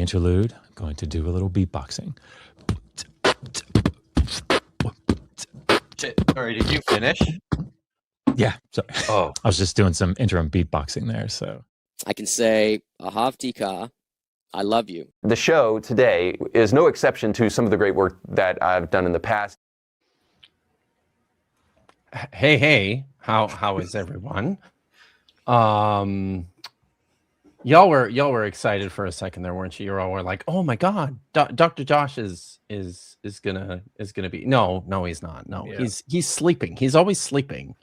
interlude. I'm going to do a little beatboxing. Sorry, did you finish? Yeah, sorry. Oh, I was just doing some interim beatboxing there. So I can say, Ahavtika, I love you. The show today is no exception to some of the great work that I've done in the past. hey, how is everyone? Y'all were excited for a second there, weren't you? You all were like, "Oh my God, Dr. Josh is gonna be." No, he's not. No, Yeah. he's sleeping. He's always sleeping.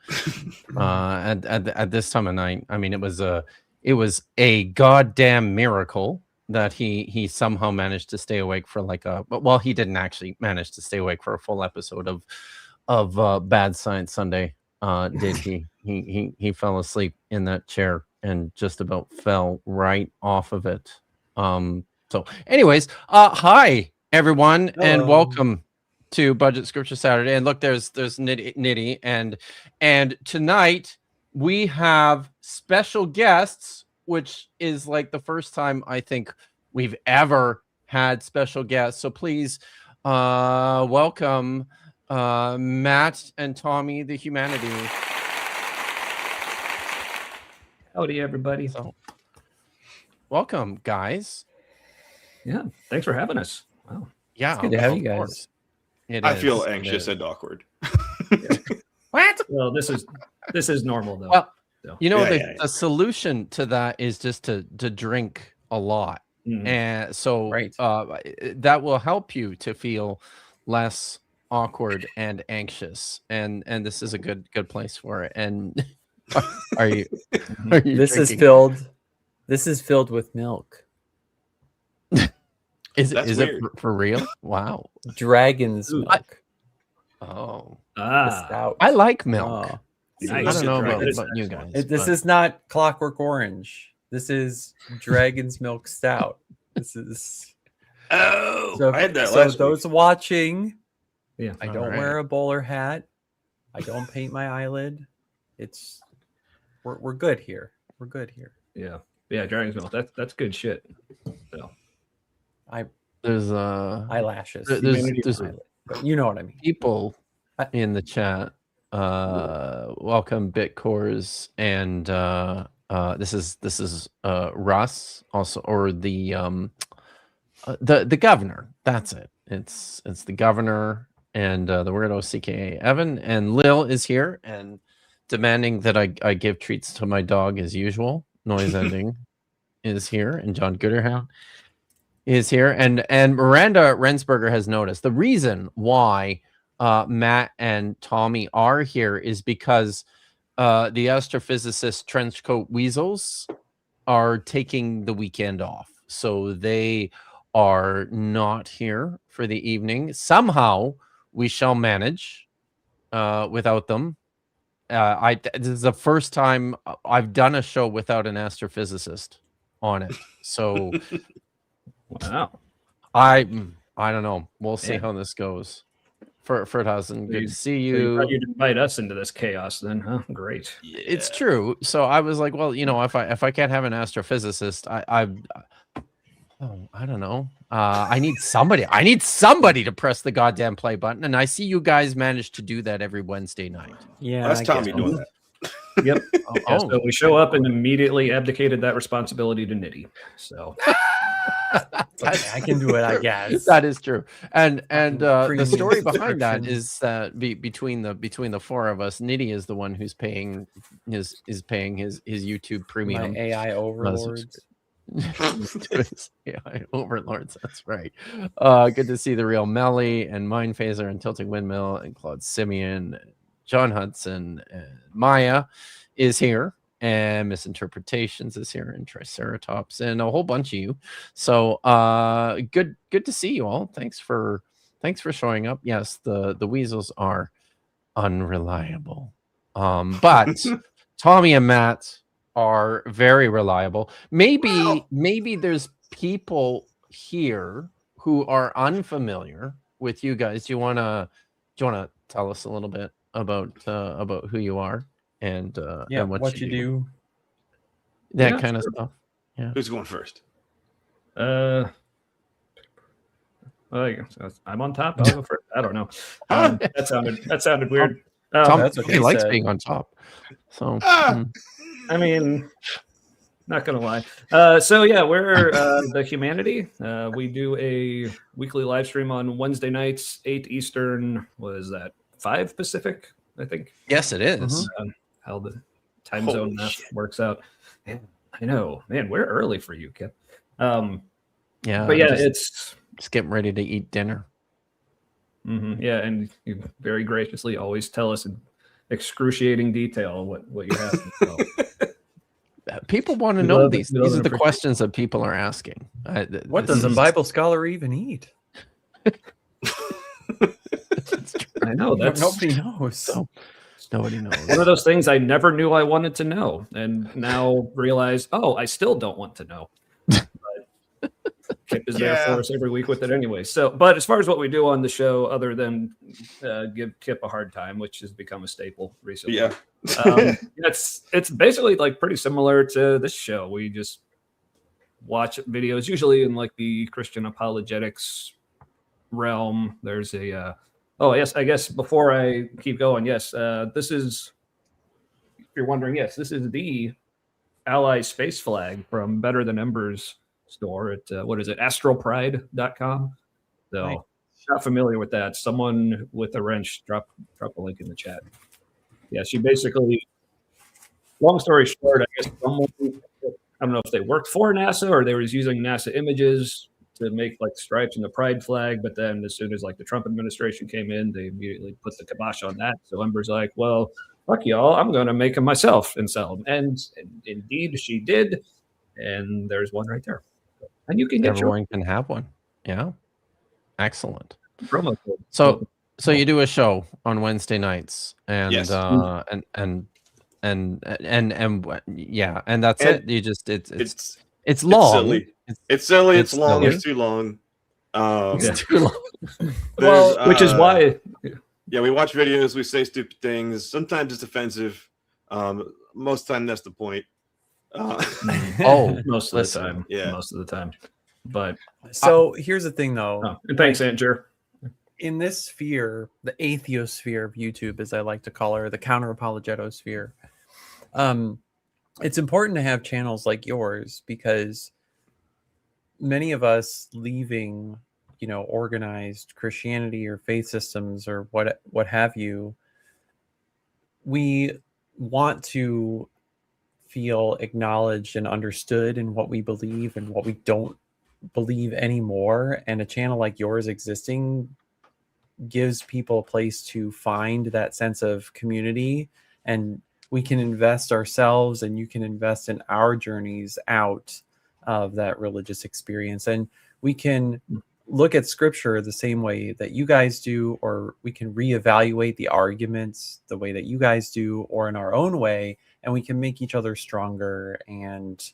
At this time of night, I mean, it was a goddamn miracle that he somehow managed to stay awake for he didn't actually manage to stay awake for a full episode of Bad Science Sunday. Did he? He fell asleep in that chair and just about fell right off of it. So anyways, hi everyone. Hello. And welcome to Budget Scripture Saturday. And look, there's Nitty and tonight we have special guests, which is like the first time I think we've ever had special guests. So please welcome Matt and Tommy, the Humanity. Howdy, everybody. So, welcome, guys. Yeah, thanks for having us. Wow. Yeah, good to have of you guys. course. I feel anxious and awkward. What? Well, this is normal though. Well, So. you know, Yeah. the solution to that is just to drink a lot. Mhm. And so Right. that will help you to feel less awkward and anxious. And this is a good place for it. And are you This is drinking? filled with milk. Is That's it weird. for real? Wow. Dragon's Ooh. milk. Oh, The stout. I like milk. Oh. Nice. I don't know Right. about you guys. This but- is not Clockwork Orange. This is Dragon's Milk Stout. This is Oh, I had that so last those week. watching. Yeah. I All don't right. wear a bowler hat. I don't paint my eyelid. We're good here. We're good here. Yeah. Dragon's milk. That's good shit. So There's Eyelashes. there's Eyelid. But you know what I mean. people in the chat. Welcome Bitcores, and this is Russ also, or the governor. That's it. It's the governor and the weirdo CKA Evan, and Lil is here and demanding that I give treats to my dog as usual. Noise ending is here, and John Gooderhound is here, and Miranda Rensberger has noticed the reason why Matt and Tommy are here is because the astrophysicist trenchcoat weasels are taking the weekend off, so they are not here for the evening. Somehow we shall manage without them. This is the first time I've done a show without an astrophysicist on it, so wow. I don't know. We'll see Yeah. how this goes. Furthausen, good to see So you. you'd invite us into this chaos then, huh? Great. It's true. So I was like, well, you know, if I can't have an astrophysicist, I don't know. I need somebody. I need somebody to press the goddamn play button, and I see you guys manage to do that every Wednesday night. Yeah, That's I Tommy guess. doing that. Yep. Oh, Yeah, so we show up and immediately abdicated that responsibility to Nitty. So Okay, I can do it, I guess. That is true. And the Premium story behind that subscription. is that between the four of us, Nitty is the one who's paying his YouTube My premium. AI overlords. AI overlords, that's right. Good to see the real Melly and Mind Phaser and Tilting Windmill and Claude Simeon, John Hudson, and Maya is here, and Misinterpretations is here, and Triceratops, and a whole bunch of you. So good to see you all. Thanks for showing up. Yes, the weasels are unreliable, but Tommy and Matt are very reliable. Maybe there's people here who are unfamiliar with you guys. Do you wanna tell us a little bit about who you are and and what you do. that Yeah, kind of sure. stuff? Yeah. Who's going first? I'm on top. I'll go for it. I don't know. That sounded weird. Tom, that's what he he likes said. being on top. So I mean, not gonna lie. So yeah, we're the Humanity. We do a weekly live stream on Wednesday nights, 8 Eastern. What is that? 5 Pacific, I think. yes, it is. How the time Holy zone math shit. works out. Man, I know, man. We're early for you, Kip. Yeah, But yeah, I'm it's just getting ready to eat dinner. yeah, and you very graciously always tell us in excruciating detail what you have. So, People want to We know love it. these. We love These and are the appreciate questions that people are asking. What this does a is- Bible scholar even eat? I know that's Nobody knows. So, nobody knows. one of those things I never knew I wanted to know, and now realize, oh, I still don't want to know. But Kip is there for us every week with it anyway. So, but as far as what we do on the show, other than give Kip a hard time, which has become a staple recently, Yeah. it's basically like pretty similar to this show. We just watch videos, usually in like the Christian apologetics realm. There's a yes, I guess before I keep going, yes, this is, if you're wondering, yes, this is the Ally space flag from Better Than Ember's store at what is it, astropride.com. So Nice. not familiar with that. Someone with a wrench drop a link in the chat. Yeah, she basically, long story short, I guess someone, I don't know if they worked for NASA or they was using NASA images to make like stripes in the pride flag, but then as soon as like the Trump administration came in, they immediately put the kibosh on that. So Ember's like, well, fuck y'all, I'm going to make them myself and sell them. And indeed she did. And there's one right there. And you can get Everyone can have one. Yeah. Excellent. your promo code. So you do a show on Wednesday nights, and Yes. and yeah, and that's And it. You just it's It's long. silly. It's silly. it's It's long. silly. It's too long. It's too long. There's, which is why Yeah, we watch videos. We say stupid things. Sometimes it's offensive. Most of the time, that's the point. Oh, most of listen, the time. yeah. Most of the time. But So here's the thing, though. and thanks, Andrew. In this sphere, the atheosphere of YouTube, as I like to call her, the counter-apologetosphere, it's important to have channels like yours because many of us leaving, organized Christianity or faith systems or what have you, we want to feel acknowledged and understood in what we believe and what we don't believe anymore. And a channel like yours existing gives people a place to find that sense of community, and we can invest ourselves and you can invest in our journeys out of that religious experience, and we can look at scripture the same way that you guys do, or we can reevaluate the arguments the way that you guys do, or in our own way, and we can make each other stronger and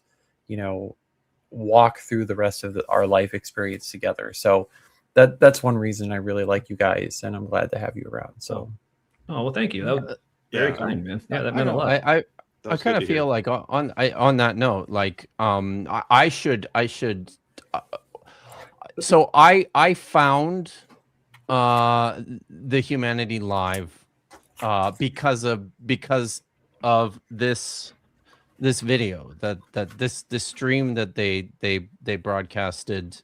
walk through the rest of our life experience together. So that's one reason I really like you guys, and I'm glad to have you around. So, well, thank you. That was very kind, man. Yeah, that meant a lot. I kind of feel like on that note, like I should. So I found the Humanity Live because of this video that this stream that they broadcasted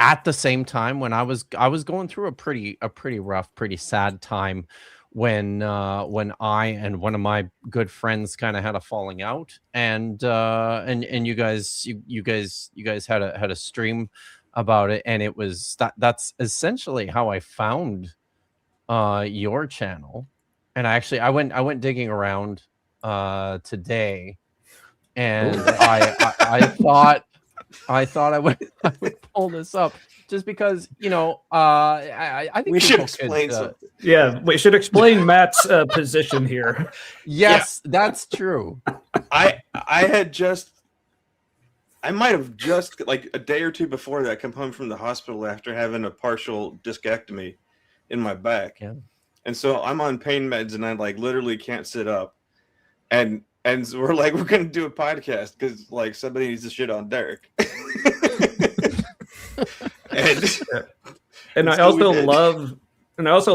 at the same time when I was going through a pretty rough, pretty sad time when I and one of my good friends kind of had a falling out, and you guys had a stream about it, and it was that's essentially how I found your channel. And I went digging around today, and I thought I would pull this up just because I think we should people explain could, something. Yeah, we should explain Matt's position here. Yes, that's true. I might have just like a day or two before that come home from the hospital after having a partial discectomy in my back. Yeah. And so I'm on pain meds and I like literally can't sit up. And so we're like, we're going to do a podcast because like somebody needs to shit on Derek. And I still also we did.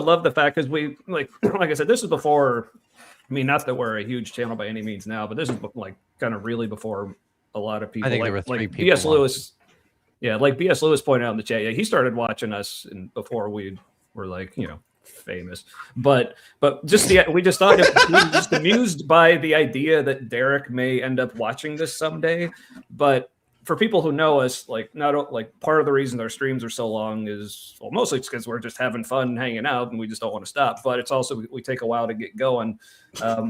love the fact because we like I said, this is before. I mean, not that we're a huge channel by any means now, but this is like kind of really before a lot of people. I think like, there were 3 like people. B.S. Lewis. Yeah, like B.S. Lewis pointed out in the chat. Yeah, he started watching us before we were like famous. But we just thought we were just amused by the idea that Derek may end up watching this someday. But for people who know us, like part of the reason our streams are so long is mostly it's because we're just having fun hanging out and we just don't want to stop. But it's also we take a while to get going.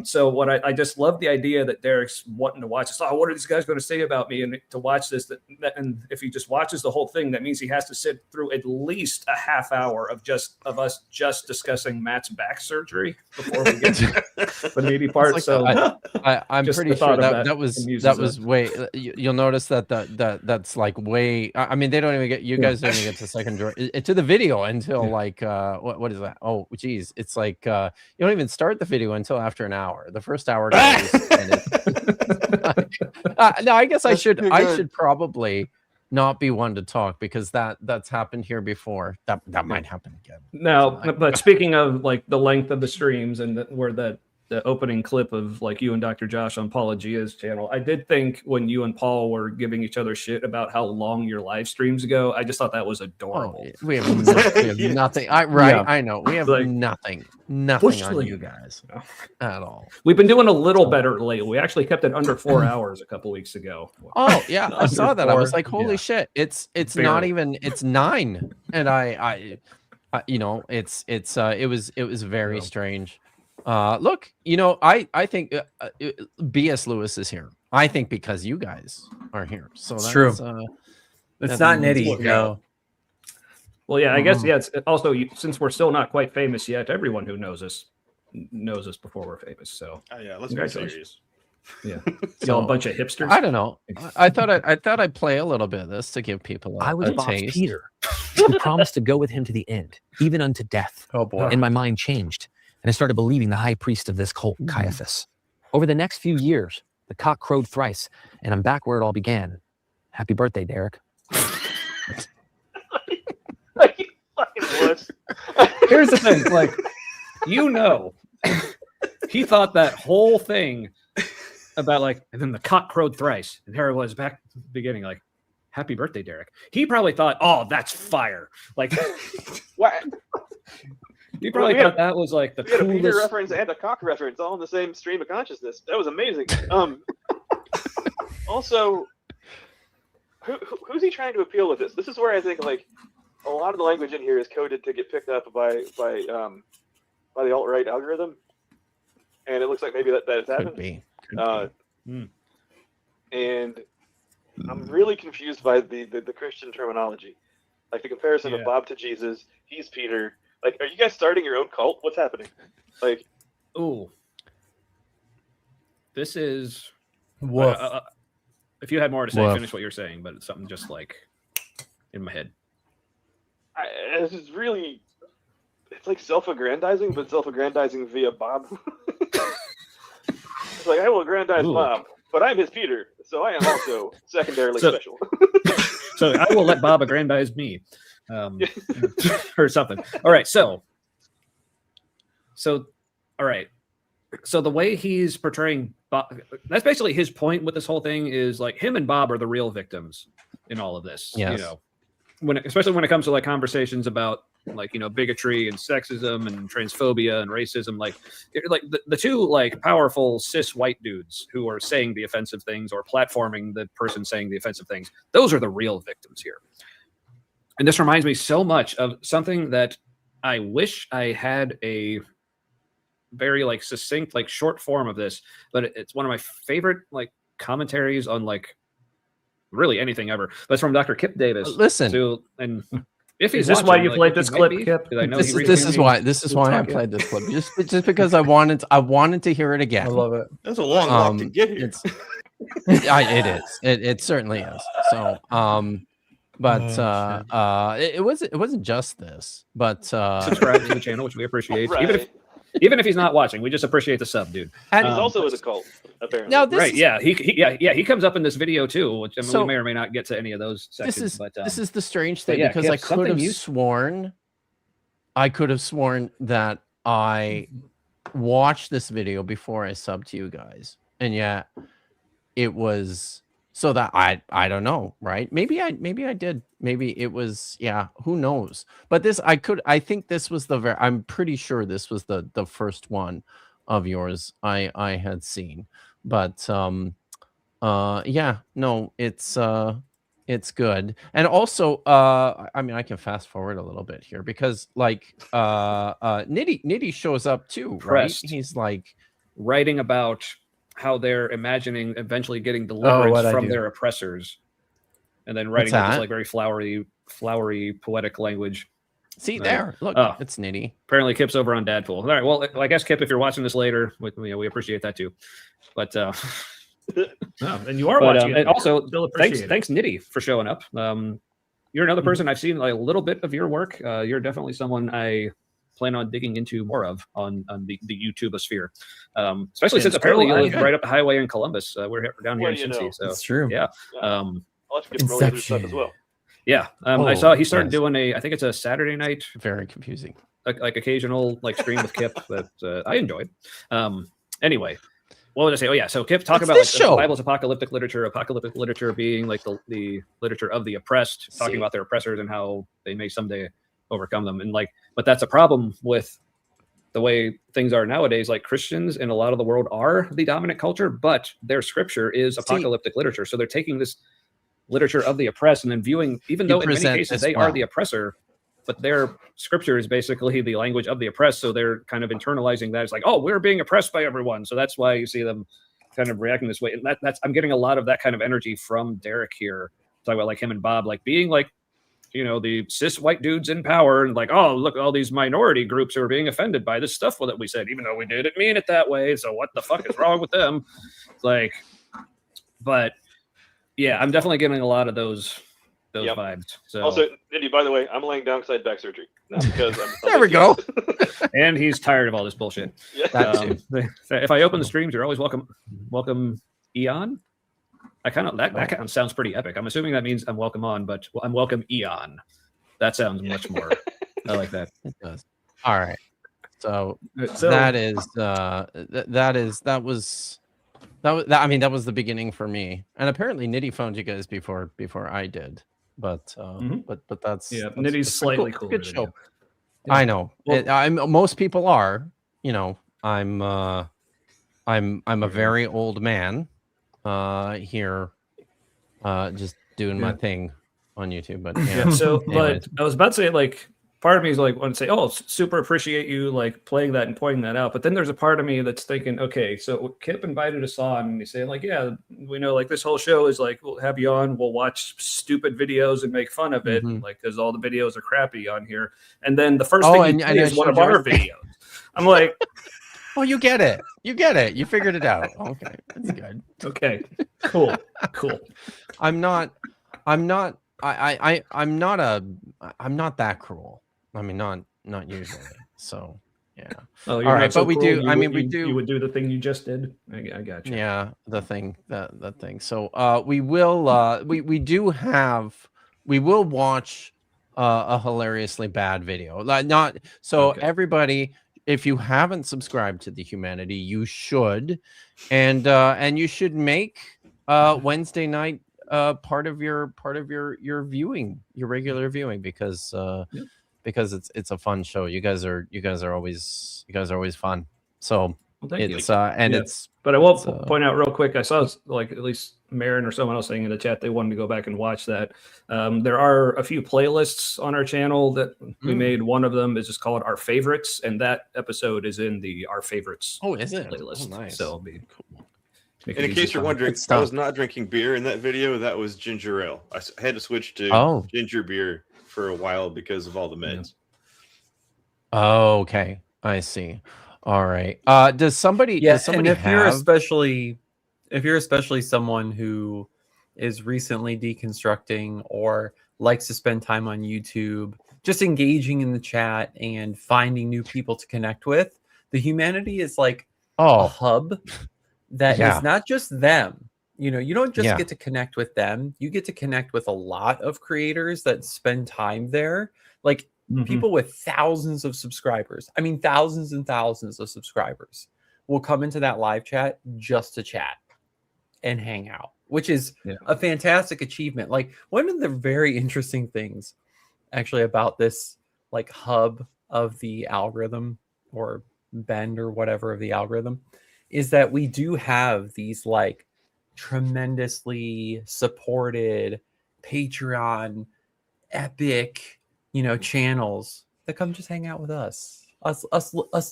So what I just love the idea that Derek's wanting to watch this. Oh, what are these guys going to say about me? And to watch this, and if he just watches the whole thing, that means he has to sit through at least a half hour of us just discussing Matt's back surgery before we get to the meaty part. Like so I'm just pretty the thought sure of that was amuses us. way. You'll notice that's like way. I mean, they don't even get you guys don't even get to second to the video until like what is that? Oh, geez, it's like you don't even start the video until after an hour. The first hour. No, I guess I should probably not be one to talk because that's happened here before. That might happen again. Now, but speaking of like the length of the streams and where the opening clip of like you and Dr. Josh on Paula Gia's channel, I did think when you and Paul were giving each other shit about how long your live streams go, I just thought that was adorable. Oh, we have nothing. I know. We have like, nothing on you guys at all. We've been doing a little better lately. We actually kept it under 4 hours a couple weeks ago. Oh yeah, I saw that. I was like, holy shit! It's not even. It's 9, and I it was very strange. Look, I think B.S. Lewis is here. I think because you guys are here. So that's true. It's not nitty. No. Well, yeah, I guess it's also since we're still not quite famous yet. Everyone who knows us before we're famous. So let's be serious. Yeah, so a bunch of hipsters. I don't know. I thought I'd play a little bit of this to give people I was a Bob's taste. Peter, who promised to go with him to the end, even unto death. Oh boy. And my mind changed, and I started believing the high priest of this cult, Caiaphas. Over the next few years, the cock crowed thrice, and I'm back where it all began. Happy birthday, Derek. Here's the thing, like, he thought that whole thing about like, and then the cock crowed thrice, and here it was back at the beginning, like, happy birthday, Derek. He probably thought, oh, that's fire. Like, what? He probably thought that was like the we had coolest. a Peter reference and a cock reference all in the same stream of consciousness. That was amazing. Also, who's he trying to appeal with this? This is where I think like a lot of the language in here is coded to get picked up by the alt-right algorithm, and it looks like maybe that has happened. Could be. And I'm really confused by the Christian terminology, like the comparison of Bob to Jesus. He's Peter. Like, are you guys starting your own cult? What's happening? Like, ooh, this is. If you had more to say, finish what you're saying. But it's something just like in my head. This is really. It's like self-aggrandizing, but self-aggrandizing via Bob. It's like I will aggrandize Bob, but I'm his Peter, so I am also secondarily special. So I will let Bob aggrandize me. Or something. All right. So all right. So the way he's portraying Bob, that's basically his point with this whole thing is like him and Bob are the real victims in all of this. Yes. You know, especially when it comes to like conversations about like, you know, bigotry and sexism and transphobia and racism, like the two like powerful cis white dudes who are saying the offensive things or platforming the person saying the offensive things. Those are the real victims here. And this reminds me so much of something that I wish I had a very like succinct, like short form of this, but it's one of my favorite like commentaries on like really anything ever. But it's from Dr. Kip Davis. Listen, and if he's Is this why you like, played this clip, Kip? I know this is why I played this clip. Just because I wanted to hear it again. I love it. That's a long walk to get here. It is. It certainly is. So but it wasn't just this, but subscribe to the channel, which we appreciate. Right. Even if he's not watching, we just appreciate the sub, dude. And He's also in a cult, apparently. now this Right? is, Yeah, he comes up in this video too. Which I mean, So, we may or may not get to any of those sections. this is but this is the strange thing, yeah, because Kip, I could something have you- sworn that I watched this video before I subbed to you guys, and yet it was so that I don't know, right? Maybe I did. Maybe it was, yeah, who knows? But this I think this was I'm pretty sure this was the first one of yours I had seen. But yeah, no, it's good. And also I mean, I can fast forward a little bit here because like Nitty shows up too, right? Pressed. He's like writing about how they're imagining eventually getting deliverance what I from do. their oppressors, and then writing What's like this that? like very flowery poetic language. see Right. there, look, Oh. it's Nitty. Apparently, Kip's over on Dadpool. All right, well, I guess Kip, if you're watching this later, we appreciate that too. But No, and you are but, watching it. and also Still appreciate it. thanks Nitty for showing up. You're another person I've seen like, a little bit of your work. You're definitely someone I plan on digging into more of on the YouTube sphere, especially since apparently you live right up the highway in Columbus. We're down here What in do you Cincy, know? so It's true. yeah. I'll have to get familiar with stuff as Inception. well. Yeah, I Oh, saw he started yes. doing I think it's a Saturday night, Very confusing. like occasional like stream with Kip that I enjoyed. Anyway, what was I say? Oh yeah, so Kip talk It's about this like, the show. Bible's apocalyptic literature being like the literature of the oppressed, talking See. about their oppressors and how they may someday overcome them, and like, but that's a problem with the way things are nowadays. Like Christians in a lot of the world are the dominant culture, but their scripture is apocalyptic literature. So they're taking this literature of the oppressed and then viewing, even You though in many present cases this they well. are the oppressor, but their scripture is basically the language of the oppressed. So they're kind of internalizing that. It's like, oh, we're being oppressed by everyone. So that's why you see them kind of reacting this way. And that's I'm getting a lot of that kind of energy from Derek here. Talking about like him and Bob, like being like, you know, the cis white dudes in power and like, oh, look, all these minority groups are being offended by this stuff that we said, even though we didn't mean it that way. So what the fuck is wrong with them? It's like, but yeah, I'm definitely getting a lot of those Yep. vibes. So Also, Nitty, by the way, I'm laying down because I had back surgery. Not because I'm There we go. and he's tired of all this bullshit. Yeah. If I open the streams, you're always welcome, Eon. I kind of that kind of sounds pretty epic. I'm assuming that means I'm welcome on, but I'm welcome Eon. That sounds much more. I like that. It does. All right. So So that was the beginning for me. And apparently Nitty found you guys before I did. But but that's Yeah, that's- Nitty's that's slightly cool. cooler Good than show. you. I know. Well- Most people are. You know, I'm a very old man here, just doing my thing on YouTube. But yeah. Yeah, so anyways. but I was about to say, like, part of me is like want to say, oh, super appreciate you like playing that and pointing that out. But then there's a part of me that's thinking, okay, so Kip invited us on and he's saying, like, yeah, we know like this whole show is like, we'll have you on, we'll watch stupid videos and make fun of it, Mhm. like, because all the videos are crappy on here. And then the first Oh, thing and- you and play I is one of showed you our videos. I'm like, Oh, you get it. You get it. You figured it out. Okay, that's good. okay, cool. I'm not that cruel. I mean, not usually. So yeah. Oh, All right, but we do- You I mean, would- we you- do- You would do the thing you just did. I got you. Yeah, the thing. So we will we will watch a hilariously bad video. Not so Okay. everybody, if you haven't subscribed to The Humanity, you should, and you should make Wednesday night part of your viewing, your regular viewing, because it's a fun show. You guys are always fun. So Well, thank you. it's and Yeah. it's But I will It's, point out real quick. I saw like at least Marin or someone else saying in the chat they wanted to go back and watch that. There are a few playlists on our channel that we made. One of them is just called Our Favorites, and that episode is in the Our Favorites oh, is it? playlist. Oh, nice. So it'll be Cool. make And it in easy case to you're find. wondering, Good I stuff. was not drinking beer in that video. That was ginger ale. I had to switch to Oh. ginger beer for a while because of all the meds. Oh, okay. I see. All right. Does somebody Yeah, does somebody and have if you're especially someone who is recently deconstructing or likes to spend time on YouTube, just engaging in the chat and finding new people to connect with, The humanity is like a Oh, hub that Yeah. is not just them. You know, you don't just Yeah. get to connect with them. You get to connect with a lot of creators that spend time there. Like people with thousands of subscribers. I mean, thousands and thousands of subscribers will come into that live chat just to chat and hang out, which is a fantastic achievement. Like one of the very interesting things actually about this like hub of the algorithm or bend or whatever of the algorithm is that we do have these like tremendously supported Patreon epic, you know, channels that come just hang out with us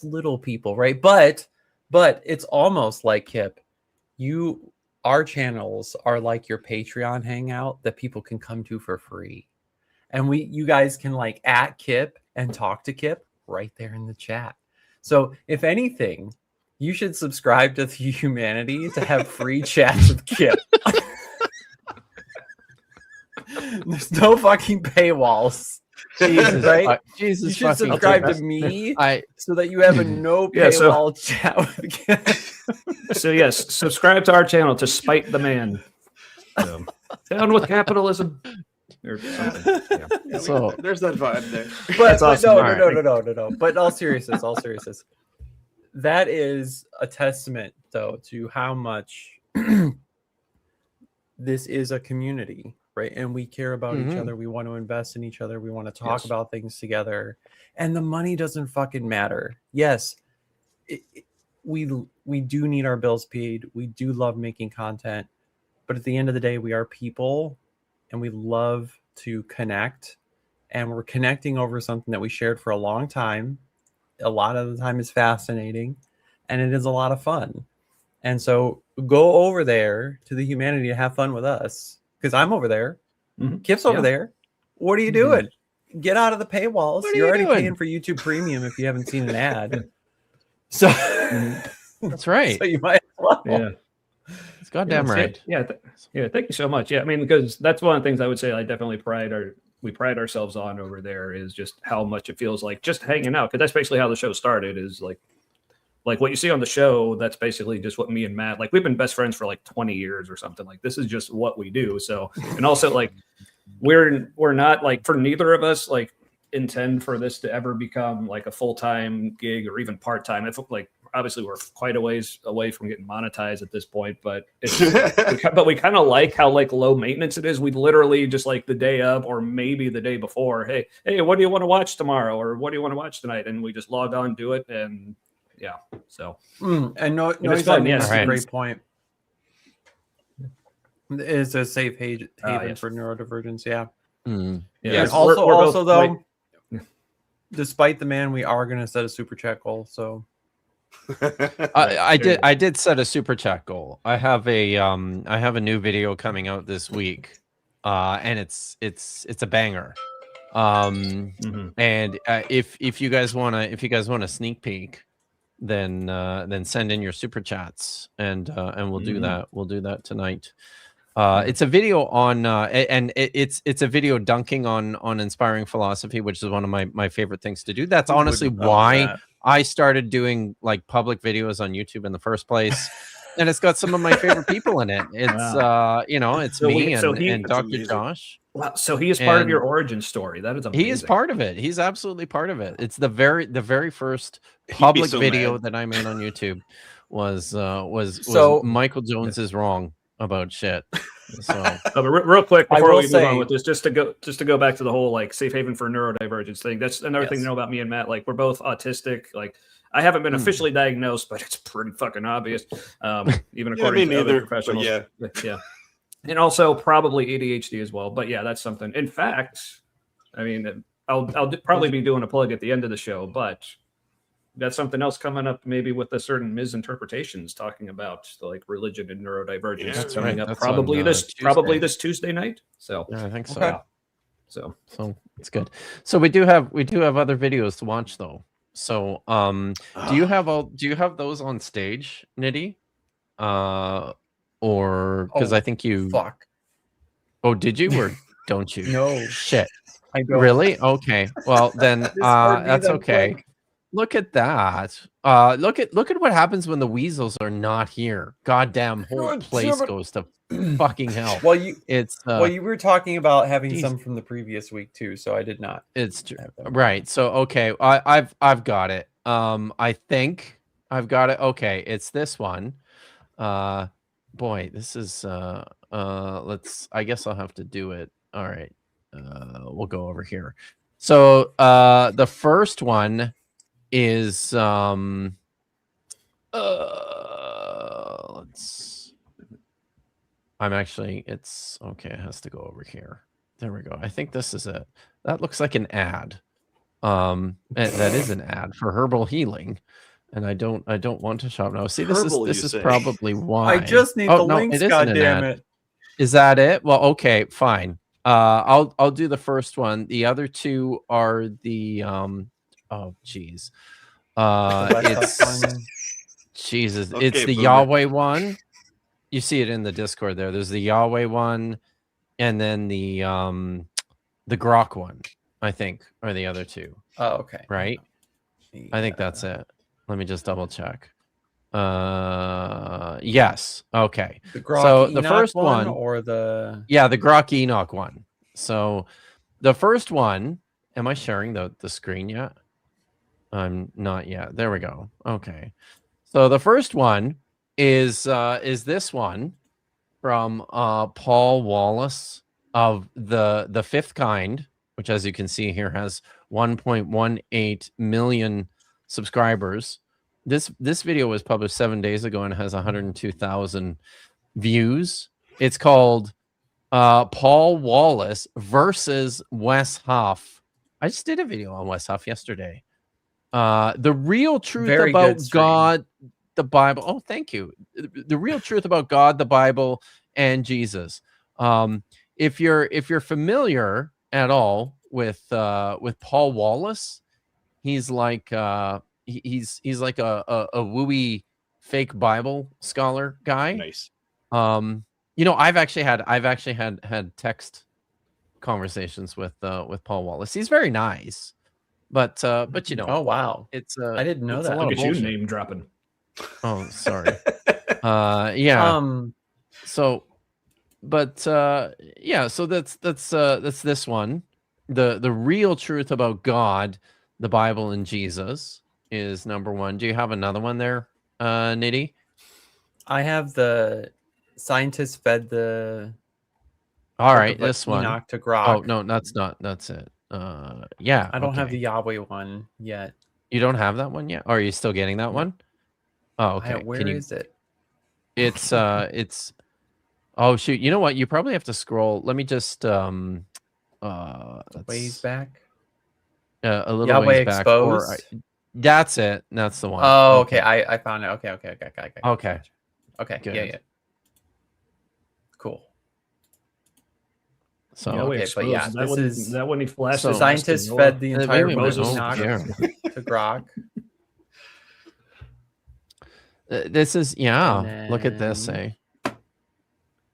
little people, right? But it's almost like Kip, our channels are like your Patreon hangout that people can come to for free. And you guys can like at Kip and talk to Kip right there in the chat. So if anything, you should subscribe to the Humanity to have free chats with Kip. There's no fucking paywalls. Jesus, right? Jesus, you should fucking subscribe to Christ. me so that you have a no Yeah, so- paywall chat with Kip. So yes, subscribe to our channel to spite the man. Down with capitalism. Or something. Yeah. So There's that vibe there. But awesome. no. But in all seriousness, that is a testament, though, to how much this is a community, right? And we care about each other. We want to invest in each other. We want to talk about things together. And the money doesn't fucking matter. Yes, we do need our bills paid. We do love making content. But at the end of the day, we are people and we love to connect. And we're connecting over something that we shared for a long time. A lot of the time is fascinating and it is a lot of fun. And so go over there to the Humanity to have fun with us because I'm over there. Kip's over there. What are you doing? Get out of the paywalls. You're already paying for YouTube Premium if you haven't seen an ad. So that's right. So you might as well. Yeah. It's goddamn right. Yeah. Thank you so much. Yeah. I mean, because that's one of the things I would say I definitely we pride ourselves on over there is just how much it feels like just hanging out. Cause that's basically how the show started is like what you see on the show. That's basically just what me and Matt, like we've been best friends for like 20 years or something. Like this is just what we do. So, and also like we're not like for neither of us, like intend for this to ever become like a full-time gig or even part-time. If like, obviously we're quite a ways away from getting monetized at this point, but but we kind of like how like low maintenance it is. We literally just like the day of or maybe the day before, hey, what do you want to watch tomorrow? Or what do you want to watch tonight? And we just log on, do it. And yeah, so. And no, it's fun. Yes, Yes, a great point. It is a safe haven yes. for neurodivergence. Yeah. Yeah. Also though, despite the man, we are going to set a super chat goal. So. I did set a super chat goal. I have a new video coming out this week, and it's a banger. And if you guys want a sneak peek, then send in your super chats and we'll do that. We'll do that tonight. It's a video on and it's a video dunking on inspiring philosophy, which is one of my favorite things to do. That's honestly why I started doing like public videos on YouTube in the first place. And it's got some of my favorite people in it. It's it's me and Dr. Josh. Wow. So he is part of your origin story. That is amazing. He is part of it. He's absolutely part of it. It's the very first public video that I made on YouTube was Michael Jones is wrong about shit. So real quick before we move on with this, just to go back to the whole like safe haven for neurodivergence thing. That's another thing to know about me and Matt. Like we're both autistic. Like I haven't been officially diagnosed, but it's pretty fucking obvious. Even according to other professionals. Yeah. And also probably ADHD as well. But yeah, that's something. In fact, I mean, I'll probably be doing a plug at the end of the show, but that's something else coming up, maybe with a certain misinterpretations talking about like religion and neurodivergence. That's coming up probably this Tuesday night. So yeah, I think so. Okay. So it's good. So we do have other videos to watch though. So do you have those on stage, Nitty? Or because I think you Oh, did you or don't you? No shit. I don't. Really? Okay. Well then that's okay. Look at that. Look at what happens when the weasels are not here. Goddamn whole God place damn it. goes to fucking hell. Well, you It's you were talking about having geez. some from the previous week too, so I did not. It's have that. right. So okay, I've got it. I think I've got it. Okay, it's this one. Boy, this is let's. I guess I'll have to do it. All right. We'll go over here. So the first one is let's. I'm actually. It's okay. It has to go over here. There we go. I think this is it. That looks like an ad. And that is an ad for herbal healing, and I don't want to shop now. See, Herbal, this you is say? probably why. I just need Oh, the no, links, it isn't an goddammit. ad. Is that it? Well, okay, fine. I'll do the first one. The other two are the oh geez. It's Jesus. Okay, It's the boomer. Yahweh one. You see it in the Discord there. There's the Yahweh one, and then the Grok one, I think, are the other two. Oh, okay. Right? I think that's it. Let me just double check. Yes. Okay. The Grok So the Enoch first one one, or the yeah, the Grok Enoch one. So the first one, am I sharing the screen yet? I'm not yet. There we go. Okay. So the first one is this one from Paul Wallace of the Fifth Kind, which, as you can see here, has 1.18 million subscribers. This video was published 7 days ago and has 102,000 views. It's called Paul Wallace versus Wes Huff. I just did a video on Wes Huff yesterday. The real truth Very about good stream. God, the Bible. Oh, thank you. The real truth about God, the Bible, and Jesus. If you're familiar at all with Paul Wallace, he's like he's like a wooey fake Bible scholar guy. Nice. You know, I've actually had text conversations with Paul Wallace. He's very nice, but you know, Oh wow. it's I didn't know it's a that. lot Look of at you bullshit. name dropping. Oh, sorry. Yeah. So, but yeah. So that's this one. The real truth about God, the Bible, and Jesus is number one. Do you have another one there, Nitty? I have the scientists fed the All right, the this one. Enoch to Grok. Oh no, that's not. That's it. Yeah. I don't have okay. the Yahweh one yet. You don't have that one yet? Or are you still getting that one? Oh, okay. Where is it? It's oh shoot. You know what? You probably have to scroll. Let me just Ways back. a little Yahweh ways back. Exposed? That's it. That's the one. Oh, okay. I found it. Okay. Okay. Okay. Good. Yeah. Cool. So Yeah, we okay, but yeah, exposed. this one, is- that when he flashed So- his Scientists Noah. fed the entire wait a minute. Moses Oh, Enoch yeah. to Grok. This is look at this, then-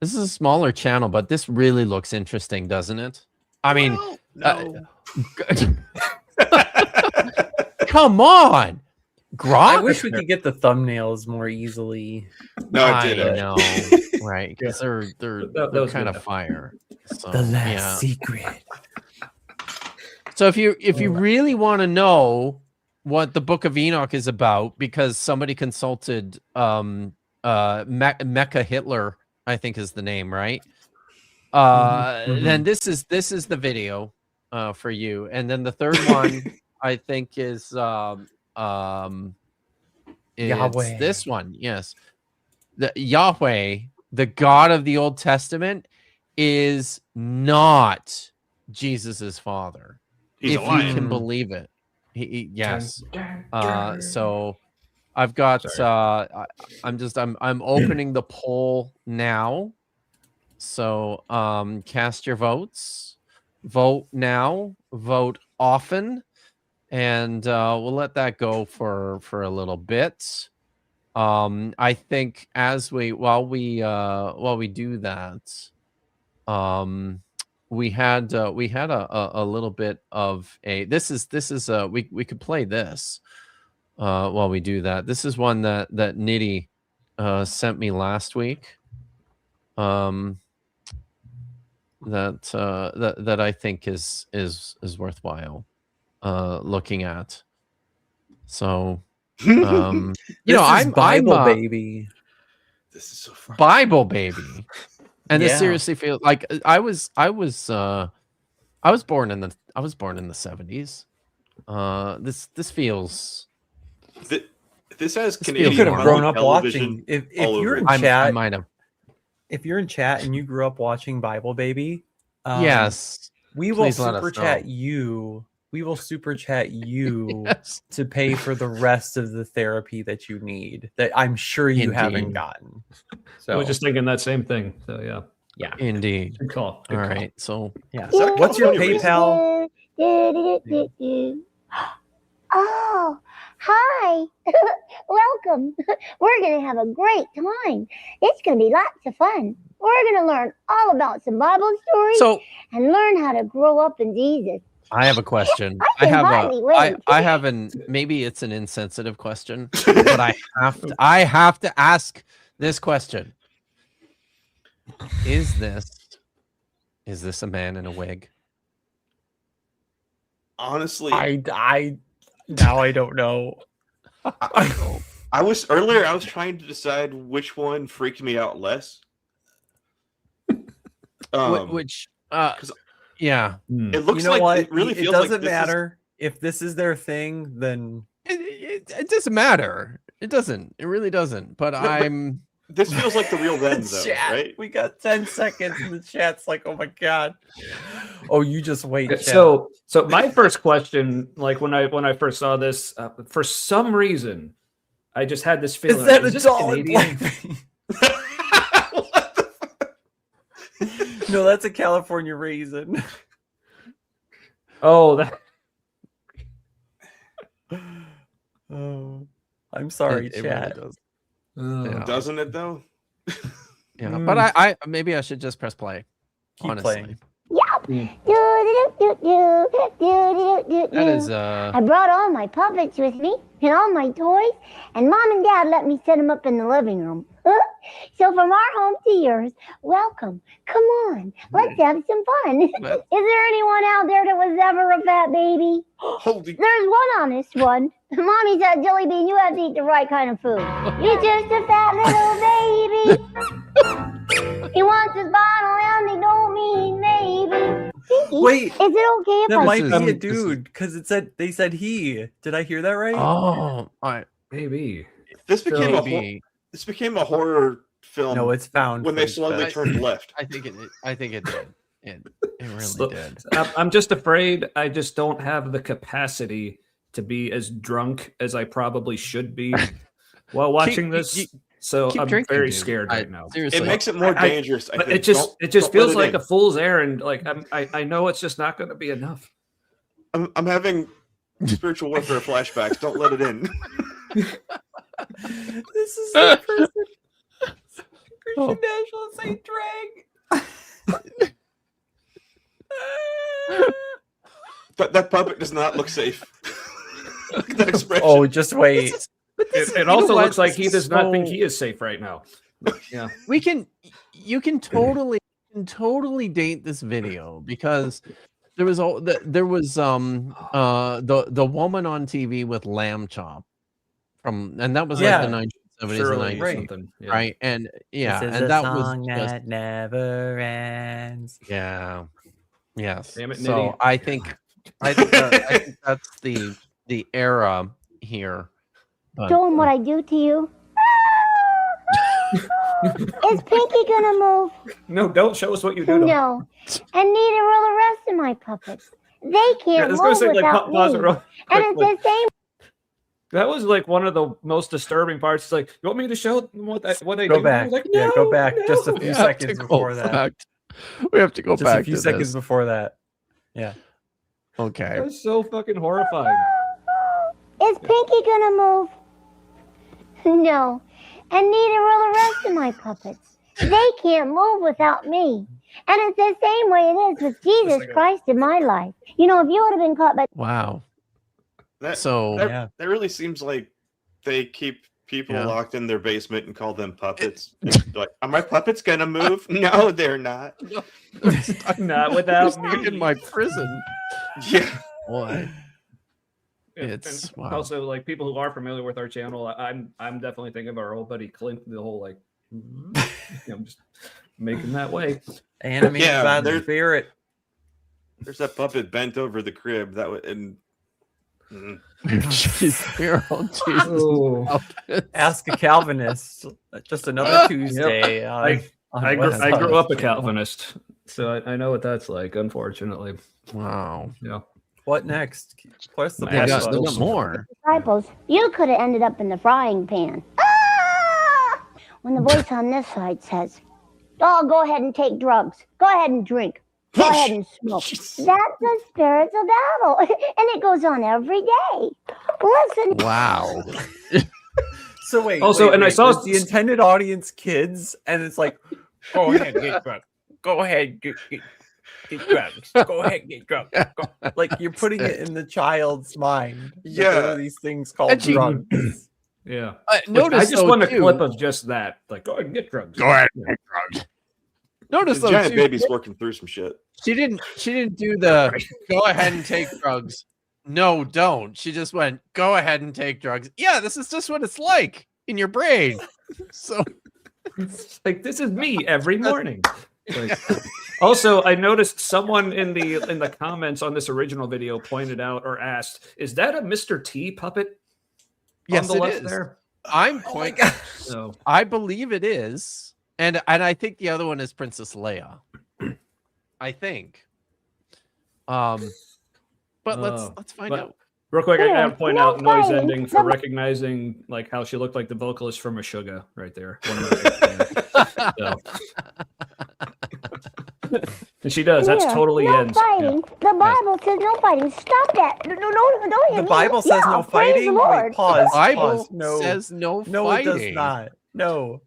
This is a smaller channel, but this really looks interesting, doesn't it? I mean, come on, Grok. I wish we could get the thumbnails more easily. No, I did it. know, right? Because they're That was kind good. of fire. So, The last yeah. secret. So if you really want to know what the Book of Enoch is about, because somebody consulted Mecha Hitler, I think is the name, right? Then this is the video for you, and then the third one I think is Yahweh. this one. Yes, the Yahweh, the God of the Old Testament, is not Jesus's father. He's if a you lion. can believe it. Yes. So I've got I'm opening the poll now. So cast your votes. Vote now, vote often, and we'll let that go for a little bit. I think while we do that, we had a little bit of a we could play this. while we do that. This is one that Nitty sent me last week. That I think is worthwhile looking at. So you know, I'm Bible baby. This is so fun. Bible baby. And this Yeah. seriously feels like I was born in the 70s. This feels This has This Canadian feels You could have grown up television watching. If all you're over in it. chat, I might have. if you're in chat and you grew up watching Bible Baby, Yes. we will Please let us super chat know. you. We will super chat you Yes. to pay for the rest of the therapy that you need. That I'm sure you haven't Indeed. gotten. I So was just thinking that same thing. So yeah, yeah, Indeed. good call. Good All call. right. So yeah. Is that a What's your California reason? PayPal? Oh, hi. Welcome. We're going to have a great time. It's going to be lots of fun. We're going to learn all about some Bible stories so and learn how to grow up in Jesus. I have a question. I can hardly wait. I have an maybe it's an insensitive question, but I have to ask this question. Is this a man in a wig? Honestly, I now I don't know. I was trying to decide which one freaked me out less. Which yeah. It looks You know like what? it really It feels like doesn't this is- matter if this is their thing. Then It doesn't matter. It doesn't. It really doesn't. But I'm This feels like the real them, though, Chat, right? we got 10 seconds and the chat's like, oh my god. Oh, you just wait. Chat. So my first question, like when I first saw this, for some reason, I just had this feeling. Is that like, a this doll in Canadian? blackface? No, that's a California raisin. Oh, that. Oh, I'm sorry, it really chat. does. Yeah. Doesn't it though? Yeah, but I maybe I should just press play. Keep honestly. playing. Yep. That is I brought all my puppets with me and all my toys, and Mom and Dad let me set them up in the living room. So from our home to yours, welcome. Come on, let's have some fun. Is there anyone out there that was ever a fat baby? Holy! There's one honest one. Mommy said, Jelly Bean, you have to eat the right kind of food. You're just a fat little baby. He wants his bottle and they don't mean maybe. Pinky, Wait, is it okay if that I might is- be a this is- dude because they said he. Did I hear that right? Oh, Maybe. This became maybe. this became a horror film. No, it's found when they footage, slowly but- turned left. I think it did. It really So- did. I'm just afraid I just don't have the capacity to be as drunk as I probably should be while watching this. So keep I'm drinking, very dude. scared right now. Seriously. It makes it more dangerous. I But think. it just Don't feels let like in. a fool's errand. Like I know it's just not going to be enough. I'm having spiritual warfare flashbacks. Don't let it in. This is the person. Christian National Saint Drag. That puppet does not look safe. Look at that expression. Oh, just wait. It also what? looks like he does not think So- he is safe right now. Yeah. You can totally date this video because there was the woman on TV with lamb chop and that was Yeah. like the 1970s Shirley and or 90s, something. Yeah. right? And yeah, This is and a that song was just that never ends. yeah, yes. Damn it, So Nitty. I think that's the era here. But, show him what I do to you? Is Pinky gonna move? No, don't show us what you do. to him. No. And neither will the rest of my puppets. They Yeah, I can't was gonna move say, like, without pause it me. real And it's quickly. the same. That was like one of the most disturbing parts. It's like, you want me to show them what they Go do? back. Like, Yeah, go no, back just a no. few we have seconds to go before that. back. We have to go Just back a few to seconds this. before that. Yeah. Okay. That's so fucking horrifying. Is Pinky gonna move? No. And neither will the rest of my puppets. They can't move without me. And it's the same way it is with Jesus Christ in my life. You know, if you would have been caught by Wow. That really seems like they keep people locked in their basement and call them puppets. Like, are my puppets gonna move? No, they're not. Not without stuck me. in my prison. Yeah. Boy. And also, like, people who are familiar with our channel, I'm definitely thinking of our old buddy Clint, the whole like, just making that way. Animated by the spirit. There's that puppet bent over the crib. That would and. Ask a Calvinist. Just another Tuesday. Yep. I grew up a Calvinist, so I know what that's like. Unfortunately. Wow. Yeah. What next? Plus the got more. Disciples, you could have ended up in the frying pan. Ah! When the voice on this side says, "Oh, go ahead and take drugs. Go ahead and drink. Go ahead and smoke." That's the spiritual battle, and it goes on every day. Listen. Wow. So wait. Also, and I saw the intended audience kids, and it's like, go ahead, get drunk. Go ahead, get drugs. Go ahead, get drunk. Like you're putting it in the child's mind. Yeah, there are these things called drugs. Yeah. I just want a clip of just that. Like, go ahead and get drugs. Go ahead and get drugs. Notice the giant baby's working through some shit. She didn't do the go ahead and take drugs. No, don't. She just went, go ahead and take drugs. Yeah, this is just what it's like in your brain. So it's like, this is me every morning. Like, also, I noticed someone in the comments on this original video pointed out or asked, "Is that a Mr. T puppet?" Yes, on the it left is. there. I'm quite. So I believe it is, and I think the other one is Princess Leia. I think. But let's find out. Real quick, I Yeah, gotta point no out noise fighting. ending for recognizing like how she looked like the vocalist from Meshuggah right there. One of the and she does. That's Here, totally no ends. fighting. The Bible says no fighting. Stop that. No, don't hit The me. Bible says Yeah, no praise fighting. the Lord. Wait, pause. The Bible pause. No, says no no, fighting. it does not. No.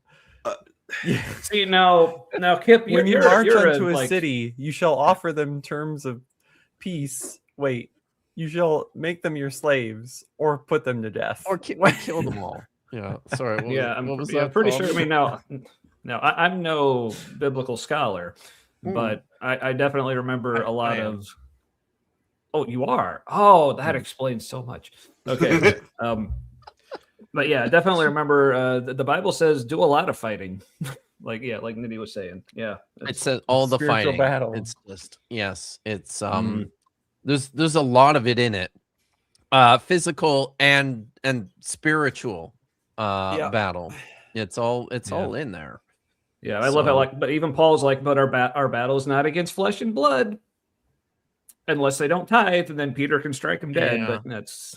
See now, Kip, When you you're, march you're unto a like, city, you shall offer them terms of peace. Wait, you shall make them your slaves or put them to death. Or kill them all. Yeah, sorry. What was that pretty called? sure. I mean, now I'm no biblical scholar, but I definitely remember a lot of. Oh, you are. Oh, that explains so much. Okay. But yeah, I definitely remember the Bible says do a lot of fighting. like Nidhi was saying. Yeah. It says all the spiritual fighting. battle. It's just it's there's a lot of it in it. Physical and spiritual battle. It's all in there. Yeah, I love it. But even Paul's like, but our battle is not against flesh and blood, unless they don't tithe, and then Peter can strike them dead. Yeah. But that's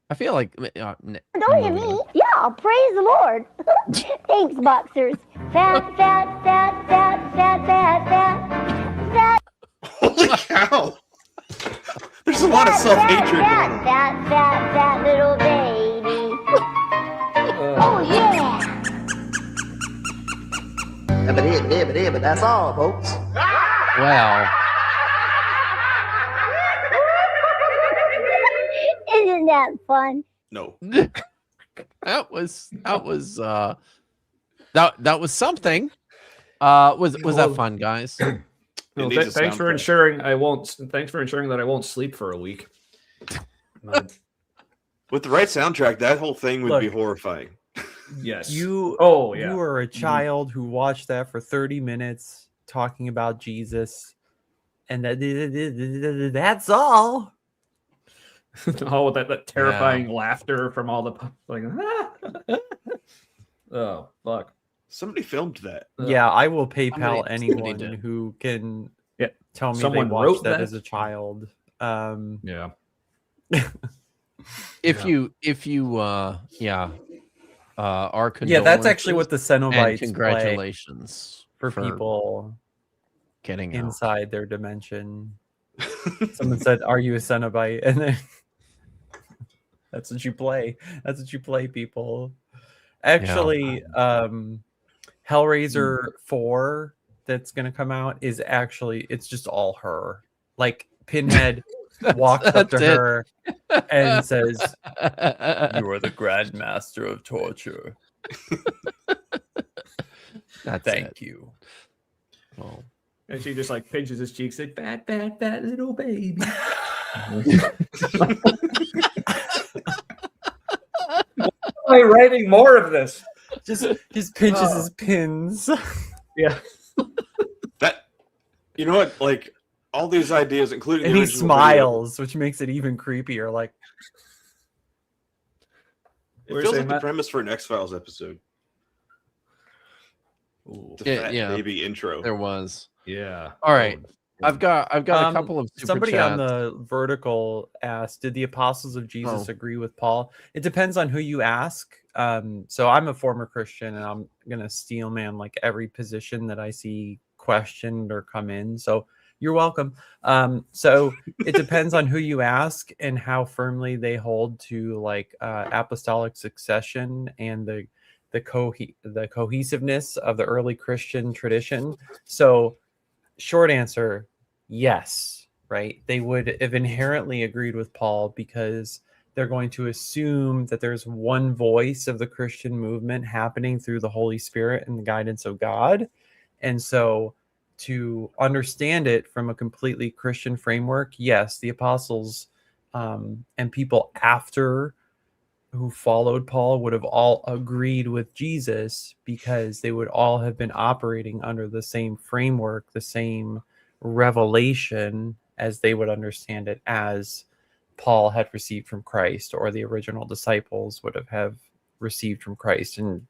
I feel like Don't hit me. Yeah, praise the Lord. Thanks, boxers. Fat. Holy cow! There's a lot of self-hatred. Fat little baby. Oh yeah. But that's all, folks. wow. Isn't that fun? No. that was something. Was that fun, guys? Well, thanks for ensuring I won't. Thanks for ensuring that I won't sleep for a week. With the right soundtrack, that whole thing would be horrifying. Yes. You you were a child who watched that for 30 minutes talking about Jesus, and that's all. Oh, that terrifying laughter from all the like. Oh fuck! Somebody filmed that. Yeah, I will PayPal Somebody anyone did. who can tell me Someone they watched wrote that that? as a child. Yeah. If you are Yeah, that's actually what the and Cenobites congratulations play for people getting out. inside their dimension. Someone said, "Are you a Cenobite?" And then that's what you play. That's what you play, people. Actually, Hellraiser 4 that's gonna come out is actually it's just all her. Like Pinhead walks up to That's it. her and says, "You are the Grand Master of torture. Thank you." Oh. And she just like pinches his cheeks, like fat little baby. Why am I writing more of this? Just pinches his pins. Yeah. That, you know what? Like all these ideas, including And the he original smiles, which makes it even creepier. Like, video, it feels like the premise for an X-Files episode. Ooh. The fat Yeah. baby intro. There was. Yeah. All right. I've got a couple of super somebody chats. on the vertical asked, did the apostles of Jesus Oh. agree with Paul? It depends on who you ask. So I'm a former Christian, and I'm gonna steel man like every position that I see questioned or come in. So you're welcome. So it depends on who you ask and how firmly they hold to like apostolic succession and the cohesiveness of the early Christian tradition. So short answer, yes, right? They would have inherently agreed with Paul because they're going to assume that there's one voice of the Christian movement happening through the Holy Spirit and the guidance of God. And so to understand it from a completely Christian framework, yes, the apostles and people after who followed Paul would have all agreed with Jesus because they would all have been operating under the same framework, the same revelation as they would understand it as Paul had received from Christ, or the original disciples would have received from Christ and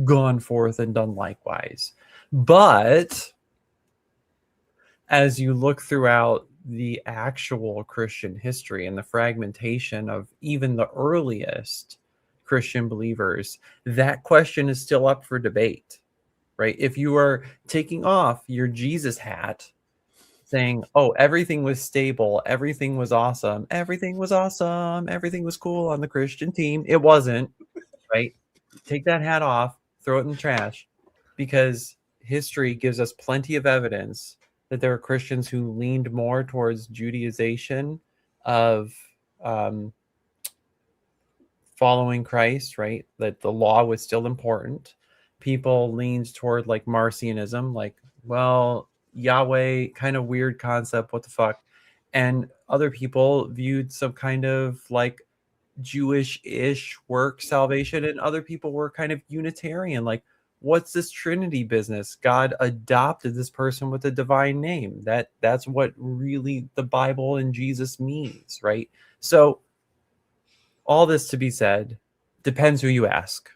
gone forth and done likewise. But as you look throughout the actual Christian history and the fragmentation of even the earliest Christian believers, that question is still up for debate, right? If you are taking off your Jesus hat saying, oh, everything was stable, everything was awesome, everything was cool on the Christian team, it wasn't, right? Take that hat off, throw it in the trash, because history gives us plenty of evidence that there were Christians who leaned more towards Judaization of following Christ, right? That the law was still important. People leaned toward like Marcionism, like, well, Yahweh, kind of weird concept, what the fuck? And other people viewed some kind of like Jewish-ish work salvation, and other people were kind of Unitarian, like, what's this Trinity business? God adopted this person with a divine name. That's what really the Bible and Jesus means, right? So all this to be said, depends who you ask.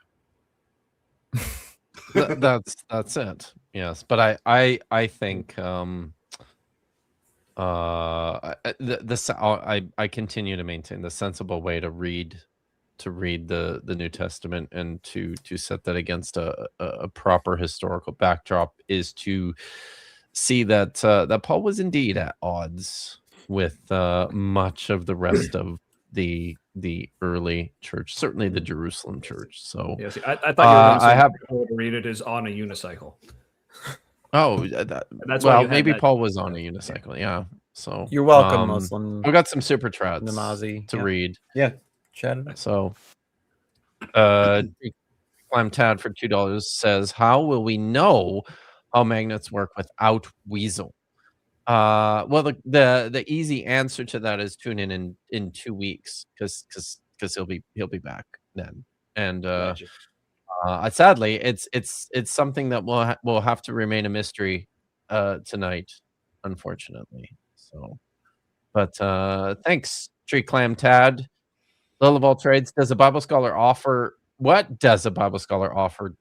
That's it. Yes, but I think I continue to maintain the sensible way to read the New Testament and to set that against a proper historical backdrop is to see that that Paul was indeed at odds with much of the rest of the early church, certainly the Jerusalem church. So yeah, see, I thought you were going to say I have to read it is on a unicycle. Oh, That's why well, you had maybe that. Paul was on a unicycle. Yeah. So You're welcome, Muslim. I've got some super chats Namazi. to read. Yeah, chat it up. So, Clam Tad for $2 says, "How will we know how magnets work without Weasel?" Well, the easy answer to that is tune in 2 weeks because he'll be back then. And Gotcha. sadly, it's something that will have to remain a mystery tonight, unfortunately. So, but thanks, Tree Clam Tad. Lil of all trades, does a Bible scholar offer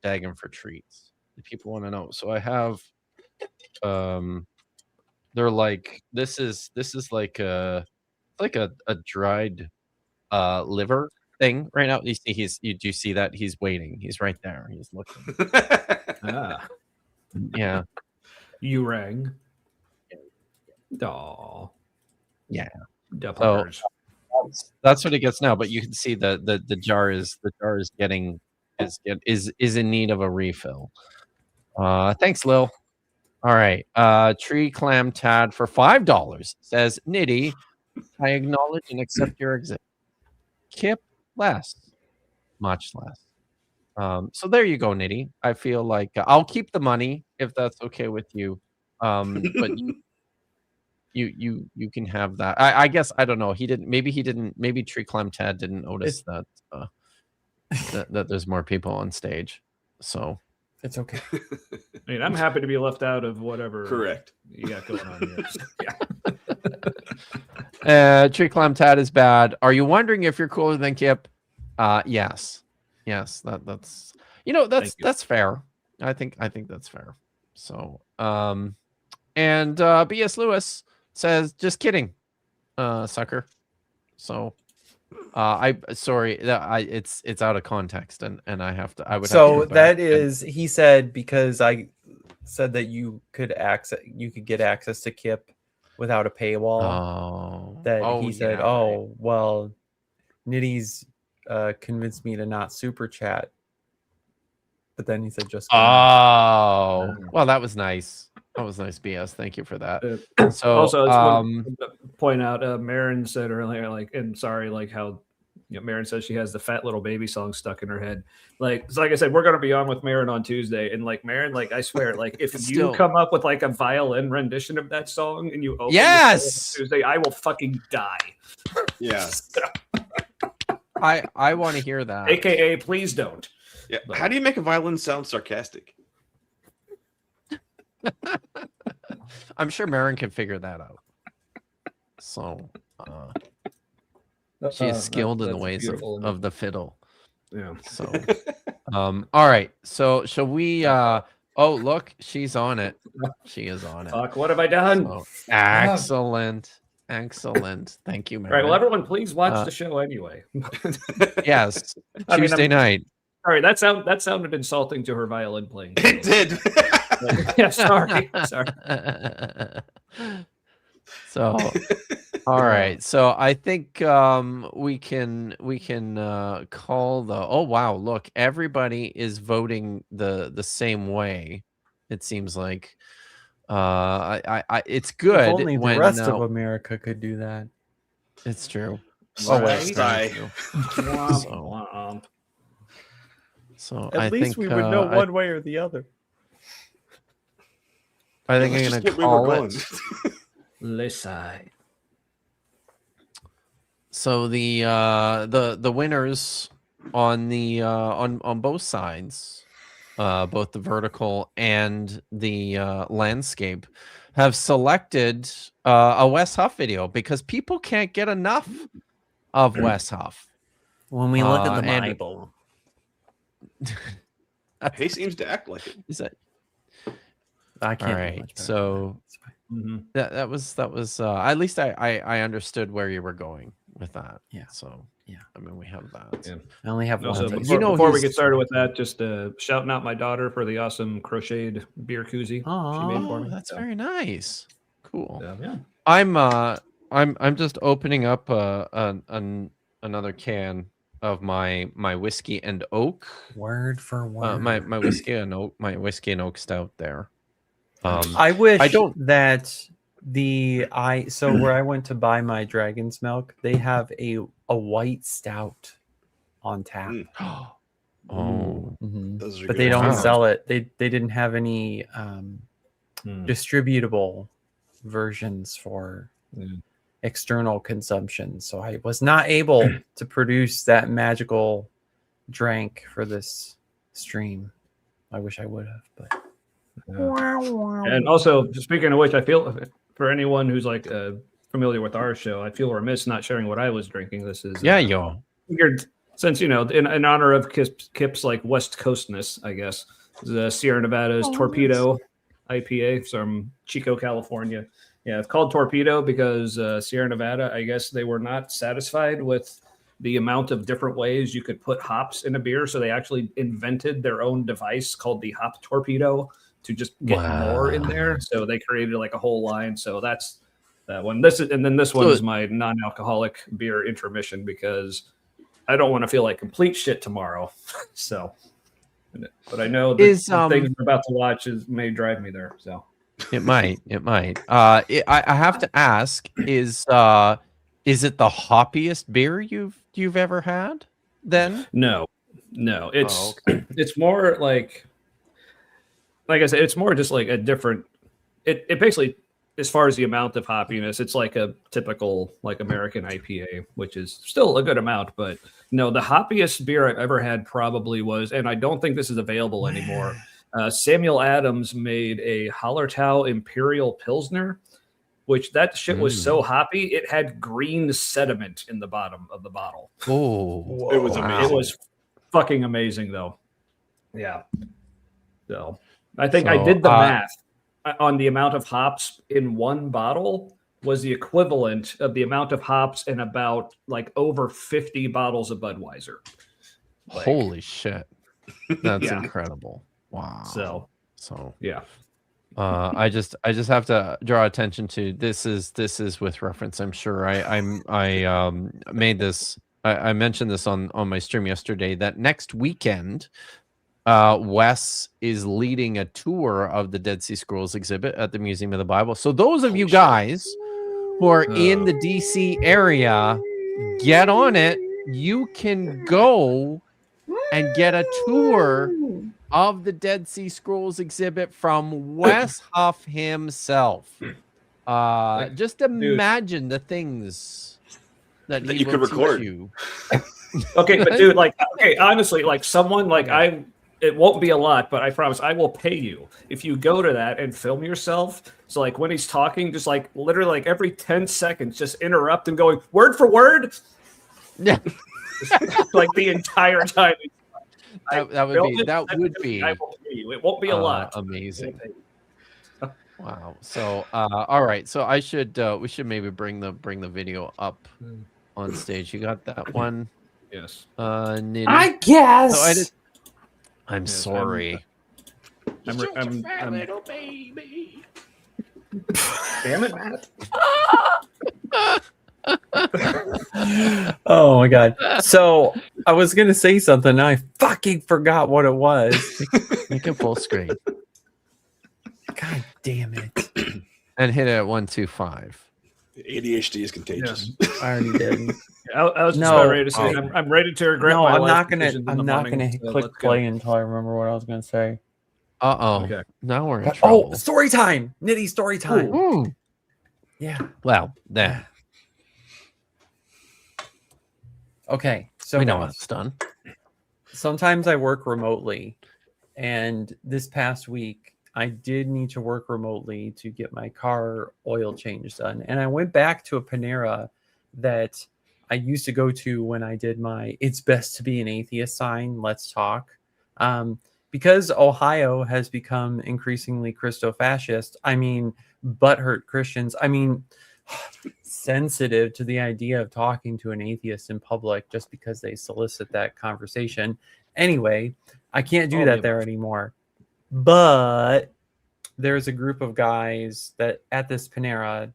Dagon for treats? The people want to know. So I have they're like this is like a dried liver thing right now. You see do you see that? He's waiting. He's right there. He's looking. Yeah. You rang. Aw. Yeah. So that's what it gets now, but you can see the jar is in need of a refill. Thanks, Lil. All right. Tree Clam Tad for $5 says, Nitty, I acknowledge and accept your existence. Kip, less, much less. So there you go, Nitty. I feel like I'll keep the money if that's okay with you. But you can have that. I guess I don't know. He didn't. Maybe Tree Climb Tad didn't notice that that there's more people on stage. So it's okay. I mean, I'm happy to be left out of whatever. Correct. You got going on here. Yeah. Tree Climb Tad is bad. Are you wondering if you're cooler than Kip? Yes. That's that's fair. I think that's fair. So and B.S. Lewis says, just kidding, sucker. So it's out of context and I have to have to go back he said, because I said that you could get access to Kip without a paywall. He said, well, Nitty's convinced me to not super chat. But then he said, just kidding. Well, that was nice. That was nice, BS. Thank you for that. So also, I just want to point out, Marin said earlier, how Marin says she has the Fat Little Baby song stuck in her head. Like I said, we're gonna be on with Marin on Tuesday, and Marin, I swear, if you come up with a violin rendition of that song and you open yes on Tuesday, I will fucking die. Yeah. I want to hear that. AKA, please don't. Yeah. How do you make a violin sound sarcastic? I'm sure Marin can figure that out. So she's skilled in the ways of the fiddle. Yeah. So all right. So shall we oh look, she's on it. She is on it. Fuck, what have I done? So, excellent. Excellent. Thank you, Marin. All right, well, everyone, please watch the show anyway. Yes. Tuesday night. Sorry, that sounded insulting to her violin playing. It did. Yeah, sorry. So, all right. So I think we can call the. Oh wow! Look, everybody is voting the same way. It seems like. It's good. If only the rest of America could do that. It's true. So at least we would know one way or the other. I think I'm going to call it. Listen. So the winners on the on both sides, both the vertical and the landscape, have selected a Wes Huff video because people can't get enough of Wes Huff. When we look at the Bible. He seems to act like it. Is that? I can't. All right. So that was at least I understood where you were going with that. Yeah. So yeah. I mean, we have that. Yeah. I only have one. Before we get started with that, just shouting out my daughter for the awesome crocheted beer koozie she made for me. That's very nice. Cool. Yeah. I'm just opening up another can of my whiskey and oak. Word for word. My whiskey and oak stout there. I wish that where I went to buy my dragon's milk, they have a white stout on tap. But they don't sell it. They didn't have any distributable versions for external consumption, so I was not able to produce that magical drink for this stream. I wish I would have, but and also, speaking of which, I feel for anyone who's familiar with our show, I feel remiss not sharing what I was drinking. This is figured, since in honor of Kip's West Coastness, I guess. This is Sierra Nevada's Torpedo IPA from Chico, California. Yeah, it's called Torpedo because Sierra Nevada, I guess they were not satisfied with the amount of different ways you could put hops in a beer, so they actually invented their own device called the Hop Torpedo to just get more in there. So they created a whole line. So that's that one. This one is my non-alcoholic beer intermission because I don't want to feel like complete shit tomorrow. So, but I know the things we're about to watch may drive me there. So it might. I have to ask: is Is it the hoppiest beer you've ever had? Then No, it's Oh, okay. it's more like I said, it's more just like a different. It basically, as far as the amount of hoppiness, it's like a typical like American IPA, which is still a good amount. But no, the hoppiest beer I've ever had probably was, and I don't think this is available anymore. Samuel Adams made a Hallertau Imperial Pilsner, which that shit was so hoppy it had green sediment in the bottom of the bottle. Oh, It was amazing. It was fucking amazing, though. Yeah. So I think I did the math on the amount of hops in one bottle was the equivalent of the amount of hops in about like over 50 bottles of Budweiser. Like, holy shit. That's Yeah. incredible. Wow. So yeah. I just have to draw attention to this is with reference. I'm sure I made this. I mentioned this on my stream yesterday that next weekend, Wes is leading a tour of the Dead Sea Scrolls exhibit at the Museum of the Bible. So those of you guys who are in the DC area, get on it. You can go and get a tour of the Dead Sea Scrolls exhibit from Wes Huff himself. Just imagine the things that That he you will could record. teach you. Okay, but dude, like, okay, honestly, like someone like it won't be a lot, but I promise I will pay you if you go to that and film yourself. So like when he's talking, just like literally like every 10 seconds, just interrupt and going word for word. Yeah. Like the entire time. That would be. I will pay you. It won't be a lot. Amazing. Wow. So all right. So I should we should maybe bring the video up on stage. You got that one? Yes. Nitty? I guess. So I'm sorry. I'm little baby. Damn it, Matt. Oh my god. So I was gonna say something, and I fucking forgot what it was. Make it full screen. God damn it. And hit it at 125. ADHD is contagious. I already did. I was just about ready to say I'm ready to regret No, my I'm life not gonna decisions in the morning, so click let's go. play until I remember what I was gonna say. Okay. Now we're in trouble. Oh, story time. Nitty story time. Ooh. Yeah. Well, there. Okay. So we know when it's done. Sometimes I work remotely, and this past week I did need to work remotely to get my car oil change done. And I went back to a Panera that I used to go to when I did my "It's best to be an atheist" sign. Let's talk. Because Ohio has become increasingly Christo-fascist. I mean, butthurt Christians. I mean, sensitive to the idea of talking to an atheist in public just because they solicit that conversation. Anyway, I can't do that there anymore. But there's a group of guys that at this Panera,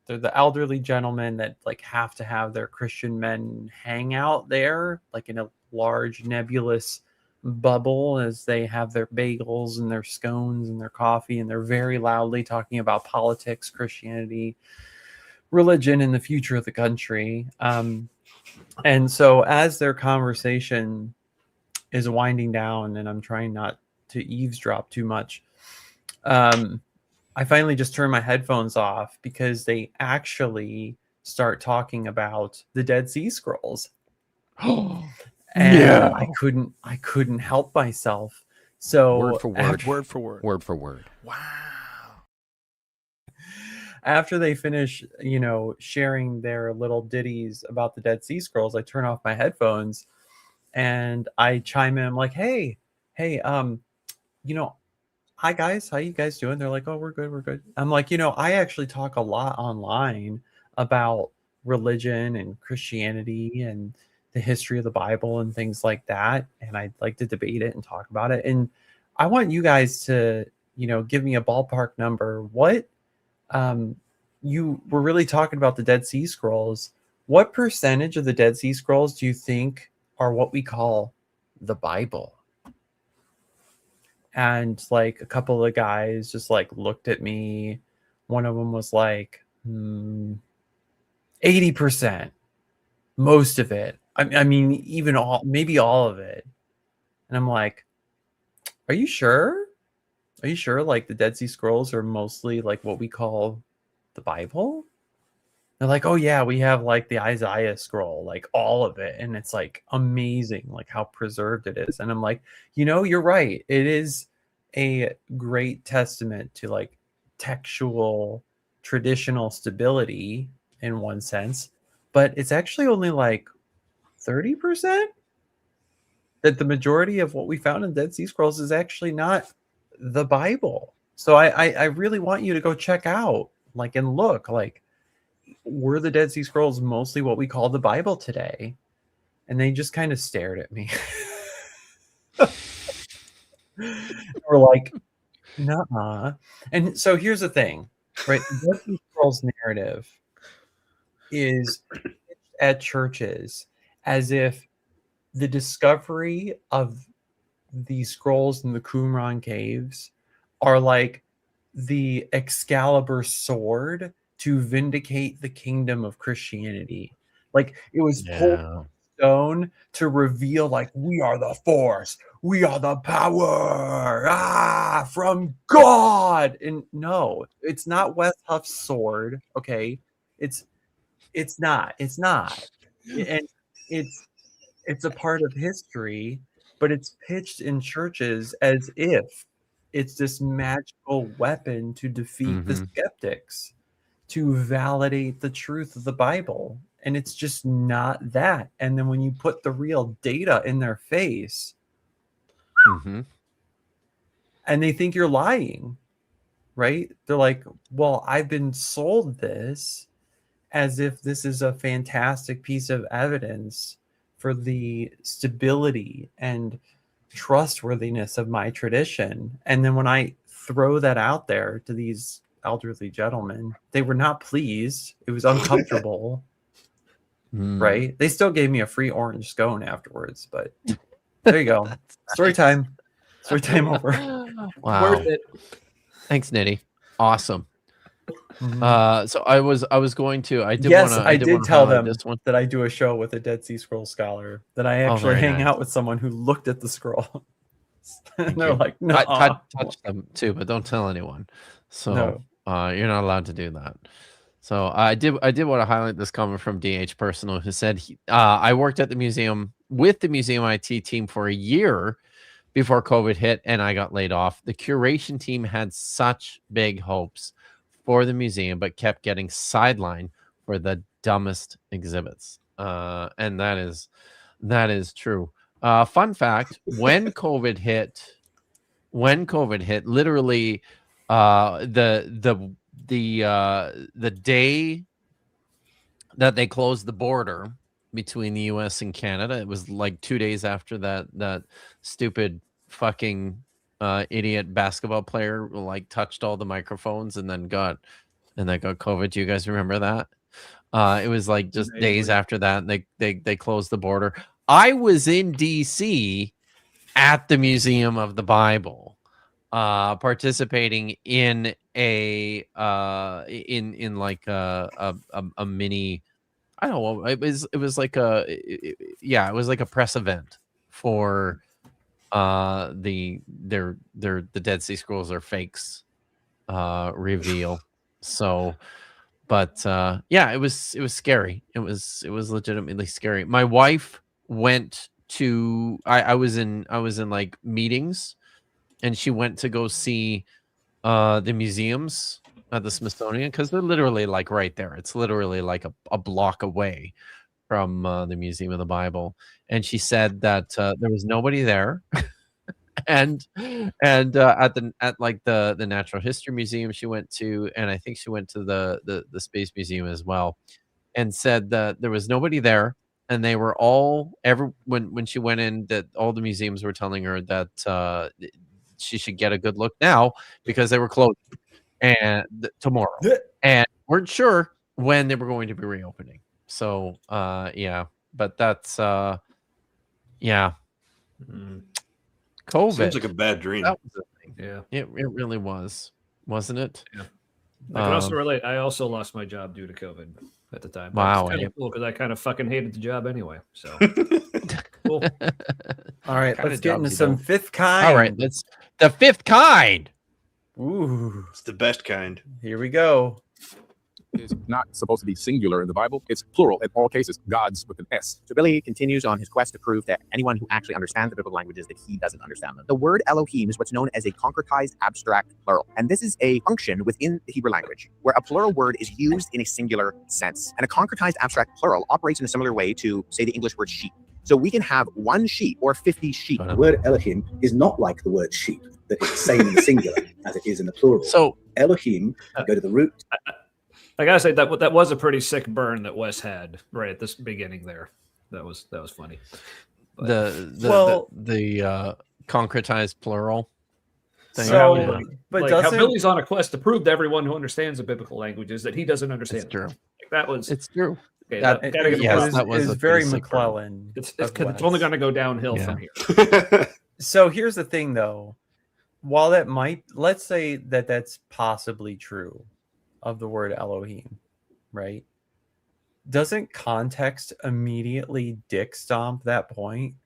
they're the elderly gentlemen that like have to have their Christian men hang out there, like in a large nebulous bubble as they have their bagels and their scones and their coffee, and they're very loudly talking about politics, Christianity, religion, and the future of the country. And so as their conversation is winding down, and I'm trying not to eavesdrop too much, I finally just turn my headphones off because they actually start talking about the Dead Sea Scrolls. And Yeah. I couldn't help myself. So Word for word. Word for word. Word for word. Wow. After they finish, sharing their little ditties about the Dead Sea Scrolls, I turn off my headphones and I chime in. I'm like, hey, hi guys, how you guys doing? They're like, oh, we're good. I'm like, I actually talk a lot online about religion and Christianity and the history of the Bible and things like that, and I'd like to debate it and talk about it. And I want you guys to, give me a ballpark number. What you were really talking about the Dead Sea Scrolls. What percentage of the Dead Sea Scrolls do you think are what we call the Bible? And like a couple of guys just like looked at me. One of them was like, 80%. 80%, most of it. I mean, even maybe all of it. And I'm like, are you sure? Are you sure like the Dead Sea Scrolls are mostly like what we call the Bible? They're like, oh yeah, we have like the Isaiah scroll, like all of it. And it's like amazing, like how preserved it is. And I'm like, you're right. It is a great testament to like textual, traditional stability in one sense, but it's actually only like 30%. That the majority of what we found in Dead Sea Scrolls is actually not the Bible. So I really want you to go check out, like, and look, like, were the Dead Sea Scrolls mostly what we call the Bible today? And they just kind of stared at me. We're like, nuh-uh. And so here's the thing, right? The Dead Sea Scrolls narrative is at churches as if the discovery of the scrolls in the Qumran caves are like the Excalibur sword to vindicate the kingdom of Christianity. Like it was pulled stone to reveal like we are the force, we are the power from God. And no, it's not Wes Huff's sword. Okay, it's not. And it's a part of history, but it's pitched in churches as if it's this magical weapon to defeat the skeptics, to validate the truth of the Bible. And it's just not that. And then when you put the real data in their face, and they think you're lying, right? They're like, well, I've been sold this as if this is a fantastic piece of evidence for the stability and trustworthiness of my tradition. And then when I throw that out there to these elderly gentlemen, they were not pleased. It was uncomfortable. Right? They still gave me a free orange scone afterwards, but there you go. Story time. Story time over. Wow. Worth it. Thanks, Nitty. Awesome. So I was going to. I did tell them that I do a show with a Dead Sea Scroll scholar. That I actually hang out with someone who looked at the scroll. And they're like, no, touch them too, but don't tell anyone. So you're not allowed to do that. So I did want to highlight this comment from DH Personal, who said, I worked at the museum with the museum IT team for a year before COVID hit, and I got laid off. The curation team had such big hopes for the museum, but kept getting sidelined for the dumbest exhibits. And that is true. Fun fact, when COVID hit, literally the day that they closed the border between the US and Canada, it was like 2 days after that stupid fucking idiot basketball player like touched all the microphones and then got COVID. Do you guys remember that? It was like just days after that, and they closed the border. I was in DC at the Museum of the Bible, participating in a in like a mini, I don't know, it was like a press event for the Dead Sea Scrolls are fakes reveal. So but it was scary. It was legitimately scary. My wife went to I was in like meetings, and she went to go see the museums at the Smithsonian, because they're literally like right there. It's literally like a block away from the Museum of the Bible. And she said that there was nobody there. and at the Natural History Museum she went to, and I think she went to the Space Museum as well, and said that there was nobody there, and they were all when she went in, that all the museums were telling her that she should get a good look now because they were closed and tomorrow, and weren't sure when they were going to be reopening. So but that's COVID. Seems like a bad dream. That was a thing. Yeah, it really was, wasn't it? Yeah. I can also relate. I also lost my job due to COVID at the time. Wow. It's kind of cool because I kind of fucking hated the job anyway. So cool. All right, Kinda let's get into jobs you some don't- fifth kind. All right, let's the fifth kind. Ooh, It's the best kind. here we go. Is not supposed to be singular in the Bible. It's plural in all cases. Gods with an S. So Billy continues on his quest to prove that anyone who actually understands the biblical languages, that he doesn't understand them. The word Elohim is what's known as a concretized abstract plural. And this is a function within the Hebrew language where a plural word is used in a singular sense. And a concretized abstract plural operates in a similar way to, say, the English word sheep. So we can have 1 sheep or 50 sheep. The word Elohim is not like the word sheep, that it's the same in the singular as it is in the plural. So Elohim, go to the root. I gotta say that was a pretty sick burn that Wes had right at this beginning there. That was funny. But, The concretized plural thing. So, how, but like how doesn't Billy's on a quest to prove to everyone who understands the biblical languages that he doesn't understand. It's true. Like, that was It's true. okay. That- Gotta give yes, him that was is a very pretty sick burn. McClellan. it's of only Wes. going to go downhill Yeah. from here. So here's the thing, though. While that might, let's say that that's possibly true of the word Elohim, right? Doesn't context immediately dick stomp that point?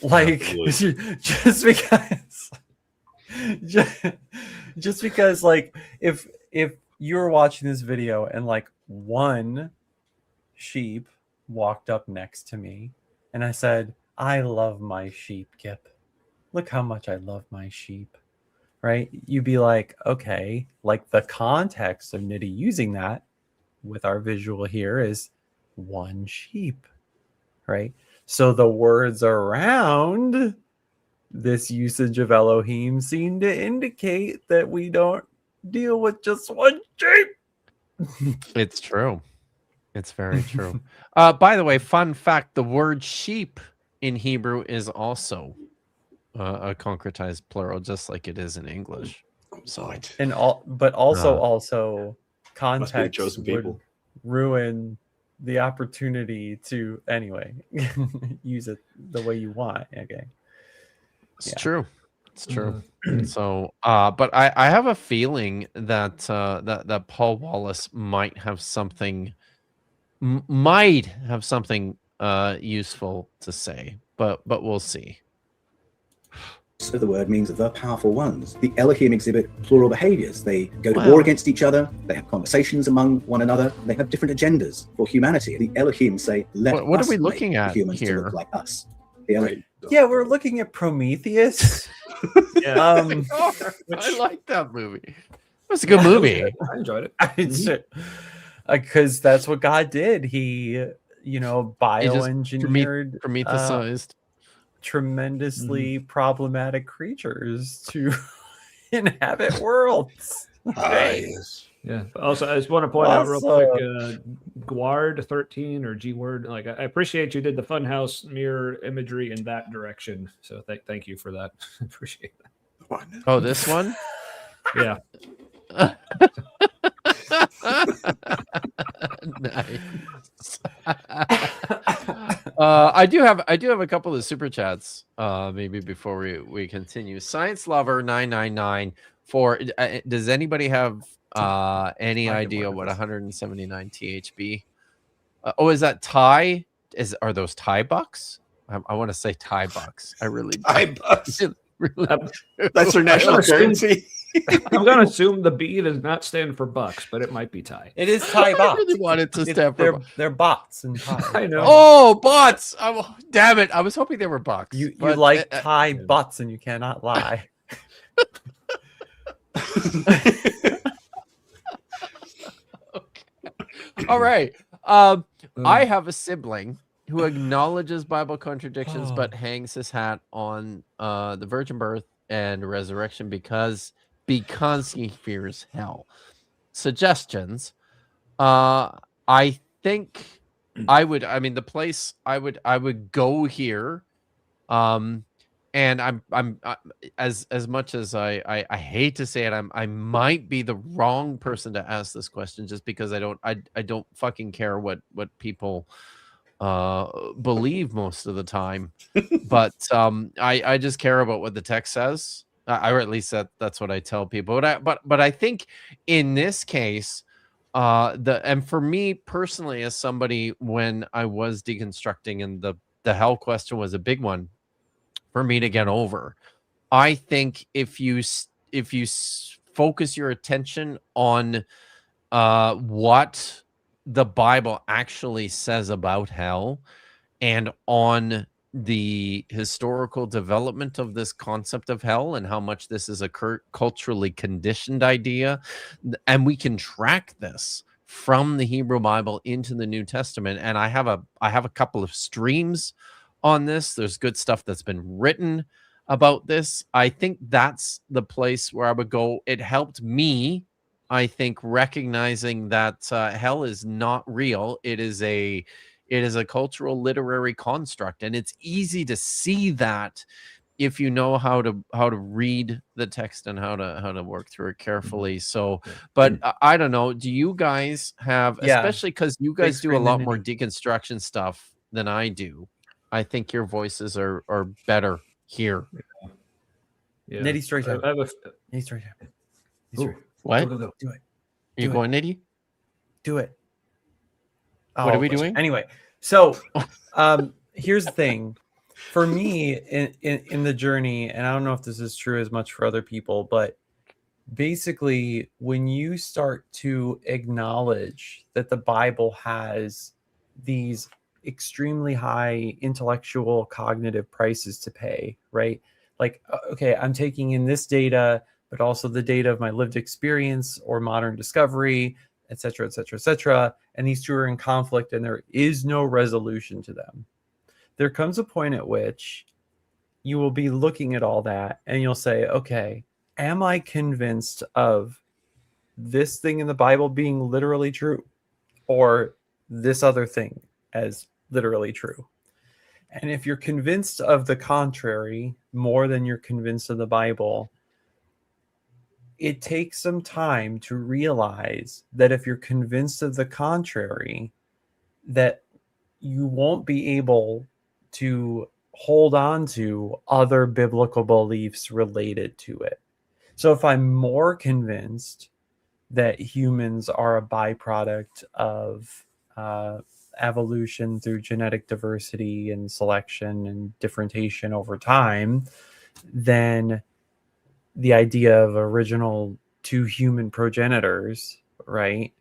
Like, just because, just because, like, if you were watching this video and like one sheep walked up next to me and I said, I love my sheep, Kip. Look how much I love my sheep, right? You'd be like, okay, like the context of Nitty using that with our visual here is 1 sheep, right? So the words around this usage of Elohim seem to indicate that we don't deal with just 1 sheep. It's true. It's very true. By the way, fun fact: the word sheep in Hebrew is also a concretized plural, just like it is in English. So, And all, but also Must be context chosen would people. ruin the opportunity to anyway use it the way you want. Okay, it's true. It's true. So, but I have a feeling that that Paul Wallace might have something useful to say, but we'll see. So the word means the powerful ones. The Elohim exhibit plural behaviors. They go to war against each other. They have conversations among one another. They have different agendas for humanity. The Elohim say, let What us are we make looking at humans to here? look like us. The Elohim. yeah, we're looking at Prometheus. Yeah. I like that movie. It was a good movie. I enjoyed it. Because that's what God did. He, bioengineered Prometheusized tremendously problematic creatures to inhabit worlds. Nice. Yeah. But also, I just want to point out real quick, Guard 13 or G Word. Like, I appreciate you did the Funhouse mirror imagery in that direction. So thank you for that. Appreciate that. Oh, this one? Yeah. Nice. I do have a couple of super chats. Maybe before we continue. Science Lover 999 for does anybody have any idea what 179 THB? Oh, is that Thai? Are those Thai bucks? I want to say Thai bucks. I really Thai bucks. Really, That's their national currency. I'm going to assume the B does not stand for bucks, but it might be Thai. It is Thai bots. I really wanted to stand for they're bots in Thai. I know. Oh, bots! Damn it! I was hoping they were bucks. You but, like Thai bots and you cannot lie. All right. I have a sibling who acknowledges Bible contradictions, but hangs his hat on the virgin birth and resurrection because he fears hell. Suggestions. I think I would. I mean, the place I would go here. And I'm as much as I hate to say it, I might be the wrong person to ask this question just because I don't fucking care what people believe most of the time, but I just care about what the text says. or at least that's what I tell people. But I think in this case, and for me personally, as somebody, when I was deconstructing, and the hell question was a big one for me to get over. I think if you focus your attention on what the Bible actually says about hell, and on the historical development of this concept of hell, and how much this is a culturally conditioned idea, and we can track this from the Hebrew Bible into the New Testament. And I have a couple of streams on this. There's good stuff that's been written about this. I think that's the place where I would go. It helped me, I think, recognizing that hell is not real. It is a cultural literary construct, and it's easy to see that if you know how to read the text and how to work through it carefully. So, but I don't know. Do you guys have, especially because you guys do a lot more deconstruction stuff than I do? I think your voices are better here. Yeah. Nitty story time. I have a Nitty story time. Ooh, what? Go. Do it. Are you going, Nitty? Do it. What are we doing? Anyway, so here's the thing. For me, in the journey, and I don't know if this is true as much for other people, but basically, when you start to acknowledge that the Bible has these extremely high intellectual cognitive prices to pay, right? Like, okay, I'm taking in this data, but also the data of my lived experience or modern discovery, et cetera, et cetera, et cetera. And these two are in conflict, and there is no resolution to them. There comes a point at which you will be looking at all that and you'll say, okay, am I convinced of this thing in the Bible being literally true, or this other thing as literally true? And if you're convinced of the contrary more than you're convinced of the Bible, it takes some time to realize that if you're convinced of the contrary, that you won't be able to hold on to other biblical beliefs related to it. So if I'm more convinced that humans are a byproduct of evolution through genetic diversity and selection and differentiation over time, then the idea of original two human progenitors, right?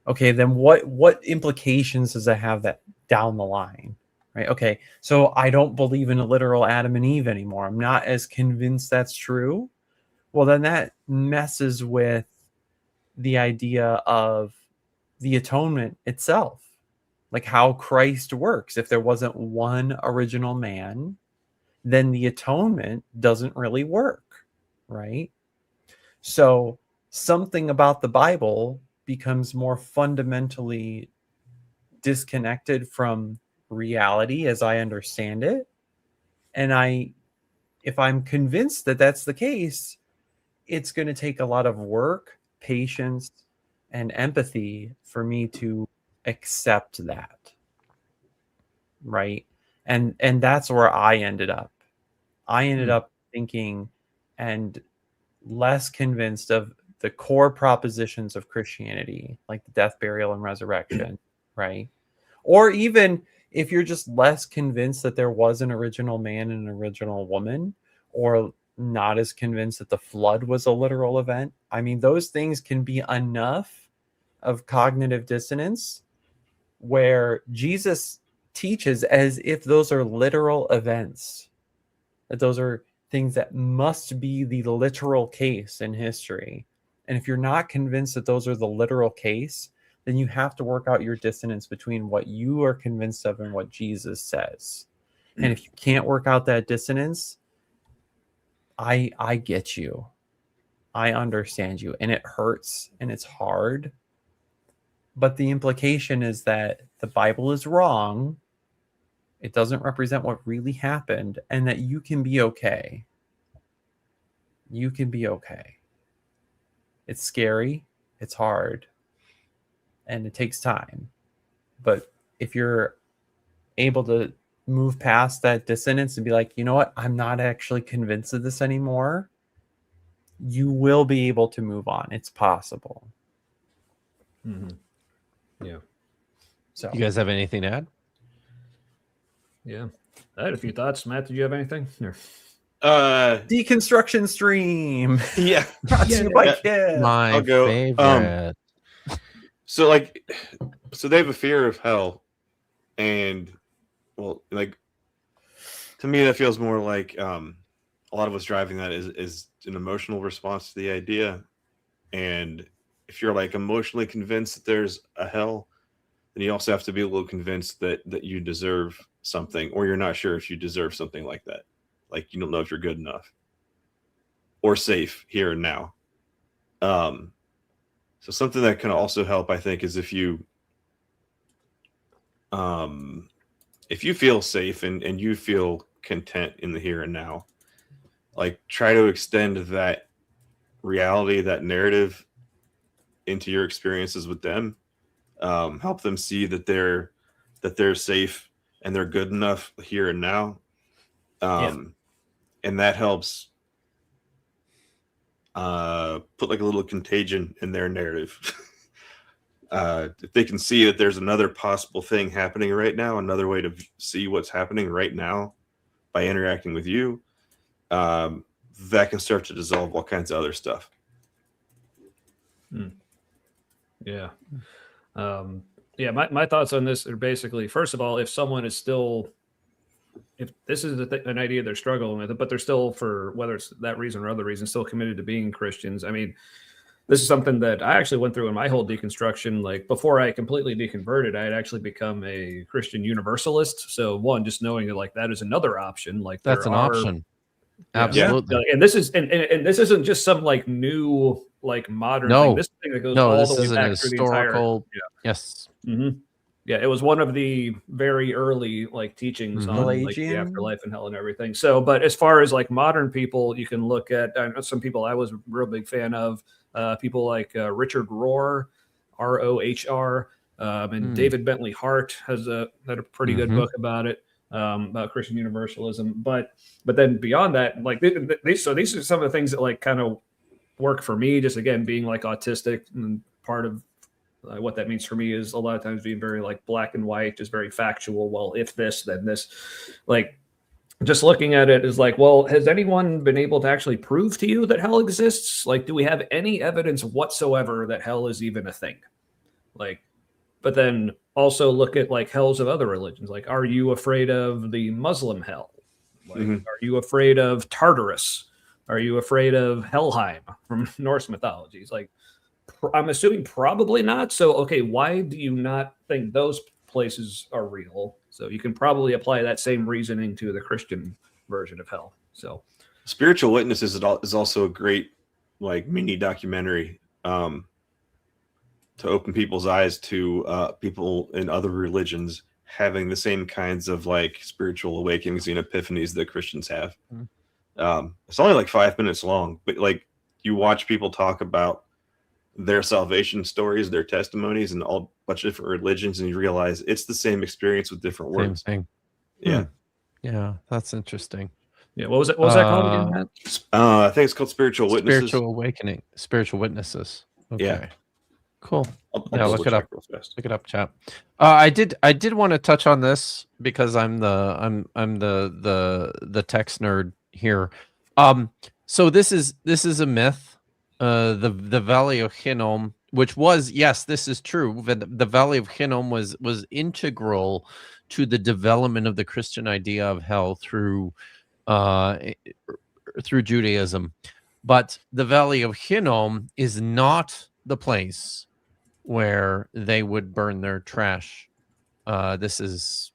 Okay, then what implications does that have that down the line, right? Okay, so I don't believe in a literal Adam and Eve anymore. I'm not as convinced that's true. Well, then that messes with the idea of the atonement itself, like how Christ works. If there wasn't one original man, then the atonement doesn't really work, right? So something about the Bible becomes more fundamentally disconnected from reality as I understand it. And if I'm convinced that that's the case, it's going to take a lot of work, patience, and empathy for me to accept that. Right? And that's where I ended up. I ended up thinking and less convinced of the core propositions of Christianity, like the death, burial, and resurrection, right? Or even if you're just less convinced that there was an original man and an original woman, or not as convinced that the flood was a literal event. I mean, those things can be enough of cognitive dissonance where Jesus teaches as if those are literal events, that those are things that must be the literal case in history. And if you're not convinced that those are the literal case, then you have to work out your dissonance between what you are convinced of and what Jesus says. And if you can't work out that dissonance, I get you. I understand you. And it hurts and it's hard. But the implication is that the Bible is wrong. It doesn't represent what really happened, and that you can be okay. You can be okay. It's scary. It's hard. And it takes time. But if you're able to move past that dissonance and be like, you know what? I'm not actually convinced of this anymore. you will be able to move on. It's possible. Yeah. So You guys have anything to add? Yeah. I had a few thoughts. Matt, did you have anything? Or... deconstruction stream. Yeah. Brought to you by Kip. My I'll go. favorite. So like, so they have a fear of hell, and well, like, to me that feels more like a lot of what's driving that is an emotional response to the idea. And if you're like emotionally convinced that there's a hell, then you also have to be a little convinced that you deserve something, or you're not sure if you deserve something like that. Like, you don't know if you're good enough or safe here and now. So something that can also help, I think, is if you feel safe and you feel content in the here and now, like, try to extend that reality, that narrative into your experiences with them. Help them see that they're safe and they're good enough here and now. And that helps put like a little contagion in their narrative. If they can see that there's another possible thing happening right now, another way to see what's happening right now by interacting with you, that can start to dissolve all kinds of other stuff. Yeah. My thoughts on this are basically, first of all, if someone is still, if this is an idea they're struggling with it, but they're still, for whether it's that reason or other reason, still committed to being Christians. I mean, this is something that I actually went through in my whole deconstruction. Like, before I completely deconverted, I had actually become a Christian Universalist. So one, just knowing that, like, that is another option. Like, That's an option. Absolutely. Yeah. And this is, and this isn't just some like new, like modern thing. This thing that goes all this the way is back an through historical. the entire, Yes. Mm-hmm. Yeah, it was one of the very early like teachings on like the Pelagian? afterlife and hell and everything. So, but as far as like modern people, you can look at some people I was a real big fan of, people like Richard Rohr, R-O-H-R, and David Bentley Hart had a pretty good book about it, about Christian Universalism. But then beyond that, like these are some of the things that like kind of work for me. Just again being like autistic, and part of what that means for me is a lot of times being very like black and white, just very factual. Well, if this, then this. Like, just looking at it is like, well, has anyone been able to actually prove to you that hell exists? Like, do we have any evidence whatsoever that hell is even a thing? Like, but then also look at like hells of other religions. Like, are you afraid of the Muslim hell? Like, are you afraid of Tartarus? Are you afraid of Helheim from Norse mythologies? Like, I'm assuming probably not. So, okay, why do you not think those places are real? So you can probably apply that same reasoning to the Christian version of hell. So, Spiritual Witnesses is also a great like mini documentary to open people's eyes to people in other religions having the same kinds of like spiritual awakenings and epiphanies that Christians have. It's only like 5 minutes long, but like you watch people talk about their salvation stories, their testimonies, and all bunch of different religions, and you realize it's the same experience with different words. Same thing. Yeah. Yeah, that's interesting. Yeah, what was it? What was that called again, Matt? I think it's called Spiritual Witnesses. Spiritual Awakening. Spiritual Witnesses. Okay. Yeah. Cool. I'll Look it up. real fast. Look it up, chat. I did want to touch on this because I'm the text nerd here. So this is a myth. The Valley of Hinnom, which was, yes, this is true. The Valley of Hinnom was integral to the development of the Christian idea of hell through Judaism. But the Valley of Hinnom is not the place where they would burn their trash. This is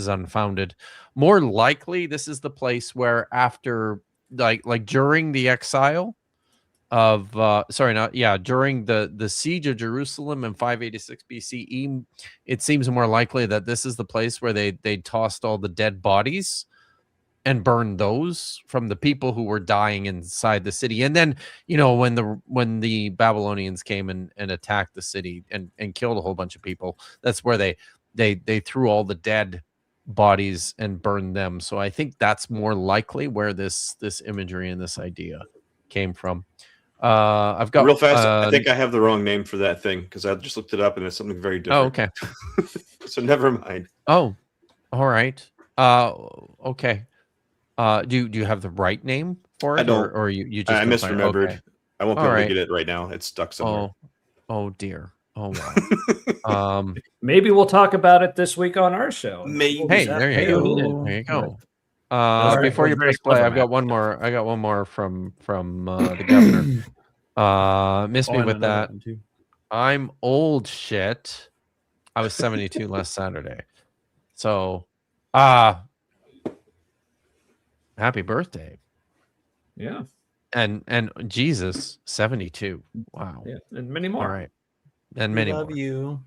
unfounded. More likely, this is the place where after like during the exile of during the siege of Jerusalem in 586 BCE, it seems more likely that this is the place where they tossed all the dead bodies and burned those from the people who were dying inside the city. And then, when the Babylonians came and attacked the city and killed a whole bunch of people, that's where they threw all the dead bodies and burned them. So I think that's more likely where this imagery and this idea came from. I've got real fast. I think I have the wrong name for that thing because I just looked it up and it's something very different. Oh, okay. So never mind. Oh, all right. Okay. Do you have the right name for it? I don't. Or you just I don't find it? misremembered. Okay. I won't be All able right. to get it right now. It's stuck somewhere. Oh dear. Oh wow. Maybe we'll talk about it this week on our show. Maybe. Hey, there you go. Tune in. There you go. Right. Before you Very press play, clever, I've got one more. I got one more from the governor. Miss me and with another that. one, too. I'm old shit. I was 72 last Saturday. So, happy birthday. Yeah. And Jesus, 72. Wow. Yeah. And many more. All right. And We many love more. you.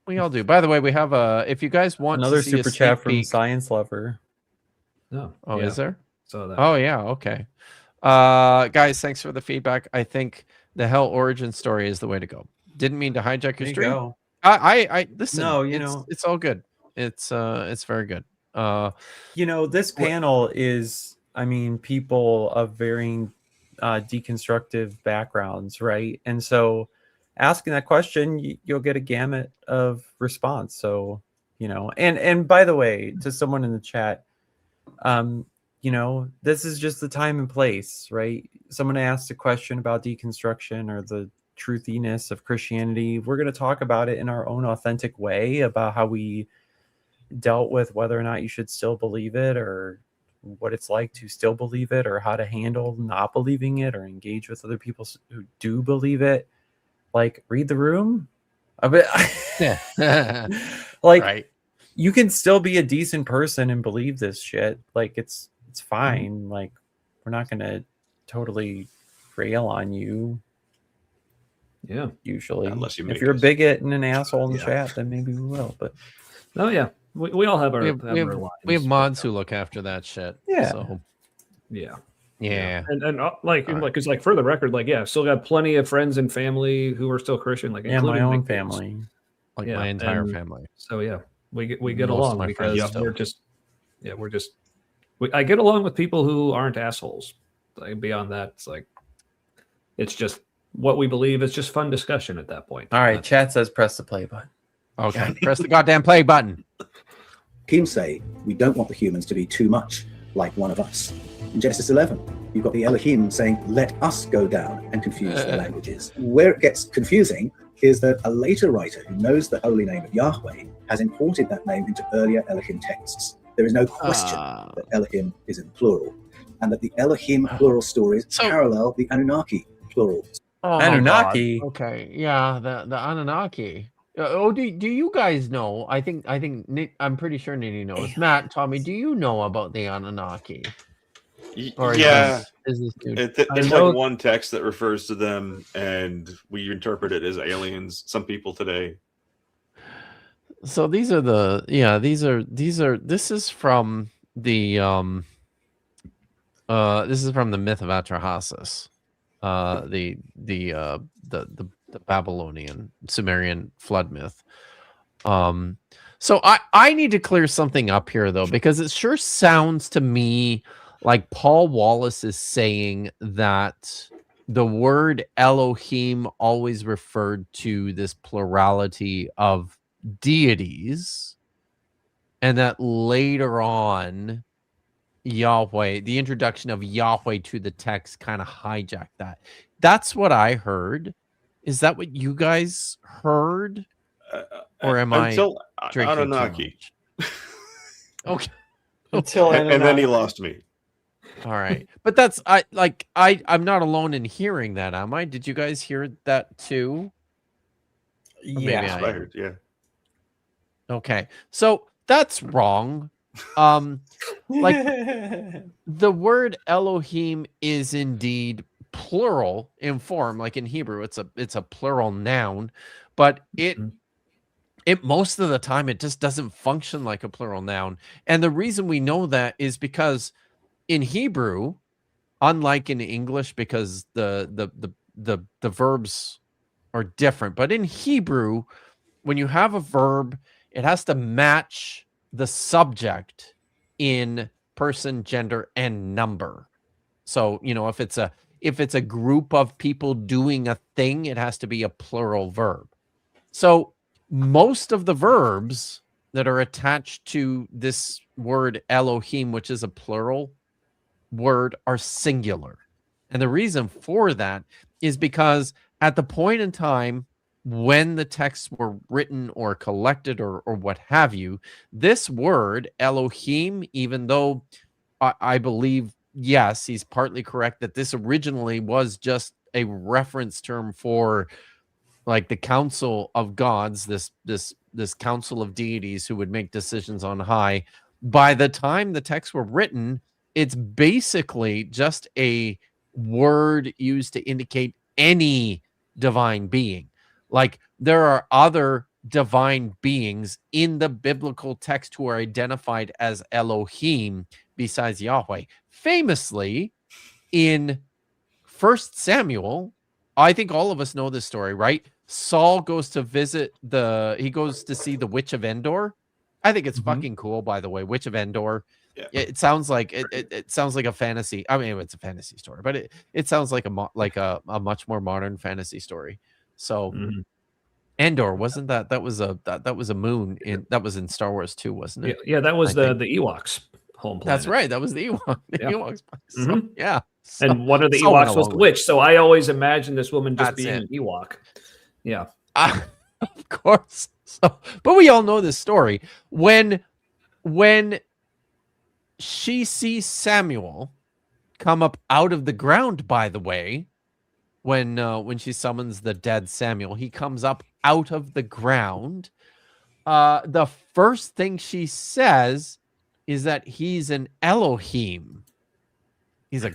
We all do. By the way, we have if you guys want Another to see super a chat sneak from peek, Science Lover. No. Oh, yeah. is there? So that. Oh yeah, okay. Guys, thanks for the feedback. I think the Hell origin story is the way to go. Didn't mean to hijack your There you stream. go. I listen. No, it's all good. It's very good. This panel is, I mean, people of varying deconstructive backgrounds, right? And so asking that question, you'll get a gamut of response. So, and by the way, to someone in the chat, this is just the time and place, right? Someone asked a question about deconstruction or the truthiness of Christianity. We're going to talk about it in our own authentic way about how we dealt with whether or not you should still believe it, or what it's like to still believe it, or how to handle not believing it, or engage with other people who do believe it. Like, read the room. Yeah. Like, right. You can still be a decent person and believe this shit. Like, it's fine. Like, we're not gonna totally rail on you. Yeah. Usually, Unless you if make you're a us. bigot and an asshole in the chat, then maybe we will. But Oh yeah. We all have our, we have lines. mods who look after that shit. Yeah. So Yeah. yeah. And because for the record, I've still got plenty of friends and family who are still Christian, yeah, including my own kids. family. Like my entire family. So yeah, we get Most of along my because friends I get along with people who aren't assholes. Like, beyond that, it's just what we believe. It's just fun discussion at that point. All right, chat says press the play button. Okay, press the goddamn play button. Elohim say we don't want the humans to be too much like one of us. In Genesis 11, you've got the Elohim saying, let us go down and confuse their languages. Where it gets confusing is that a later writer who knows the holy name of Yahweh has imported that name into earlier Elohim texts. There is no question that Elohim is in plural, and that the Elohim plural stories parallel the Anunnaki plural. Oh, Anunnaki. Okay, yeah, the Anunnaki. Do you guys know? I think I'm pretty sure Nitty knows. Matt, Tommy, do you know about the Anunnaki? Or Yeah. is this dude? There's like one text that refers to them, and we interpret it as aliens. Some people today. So these are this is from the myth of Atrahasis, the Babylonian Sumerian flood myth. So I need to clear something up here though, because it sure sounds to me like Paul Wallace is saying that the word Elohim always referred to this plurality of deities, and that later on Yahweh, the introduction of Yahweh to the text, kind of hijacked that. That's what I heard. Is that what you guys heard? Or am I drinking Anunnaki? Okay. Until and then he lost me. All right. But that's I'm not alone in hearing that, am I? Did you guys hear that too? Yeah. That's what I heard, yeah. Okay. So that's wrong. Like the word Elohim is indeed plural in form, like in Hebrew it's a plural noun, but it most of the time it just doesn't function like a plural noun. And the reason we know that is because in Hebrew, unlike in English, because the verbs are different, but in Hebrew, when you have a verb, it has to match the subject in person, gender, and number. So, if it's a group of people doing a thing, it has to be a plural verb. So most of the verbs that are attached to this word Elohim, which is a plural word, are singular. And the reason for that is because at the point in time when the texts were written or collected or what have you, this word Elohim, even though I believe, yes, he's partly correct that this originally was just a reference term for like the council of gods, this council of deities who would make decisions on high. By the time the texts were written, it's basically just a word used to indicate any divine being. Like there are other divine beings in the biblical text who are identified as Elohim besides Yahweh. Famously, in 1 Samuel, I think all of us know this story, right? Saul goes to he goes to see the Witch of Endor. I think it's fucking cool, by the way. Witch of Endor. Yeah. It sounds like it sounds like a fantasy. I mean, it's a fantasy story, but it sounds like a much more modern fantasy story. So Endor, wasn't that was a moon that was in Star Wars 2, wasn't it? Yeah, that was the Ewoks home planet. That's right. That was the Ewok. Ewoks. So, yeah. So, and one of the Ewoks was the witch. So I always imagined this woman just being an Ewok. Yeah. Of course. So, but we all know this story. When she sees Samuel come up out of the ground, by the way, when she summons the dead Samuel, he comes up out of the ground. The first thing she says is that he's an Elohim. He's a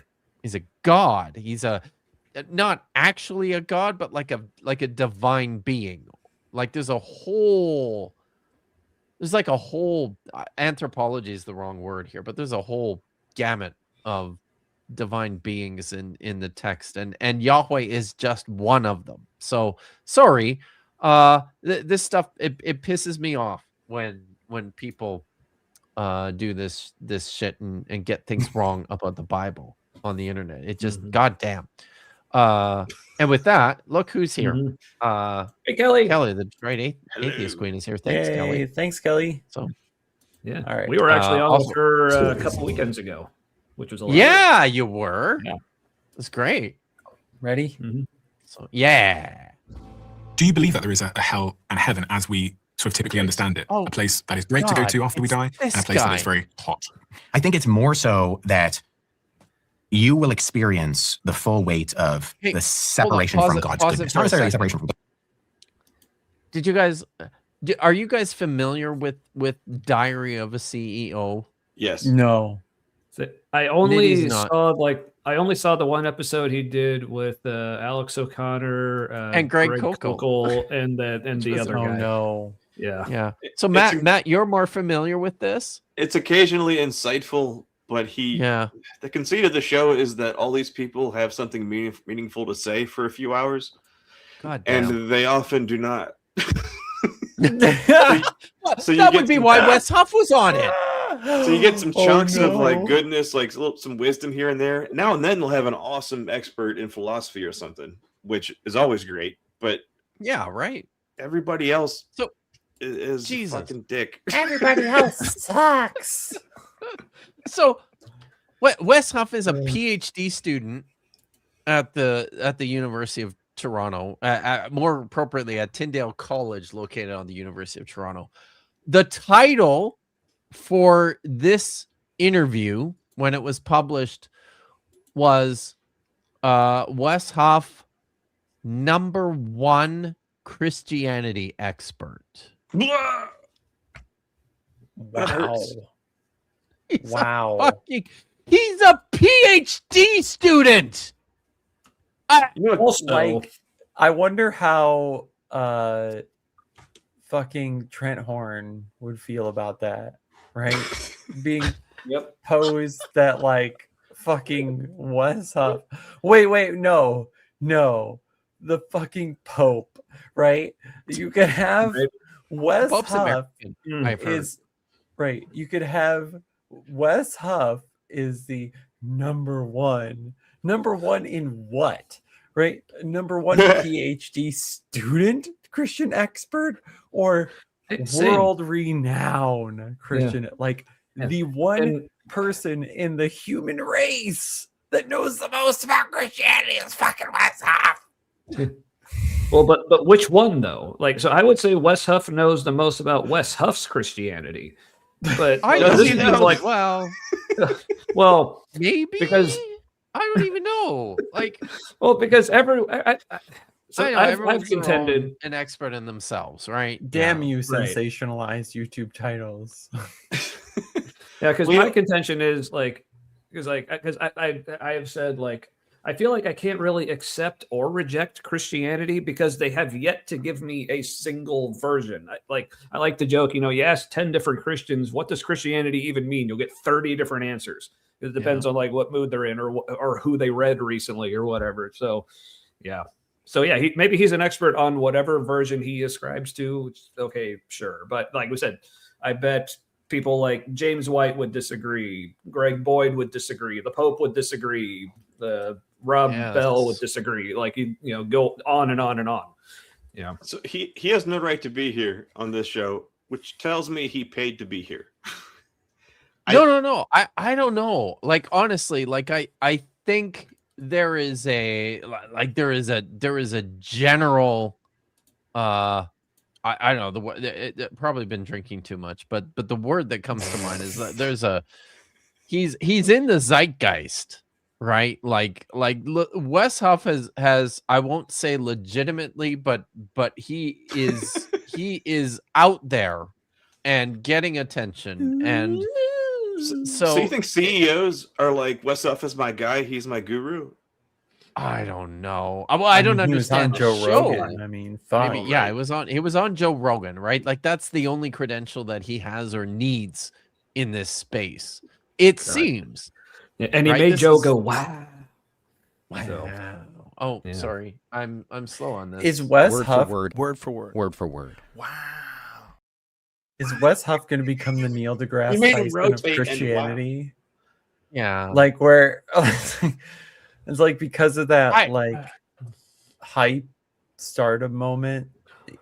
god. He's not actually a god, but like a divine being. Like there's a whole anthropology is the wrong word here, but there's a whole gamut of divine beings in the text, and Yahweh is just one of them. So sorry, this stuff it pisses me off when people do this shit and get things wrong about the Bible on the internet. It just goddamn. And with that, look who's here. Hey, Kelly. Kelly, the great atheist queen, is here. Thanks, Kelly. Thanks, Kelly. So, yeah. All right. We were actually on with her a couple weekends ago, which was a lot. Yeah, you were. Yeah. That's great. Ready? So, yeah. Do you believe that there is a hell and heaven as we sort of typically understand it? A place that is great to go to after we die, and a place that is very hot. I think it's more so that you will experience the full weight of the separation from God's goodness. Not necessarily separation from God. Did you guys? Are you guys familiar with Diary of a CEO? Yes. No. I only saw the one episode he did with Alex O'Connor and Greg Koukl and the other guy. Oh no. Yeah. So Matt, you're more familiar with this? It's occasionally insightful, but the conceit of the show is that all these people have something meaningful to say for a few hours. God damn. And they often do not. So that would be why Wes Huff was on it. So you get some chunks of like goodness, like some wisdom here and there. Now and then they'll have an awesome expert in philosophy or something, which is always great. But yeah, right. Everybody else is a fucking dick. Everybody else sucks. So Wes Huff is a PhD student at the University of Toronto, more appropriately at Tyndale College, located on the University of Toronto. The title for this interview, when it was published, was Wes Huff, #1 Christianity expert. Wow. He's a PhD student. I wonder how fucking Trent Horn would feel about that, right? Being posed that like fucking Wes Huff. Wait, no, the fucking Pope, right? You could have Wes Huff is right. You could have Wes Huff is the number one. Number one in what? Right? Number one PhD student Christian expert or world renowned Christian, like the one person in the human race that knows the most about Christianity is fucking Wes Huff. Well, but which one though? Like, so I would say Wes Huff knows the most about Wes Huff's Christianity. But I this don't seems know. like, well, maybe because I don't even know. Like, well, because I know I've everyone's contended an expert in themselves, right? Damn you, sensationalized YouTube titles. Yeah, because my contention is like, because I have said like I feel like I can't really accept or reject Christianity because they have yet to give me a single version. I like the joke, you ask 10 different Christians, what does Christianity even mean? You'll get 30 different answers. It depends on like what mood they're in or who they read recently or whatever. So, yeah. So yeah, maybe he's an expert on whatever version he ascribes to. Okay, sure. But like we said, I bet people like James White would disagree. Greg Boyd would disagree. The Pope would disagree. The Rob Bell would disagree. Like go on and on and on. Yeah. So he has no right to be here on this show, which tells me he paid to be here. No. I don't know. Like honestly, like I think there is a general I don't know probably been drinking too much, but the word that comes to mind is that he's in the zeitgeist, right? Like Wes Huff has I won't say legitimately, but he is out there and getting attention. And so you think CEOs are like, Wes Huff is my guy, he's my guru? I don't know. Well, I don't understand Joe show. Rogan. I mean, Maybe, yeah, he was on Joe Rogan, right? Like that's the only credential that he has or needs in this space. It seems. Yeah, and he made Joe go, wow. So, oh, sorry. I'm slow on this. Is Wes word Huff for word? Wow. Is Wes Huff going to become the Neil deGrasse Tyson of Christianity? Yeah. Like where it's like because of that hype stardom moment,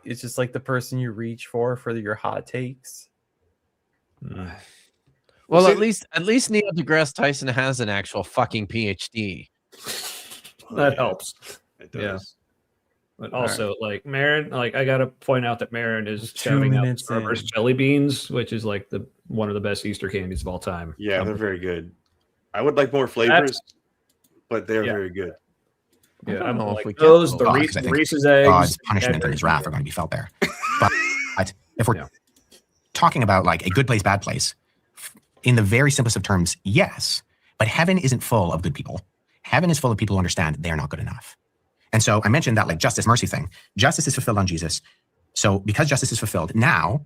it's just like the person you reach for your hot takes. Well, at least Neil deGrasse Tyson has an actual fucking PhD. That helps. It does. Yeah. But also, like Marin, like I gotta point out that Marin is shouting out Starburst jelly beans, which is like one of the best Easter candies of all time. Yeah, they're very good. I would like more flavors, but they're very good. Yeah, I'm like those the I think Reese's eggs. God's punishment and his wrath are going to be felt there. But if we're talking about like a good place, bad place, in the very simplest of terms, yes. But heaven isn't full of good people. Heaven is full of people who understand they're not good enough. And so I mentioned that like justice, mercy thing. Justice is fulfilled on Jesus. So because justice is fulfilled, now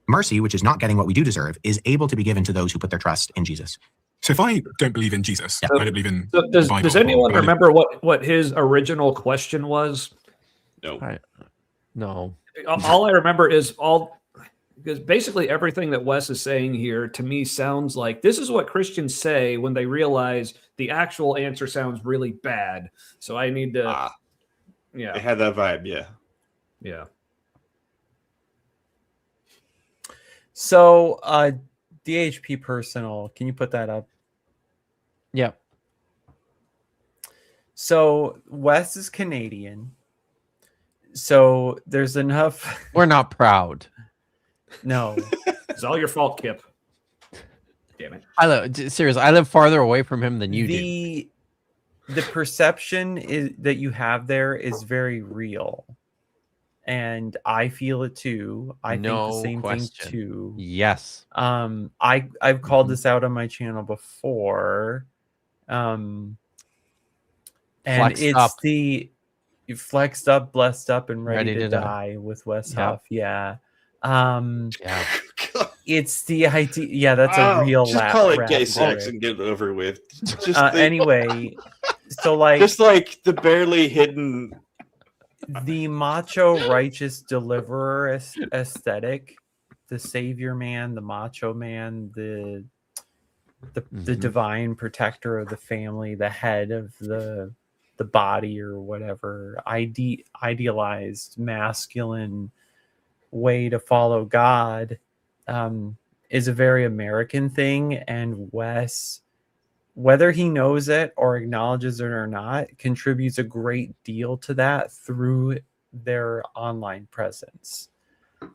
mercy, which is not getting what we do deserve, is able to be given to those who put their trust in Jesus. So if I don't believe in Jesus, I don't believe in does the Bible, anyone remember what his original question was? No. No. All I remember is because basically everything that Wes is saying here to me sounds like this is what Christians say when they realize the actual answer sounds really bad. So I need to, It had that vibe, yeah. So, DHP personal, can you put that up? Yeah. So Wes is Canadian. So there's enough. We're not proud. No. It's all your fault, Kip. Damn it. Seriously, I live farther away from him than you do. The perception that you have there is very real. And I feel it too. I think the same thing too. Yes. I've called this out on my channel before. And it's the flexed up, blessed up, and ready to die with Wes Huff. Yeah. It's the idea. Yeah, that's a real just call it gay sex and get it over with. Just anyway, so like just like the barely hidden, the macho righteous deliverer aesthetic, the savior man, the macho man, the the divine protector of the family, the head of the body or whatever, idealized masculine way to follow God, is a very American thing. And Wes, whether he knows it or acknowledges it or not, contributes a great deal to that through their online presence.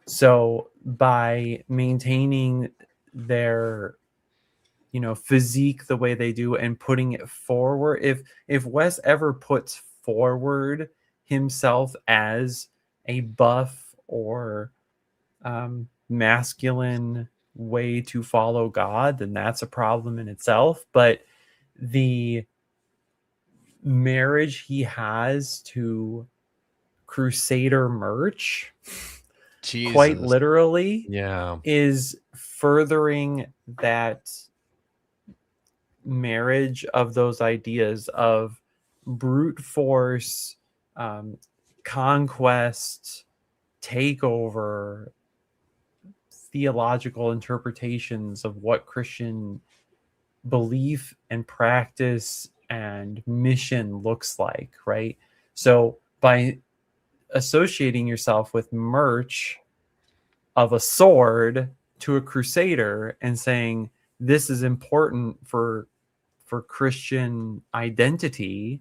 So by maintaining their physique the way they do and putting it forward, if Wes ever puts forward himself as a buff or masculine way to follow God, then that's a problem in itself. But the marriage he has to Crusader merch, quite literally, is furthering that marriage of those ideas of brute force, conquest, takeover, theological interpretations of what Christian belief and practice and mission looks like, right? So by associating yourself with merch of a sword to a crusader and saying this is important for Christian identity,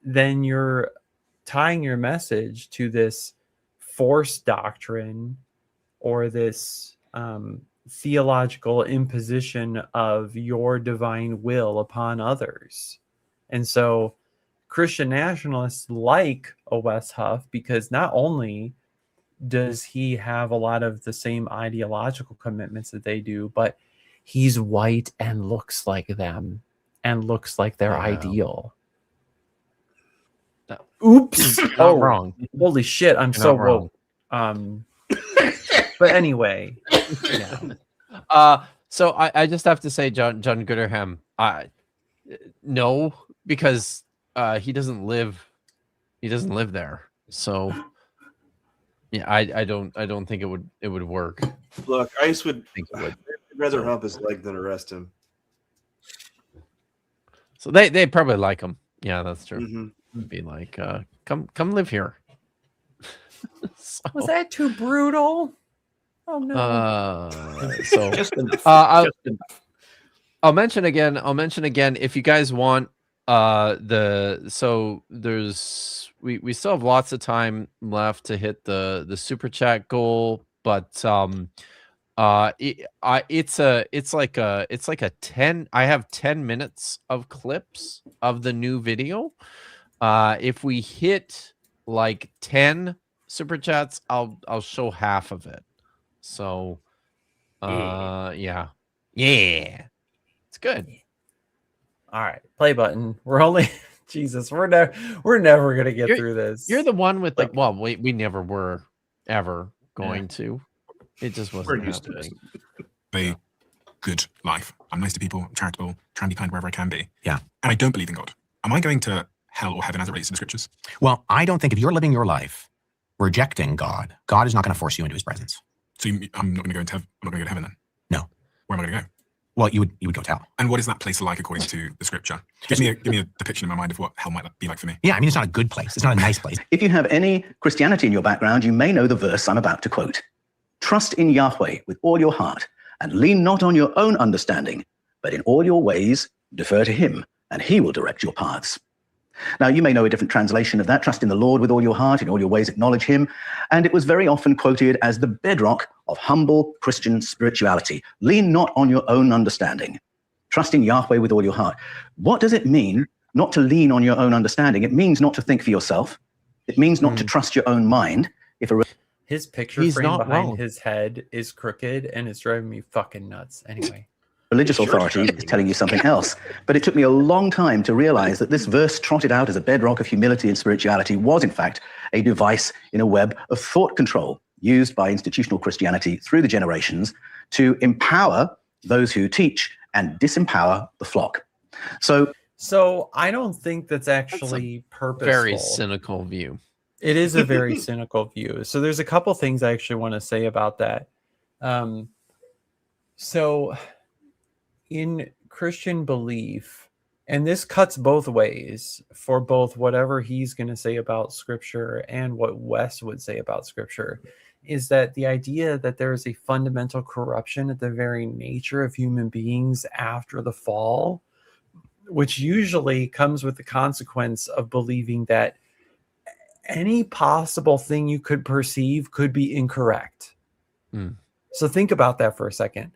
then you're tying your message to this force doctrine or this theological imposition of your divine will upon others. And so Christian nationalists like a Wes Huff because not only does he have a lot of the same ideological commitments that they do, but he's white and looks like them and looks like their ideal. Oops. Not wrong. Holy shit, I'm You're so not wrong. woke. But anyway. Yeah. So I just have to say, John Gooderham, no, because he doesn't live there. So yeah, I don't think it would work. Look, Ice would think it would. I'd rather hump his leg than arrest him. So they probably like him. Yeah, that's true. Mm-hmm. Be like, come live here. Was that too brutal? Oh no. So I'll mention again if you guys want we still have lots of time left to hit the super chat goal, but it's like a 10. I have 10 minutes of clips of the new video. If we hit like 10 super chats, I'll show half of it. So yeah, it's good. All right, play button. We're only Jesus. We're never gonna get through this. You're the one with we never were ever going to. It just wasn't happening. A good life. I'm nice to people, charitable, trying to be kind wherever I can be. Yeah. And I don't believe in God. Am I going to hell or heaven as it relates to the scriptures? Well, I don't think if you're living your life rejecting God, God is not going to force you into his presence. So I'm not going to go into heaven. I'm not going to go to heaven then? No. Where am I going to go? Well, you would go to hell. And what is that place like according to the scripture? Give me a depiction in my mind of what hell might be like for me. Yeah, I mean, it's not a good place. It's not a nice place. If you have any Christianity in your background, you may know the verse I'm about to quote. Trust in Yahweh with all your heart and lean not on your own understanding, but in all your ways defer to him, and he will direct your paths. Now, you may know a different translation of that. Trust in the Lord with all your heart, in all your ways acknowledge him. And it was very often quoted as the bedrock of humble Christian spirituality. Lean not on your own understanding. Trust in Yahweh with all your heart. What does it mean not to lean on your own understanding? It means not to think for yourself. It means not to trust your own mind. His picture frame behind his head is crooked and it's driving me fucking nuts. Anyway. Religious authority is telling you something else. But it took me a long time to realize that this verse trotted out as a bedrock of humility and spirituality was, in fact, a device in a web of thought control used by institutional Christianity through the generations to empower those who teach and disempower the flock. So I don't think that's actually purposeful. Very cynical view. It is a very cynical view. So there's a couple things I actually want to say about that. So in Christian belief, and this cuts both ways for both whatever he's going to say about scripture and what Wes would say about scripture, is that the idea that there is a fundamental corruption at the very nature of human beings after the fall, which usually comes with the consequence of believing that any possible thing you could perceive could be incorrect. So think about that for a second.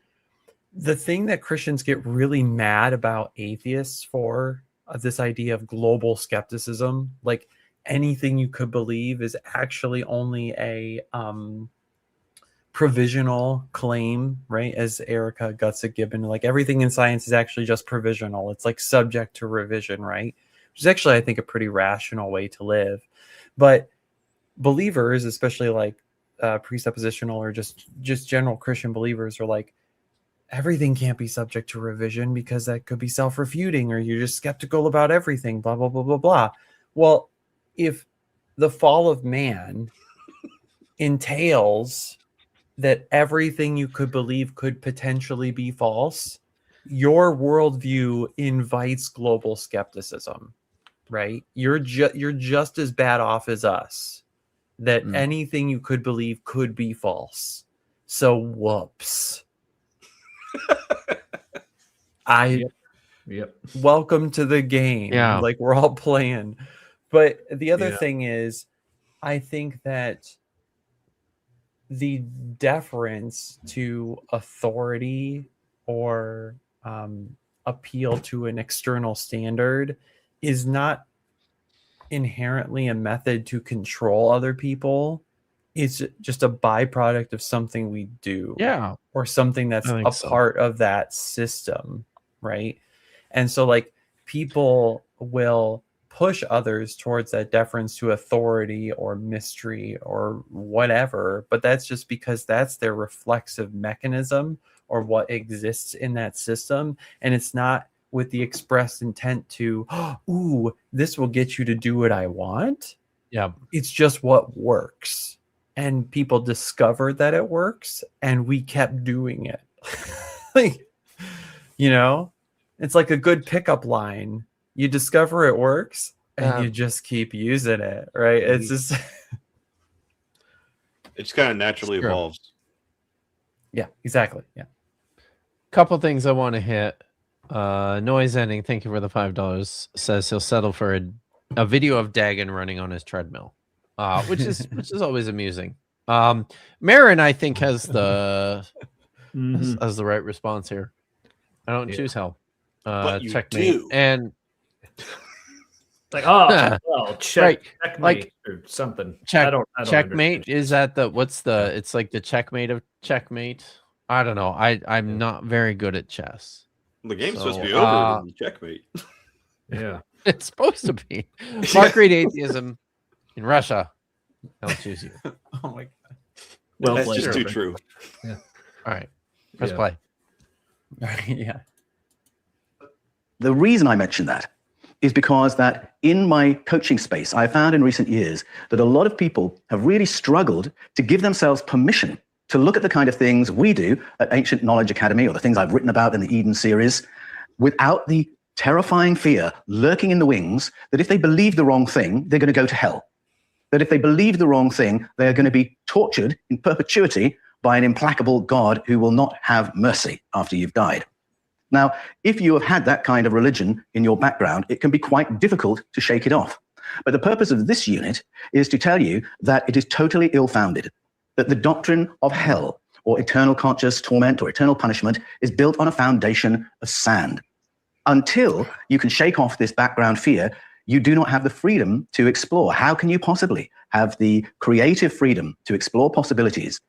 The thing that Christians get really mad about atheists for, this idea of global skepticism, like anything you could believe is actually only a provisional claim, right? As Erica Gutsick-Gibbon, like everything in science is actually just provisional. It's like subject to revision, right? Which is actually, I think, a pretty rational way to live. But believers, especially like presuppositional or just general Christian believers, are like, everything can't be subject to revision because that could be self-refuting, or you're just skeptical about everything, blah, blah, blah, blah, blah. Well, if the fall of man entails that everything you could believe could potentially be false, your worldview invites global skepticism, right? You're just as bad off as us, that anything you could believe could be false. So whoops. Welcome to the game. Yeah. Like, we're all playing. But the other thing is, I think that the deference to authority or appeal to an external standard is not inherently a method to control other people. It's just a byproduct of something we do. Yeah. Or something that's a part of that system, right? And so, like, people will push others towards that deference to authority or mystery or whatever, but that's just because that's their reflexive mechanism or what exists in that system, and it's not with the express intent to, ooh, this will get you to do what I want. Yeah. It's just what works. And people discovered that it works, and we kept doing it. Like, you know, it's like a good pickup line. You discover it works, and you just keep using it, right? It's just it just kind of naturally evolves. Yeah, exactly. Yeah. Couple things I want to hit. Noise Ending, thank you for the $5. Says he'll settle for a video of Dagon running on his treadmill, which is always amusing. Marin, I think, has the has the right response here. I don't choose hell. But you Checkmate. do. And like, oh, well, checkmate like or something. I don't checkmate understand. is that the it's like the checkmate of checkmate. I don't know. I'm not very good at chess. The game's supposed to be over when you checkmate. Yeah. It's supposed to be. Mark Reed Atheism in Russia. I'll choose you. Oh my god. Well, that's just too true. Yeah. All right. Press play. Yeah. The reason I mention that is because that in my coaching space, I found in recent years that a lot of people have really struggled to give themselves permission to look at the kind of things we do at Ancient Knowledge Academy, or the things I've written about in the Eden series, without the terrifying fear lurking in the wings that if they believe the wrong thing, they're going to go to hell. That if they believe the wrong thing, they are going to be tortured in perpetuity by an implacable God who will not have mercy after you've died. Now, if you have had that kind of religion in your background, it can be quite difficult to shake it off. But the purpose of this unit is to tell you that it is totally ill-founded, that the doctrine of hell or eternal conscious torment or eternal punishment is built on a foundation of sand. Until you can shake off this background fear, you do not have the freedom to explore. How can you possibly have the creative freedom to explore possibilities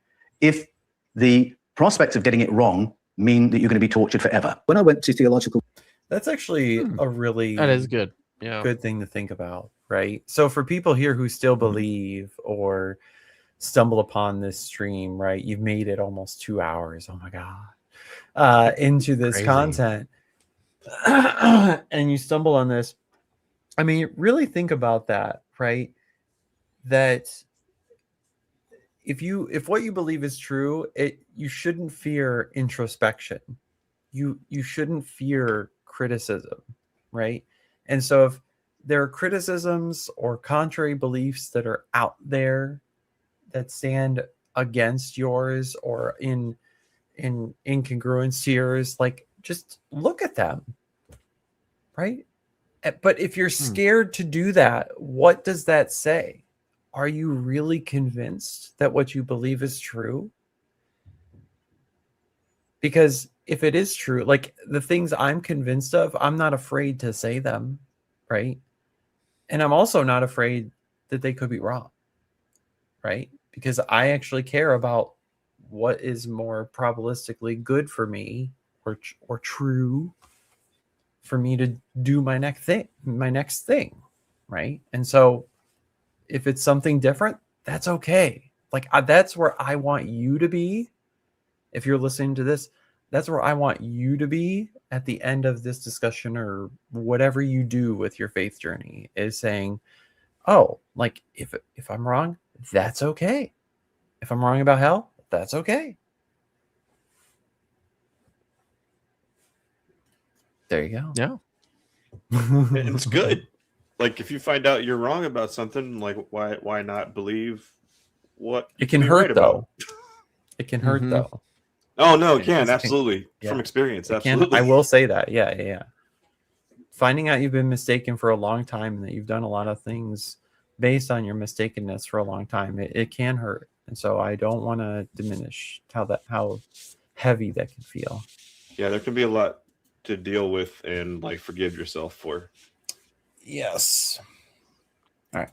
if the prospects of getting it wrong mean that you're going to be tortured forever? When I went to theological... That's actually a really That is good. Yeah. good thing to think about, right? So for people here who still believe or stumble upon this stream, right? You've made it almost 2 hours. Oh my God. Into this Crazy. content. And you stumble on this. I mean, really think about that, right? That if what you believe is true, you shouldn't fear introspection. you shouldn't fear criticism, right? And so if there are criticisms or contrary beliefs that are out there that stand against yours or in incongruence to yours, like just look at them, right? But if you're scared to do that, what does that say? Are you really convinced that what you believe is true? Because if it is true, like the things I'm convinced of, I'm not afraid to say them, right? And I'm also not afraid that they could be wrong, right? Because I actually care about what is more probabilistically good for me or true for me to do my next thing, right? And so if it's something different, that's okay. Like that's where I want you to be. If you're listening to this, that's where I want you to be at the end of this discussion or whatever you do with your faith journey, is saying, oh, like if I'm wrong, that's okay. If I'm wrong about hell, that's okay. There you go. Yeah. It's good. Like if you find out you're wrong about something, like why not believe what it can you're hurt right though. about? It can hurt though. Oh no, it can absolutely from experience. Absolutely, I will say that. Yeah. Finding out you've been mistaken for a long time and that you've done a lot of things based on your mistakenness for a long time, it can hurt. And so I don't want to diminish how heavy that can feel. Yeah, there can be a lot to deal with and like forgive yourself for. Yes. All right.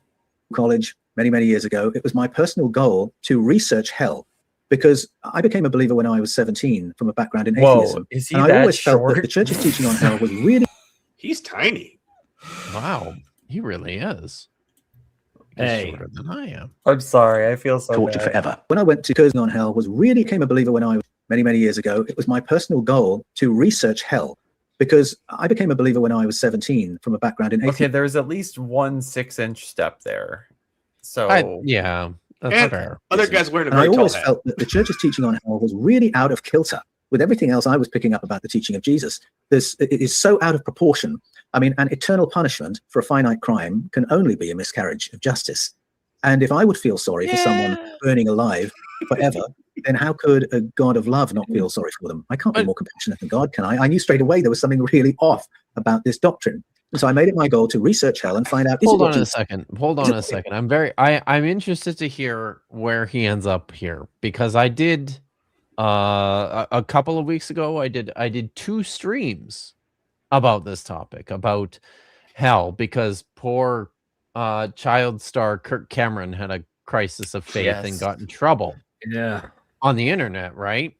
College many years ago, it was my personal goal to research hell because I became a believer when I was 17 from a background in atheism. Is he and I that always felt short? that the church's teaching on hell was really... He's tiny. Wow, he really is. He's shorter than I am. I'm sorry, I feel so tortured bad. forever. When I went to Cursing on Hell, became a believer when I was many years ago. It was my personal goal to research hell because I became a believer when I was 17 from a background in atheism. Okay, there's at least 1 6-inch step there. So that's fair. Other guys wearing a And I very tall always hat. felt that the church's teaching on hell was really out of kilter with everything else I was picking up about the teaching of Jesus. It is so out of proportion. I mean, an eternal punishment for a finite crime can only be a miscarriage of justice. And if I would feel sorry for someone burning alive forever, then how could a God of love not feel sorry for them? I can't be more compassionate than God, can I? I knew straight away there was something really off about this doctrine. And so I made it my goal to research hell and find out. Hold on a second. I'm interested to hear where he ends up here, because I did a couple of weeks ago, I did 2 streams about this topic, about hell, because poor child star Kirk Cameron had a crisis of faith and got in trouble. Yeah. On the internet, right?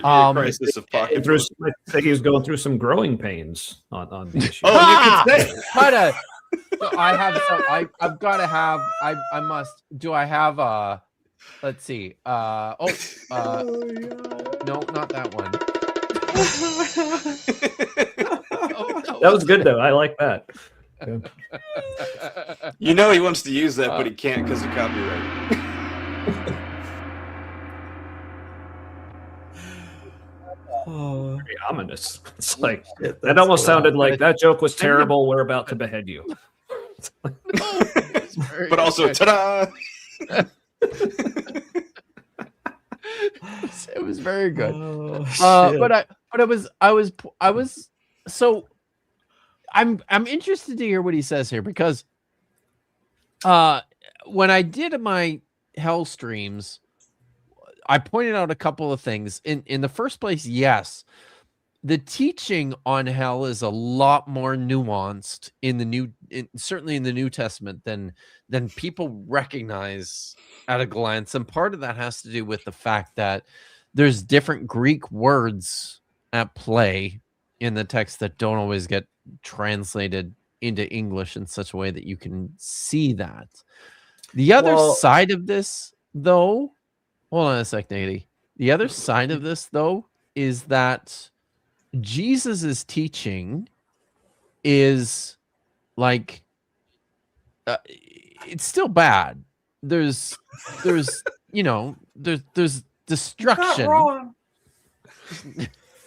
Crisis of pocket. I think he was going through some growing pains on the issue. Oh, you could say. I have some. I've got to have. I must. Do I have a? Let's see. No, not that one. That was good though. I like that. You know he wants to use that, but he can't because of copyright. Very ominous. It's like that almost sounded like that joke was terrible. We're about to behead you. But also, ta-da! It was very good. But I was so I'm interested to hear what he says here, because when I did my hell streams, I pointed out a couple of things. In the first place, yes, the teaching on hell is a lot more nuanced certainly in the New Testament than people recognize at a glance. And part of that has to do with the fact that there's different Greek words at play in the text that don't always get translated into English in such a way that you can see that. The other side of this, though, hold on a sec, Nady. The other side of this, though, is that Jesus's teaching is like it's still bad. There's there's destruction.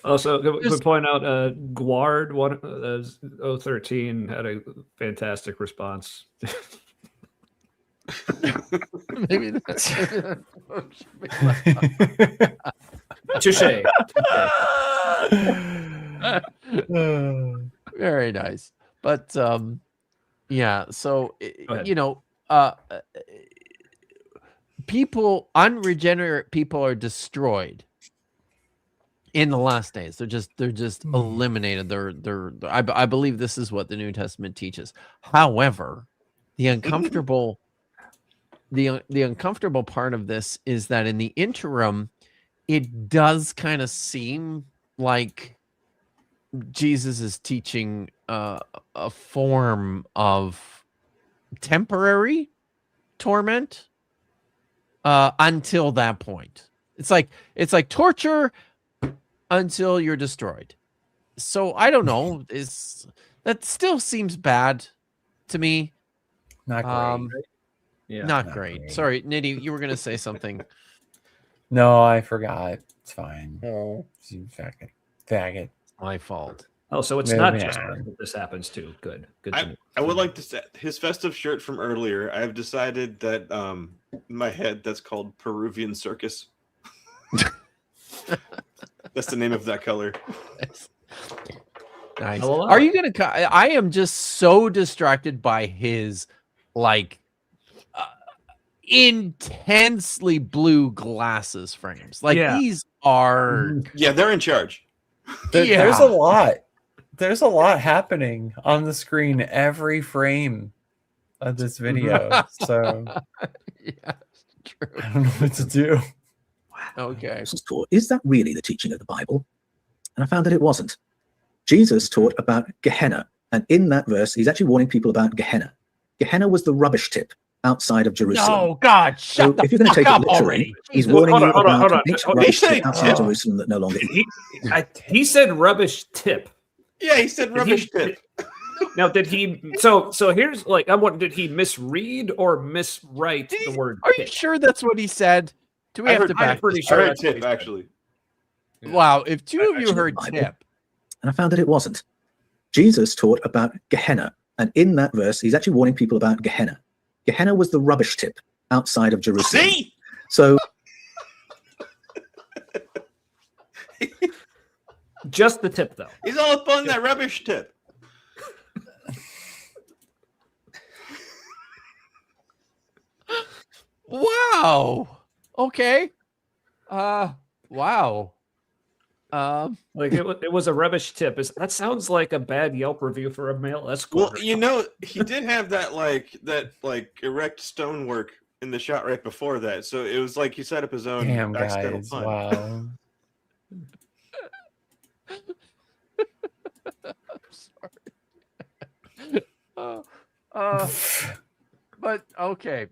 Also, could point out Guard 013 had a fantastic response. Maybe that's touche. Very nice. But yeah, so you know, unregenerate people are destroyed in the last days. They're just eliminated. I believe this is what the New Testament teaches. However, the uncomfortable part of this is that in the interim, it does kind of seem like Jesus is teaching a form of temporary torment until that point. It's like torture until you're destroyed. So I don't know. That still seems bad to me? Not great. Yeah, not great. Sorry, Nitty, you were going to say something. No, I forgot. It's fine. Oh, faggot. My fault. Oh, so it's not just that this happens too. Good. I would like to say his festive shirt from earlier. I've decided that in my head that's called Peruvian circus. That's the name of that color. Nice. Are you gonna? I am just so distracted by his like intensely blue glasses frames. Like these are. Yeah, they're in charge. There's a lot. There's a lot happening on the screen every frame of this video. So yeah, true. I don't know what to do. Okay. Jesus taught, is that really the teaching of the Bible? And I found that it wasn't. Jesus taught about Gehenna. And in that verse, he's actually warning people about Gehenna. Gehenna was the rubbish tip outside of Jerusalem. Oh, God, shut so if you're going to take it literally, he's warning you about an ancient rubbish tip outside tip. Jerusalem that no longer He said rubbish tip. Yeah, he said rubbish tip. Now, did he? So here's like, did he misread or miswrite the word? Are you sure that's what he said? Do we have to back? I'm pretty sure. I heard tip actually. Wow, if two of you heard tip, and I found that it wasn't. Jesus taught about Gehenna, and in that verse, he's actually warning people about Gehenna. Gehenna was the rubbish tip outside of Jerusalem. See? So. Just the tip, though. He's all up on that rubbish tip. Wow. Okay. Wow. Like it was a rubbish tip. That sounds like a bad Yelp review for a male escort. Well, you know, he did have that erect stonework in the shot right before that, so it was like he set up his own accidental guys, pun. wow. I'm sorry. But okay.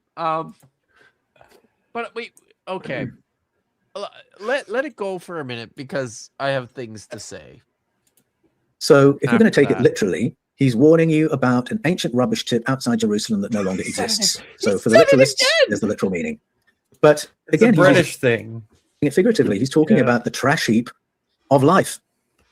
But wait. Okay. Let it go for a minute because I have things to say. So if you're going to take it literally, he's warning you about an ancient rubbish tip outside Jerusalem that no longer exists. So for the literalists, there's the literal meaning. But again, it's a British thing. Figuratively, he's talking about the trash heap of life.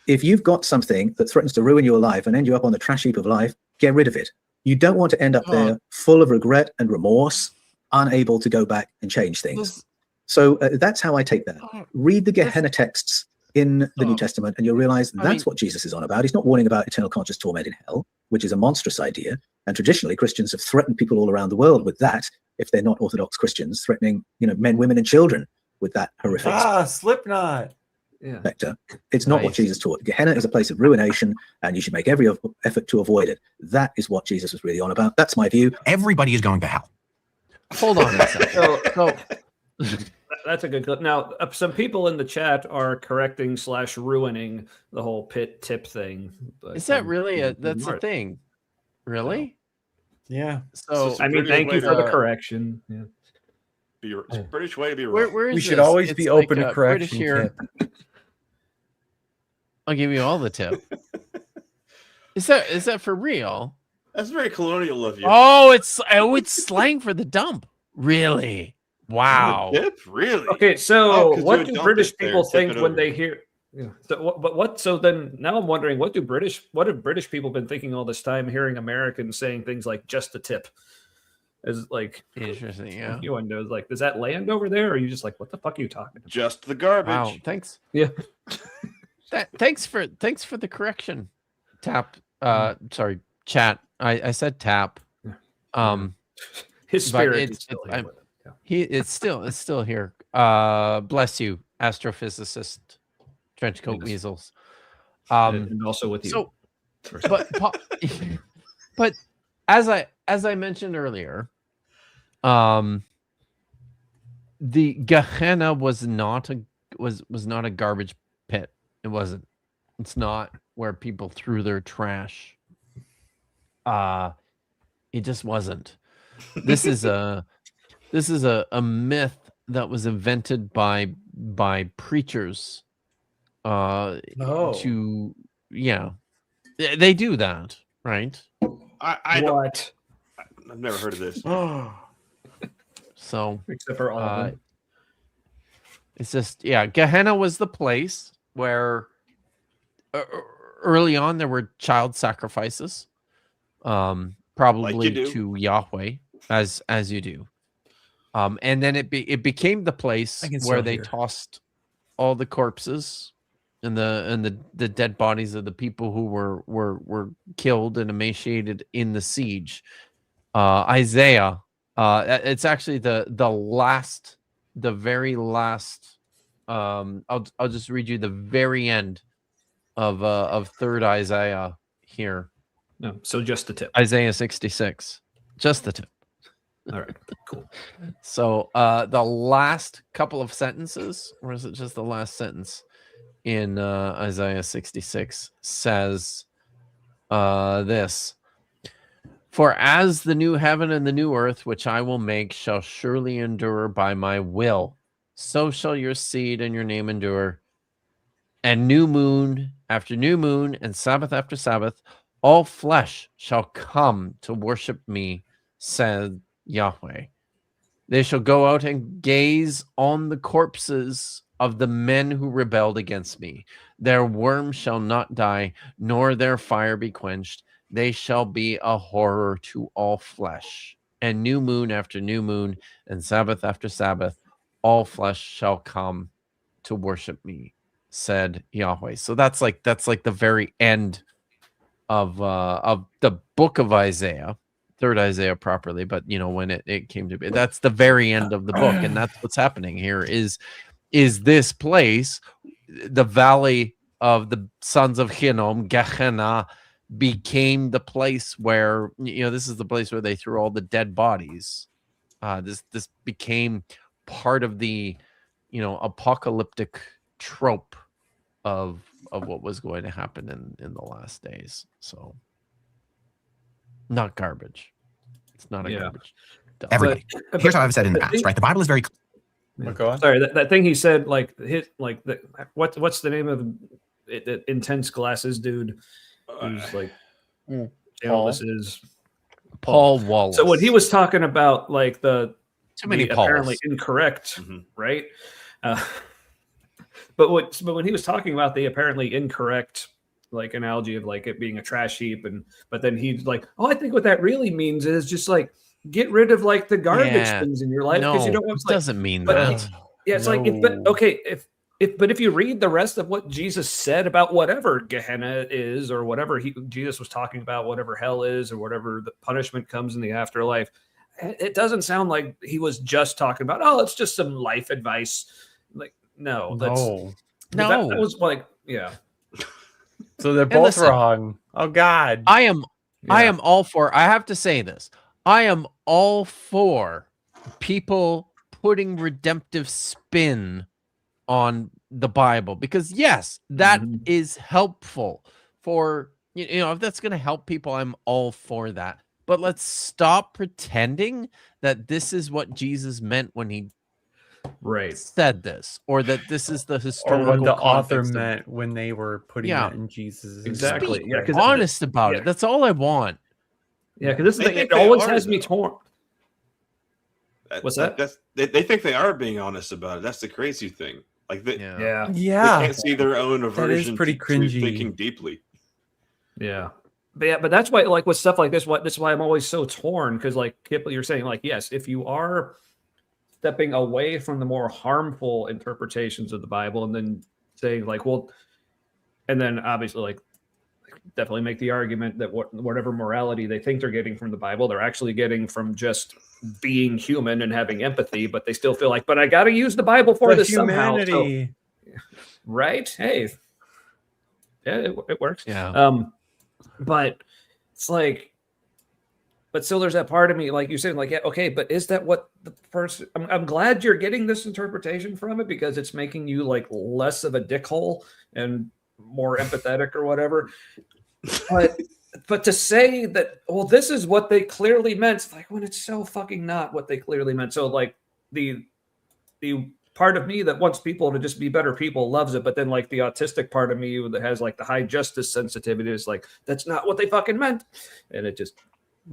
If you've got something that threatens to ruin your life and end you up on the trash heap of life, get rid of it. You don't want to end up there full of regret and remorse, unable to go back and change things. So that's how I take that. Read the Gehenna texts in the New Testament and you'll realize that's what Jesus is on about. He's not warning about eternal conscious torment in hell, which is a monstrous idea. And traditionally, Christians have threatened people all around the world with that, if they're not Orthodox Christians, threatening men, women, and children with that horrific Slipknot. vector. It's not what Jesus taught. Gehenna is a place of ruination, and you should make every effort to avoid it. That is what Jesus was really on about. That's my view. Everybody is going to hell. Hold on a second. So that's a good clip. Now, some people in the chat are correcting / ruining the whole pit tip thing. But, is that really that's a thing? Really? Yeah. So I mean, thank you for the correction. Yeah. It's a British way to be wrong. Where is we should this? always It's be like open to correction. Here. I'll give you all the tip. Is that for real? That's very colonial of you. Oh, it's slang for the dump. Really? Wow. Tip? Really? Okay, so 'cause what you do dump British it there, people tip think it when over. they hear? Yeah. But what? So then now I'm wondering, what have British people been thinking all this time, hearing Americans saying things like "just a tip"? Is like interesting. Yeah. Everyone knows. Like, does that land over there? Or are you just like, what the fuck are you talking about? Just the garbage. Wow. Thanks. Yeah. Thanks for the correction. Tap. Sorry, chat. I said tap. His spirit is still here. It's still here. Bless you, astrophysicist, trenchcoat weasels. And also with you. So, but as I mentioned earlier, the Gehenna was not a garbage pit. It wasn't. It's not where people threw their trash. It just wasn't. This is a myth that was invented by preachers. To they do that, right? What? I've never heard of this. So except for all of them. It's just Gehenna was the place where early on there were child sacrifices, probably to Yahweh, as you do, and then it became the place where they tossed all the corpses and the dead bodies of the people who were killed and emaciated in the siege. Isaiah, it's actually the very last. I'll just read you the very end of 3rd Isaiah here. No, so just the tip. Isaiah 66, just the tip. All right, cool. So the last couple of sentences, or is it just the last sentence in Isaiah 66 says this: "For as the new heaven and the new earth, which I will make, shall surely endure by my will, so shall your seed and your name endure. And new moon after new moon, and Sabbath after Sabbath, all flesh shall come to worship me, said Yahweh. They shall go out and gaze on the corpses of the men who rebelled against me. Their worm shall not die, nor their fire be quenched. They shall be a horror to all flesh. And new moon after new moon, and Sabbath after Sabbath, all flesh shall come to worship me, said Yahweh." So that's like the very end of the book of Isaiah, 3rd Isaiah properly, but when it came to be, that's the very end of the book, and that's what's happening here is this place, the valley of the sons of Hinnom, Gehenna, became the place where this is the place where they threw all the dead bodies. This became part of the apocalyptic trope of what was going to happen in the last days. So not garbage. It's not a garbage dump. Everybody. Here's how I've said in the past, right? The Bible is very Go on. Sorry, that thing he said, what's the name of the intense glasses dude who's like Paul. This is Paul Wallace. So when he was talking about too many Pauls. Apparently incorrect, right? But when he was talking about the apparently incorrect analogy of it being a trash heap, but then he's like, oh, I think what that really means is just get rid of the garbage things in your life, because you don't want doesn't mean that. Yeah, it's if you read the rest of what Jesus said about whatever Gehenna is, or whatever Jesus was talking about, whatever hell is, or whatever the punishment comes in the afterlife, it doesn't sound like he was just talking about, oh, it's just some life advice. No. That was So they're both wrong. Oh God. I am all for, I have to say this. I am all for people putting redemptive spin on the Bible, because yes, that is helpful for, if that's going to help people, I'm all for that. But let's stop pretending that this is what Jesus meant when he said this, or that this is the historical or what the author context meant when they were putting it in Jesus. Exactly. Be honest about it. That's all I want. Yeah, because this is it always has me torn. What's that? They think they are being honest about it. That's the crazy thing. Like they, Yeah. they can't see their own aversion pretty to cringy. thinking deeply. Yeah. But that's why, like, with stuff like this, that's why I'm always so torn. Because, like, Kip, you're saying, like, yes, if you are stepping away from the more harmful interpretations of the Bible and then saying, like, well, and then obviously, like, definitely make the argument that whatever morality they think they're getting from the Bible, they're actually getting from just being human and having empathy, but they still feel like, but I got to use the Bible for this humanity. somehow. So, right? Hey, yeah, it works. Yeah. But it's like, but still there's that part of me, like you said, like, yeah, okay, but is that what the person, I'm glad you're getting this interpretation from it because it's making you like less of a dickhole and more empathetic or whatever. But to say that, well, this is what they clearly meant, it's like when it's so fucking not what they clearly meant. So like the part of me that wants people to just be better people loves it, but then like the autistic part of me that has like the high justice sensitivity is like, that's not what they fucking meant, and it just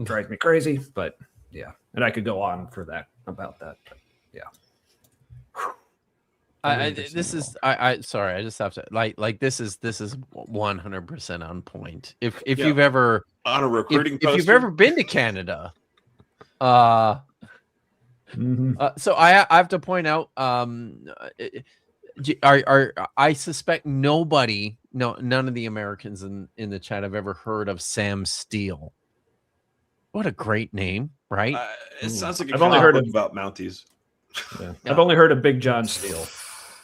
drives me crazy. But yeah, and I could go on for that about that, but yeah. Sorry, I just have to like this is 100% on point. If Yeah. you've ever On a recruiting if you've poster? ever been to Canada, so I have to point out, I suspect none of the Americans in the chat have ever heard of Sam Steele. What a great name, right? It sounds like I've only heard about Mounties. Yeah. I've only heard of Big John Steele.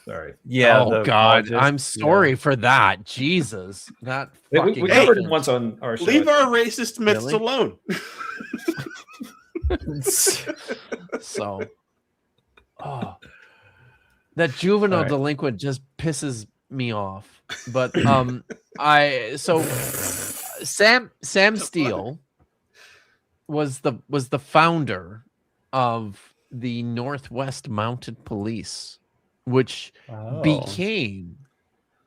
Sorry. Yeah. Oh God, I'm sorry for that. Jesus, that fucking. We covered him once on our show. Leave our racist myths Really? alone. So, that juvenile All right. delinquent just pisses me off. But Sam Steele was the founder of the Northwest Mounted Police, which became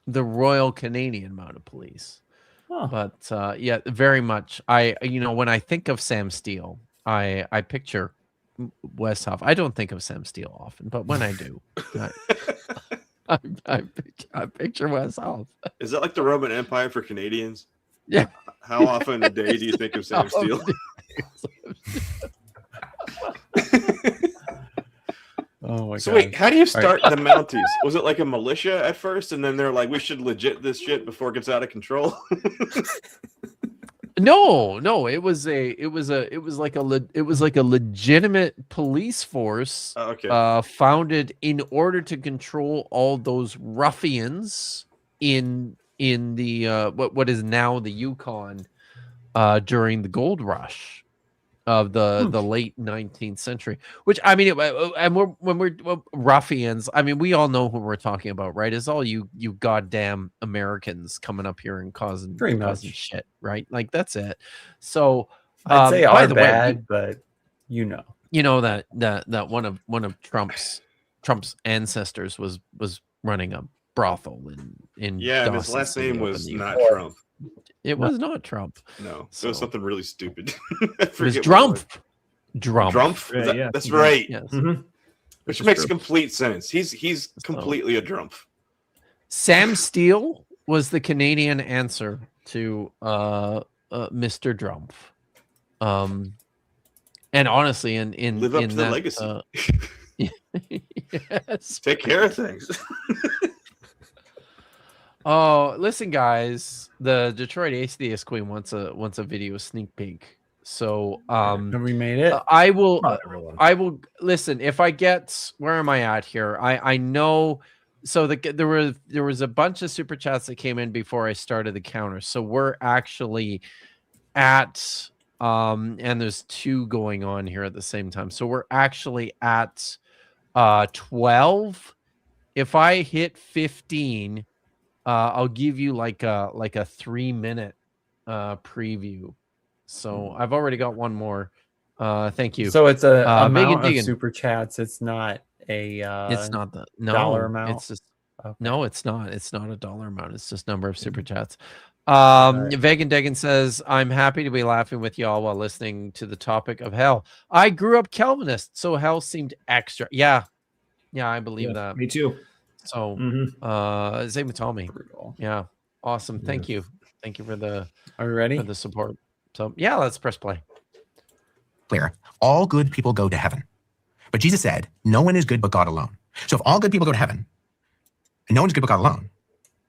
the Royal Canadian Mounted Police. But yeah, very much. When I think of Sam Steele, I picture Westhoff. I don't think of Sam Steele often, but when I do, I picture Westhoff. Is that like the Roman Empire for Canadians? Yeah. How often a day do you think of Sam Steele? Oh my god. So wait, how do you start the Mounties? Was it like a militia at first, and then they're like, we should legit this shit before it gets out of control? No, it was like a legitimate police force founded in order to control all those ruffians in the what is now the Yukon during the gold rush of the late 19th century. Which I mean, when we're ruffians, I mean, we all know who we're talking about, right? It's all you goddamn Americans coming up here and causing shit, right? Like that's it. So I'd say by are the bad, way, but you know that one of Trump's ancestors was running a brothel in Yeah, and his Dawson last City name up in was the not Yukon. Trump. It was not Trump. No, So- it was something really stupid. It was Drumpf. Drumpf? Yeah, yeah. That's right. Yes. Mhm. Which That's makes true. complete sense. He's completely a Drumpf. Sam Steele was the Canadian answer to Mr. Drumpf. And honestly, in Live up in to the that, legacy. Yes. Take care of things. Oh, listen, guys. The Detroit Atheist Queen wants a video sneak peek. So have we made it? I will Not everyone. I will listen if I get where am I at here? I know so there was a bunch of super chats that came in before I started the counter. So we're actually at and there's two going on here at the same time. So we're actually at 12. If I hit 15, I'll give you like a 3-minute preview. So I've already got one more. Thank you. So it's a amount Megan of Deegan. super chats. It's not a It's not the dollar amount. It's just Okay. no, it's not. It's not a dollar amount. It's just number of super chats. right. Vegan Degan says, "I'm happy to be laughing with y'all while listening to the topic of hell. I grew up Calvinist, so hell seemed extra." Yeah, I believe Yeah, that. me too. So, same with Tommy. Yeah, awesome. Thank you for the. Are we ready? For the support. So yeah, let's press play. Clear. All good people go to heaven. But Jesus said, no one is good but God alone. So if all good people go to heaven, and no one's good but God alone,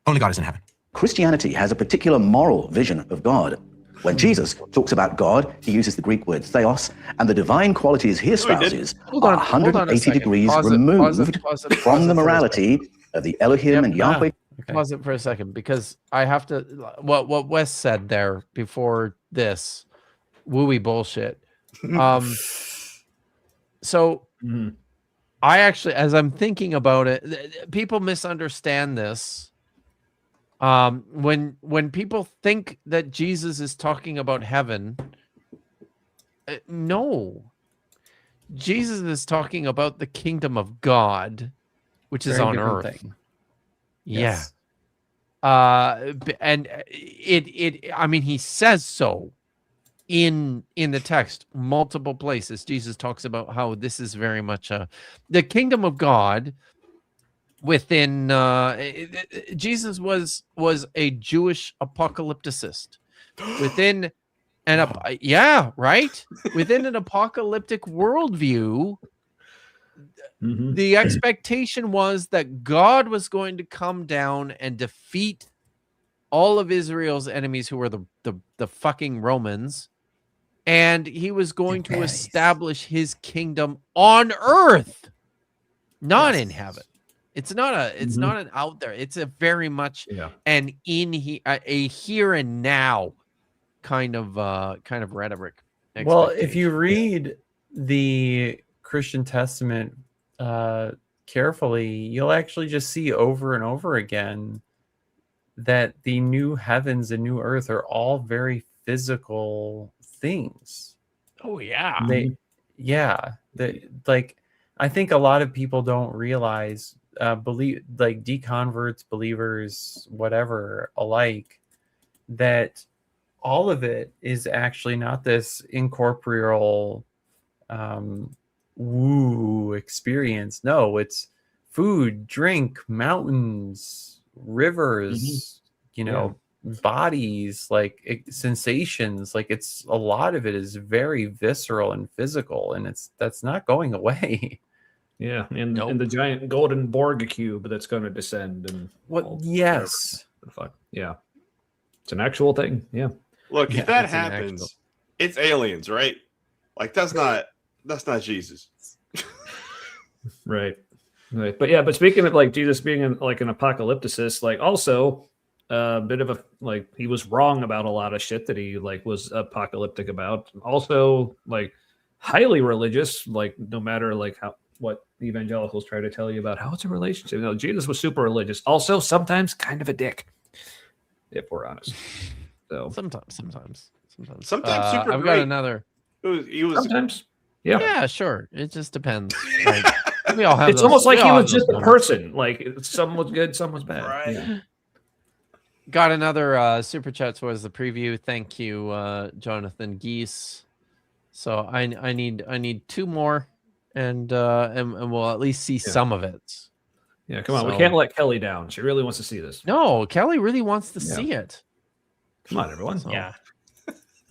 only God is in heaven. Christianity has a particular moral vision of God. When Jesus talks about God, he uses the Greek word theos, and the divine qualities he espouses are 180 degrees removed from the morality of the Elohim and Yahweh. Pause it for a second, because I have to. What Wes said there before this wooey bullshit. So I actually, as I'm thinking about it, people misunderstand this. When people think that Jesus is talking about heaven, no, Jesus is talking about the kingdom of God, which is on earth. Yeah. Yes. And I mean, he says so in the text, multiple places. Jesus talks about how this is very much the kingdom of God within Jesus was a Jewish apocalypticist within within an apocalyptic worldview. The expectation was that God was going to come down and defeat all of Israel's enemies, who were the fucking Romans, and he was going to establish his kingdom on earth, not in heaven. It's not an out there. It's a very much an a here and now kind of rhetoric. Well, if you read the Christian Testament carefully, you'll actually just see over and over again that the new heavens and new earth are all very physical things. Oh yeah. Like, I think a lot of people don't realize, believe, like deconverts, believers, whatever alike, that all of it is actually not this incorporeal woo experience. No, it's food, drink, mountains, rivers, bodies, like sensations. Like, it's a lot of it is very visceral and physical, and that's not going away. Yeah, and the giant golden Borg cube that's going to descend and yes, fuck yeah, it's an actual thing. Yeah, look, if that happens, it's aliens, right? Like, that's not Jesus. Right. But speaking of like Jesus being an apocalypticist, like also a bit of a he was wrong about a lot of shit that he was apocalyptic about. Also, highly religious, no matter what evangelicals try to tell you about how it's a relationship. No, Jesus was super religious. Also, sometimes kind of a dick, if we're honest. So sometimes super. I've got another. He was sometimes. Yeah, sure. It just depends. We all have. It's almost like he was just a person. Some was good, some was bad. Right. Yeah. Got another super chat towards the preview. Thank you, Jonathan Geese. So I need two more, and we'll at least see some of it. Yeah, come on. We can't let Kelly down. She really wants to see this. No, Kelly really wants to see it. Come on, everyone. Yeah.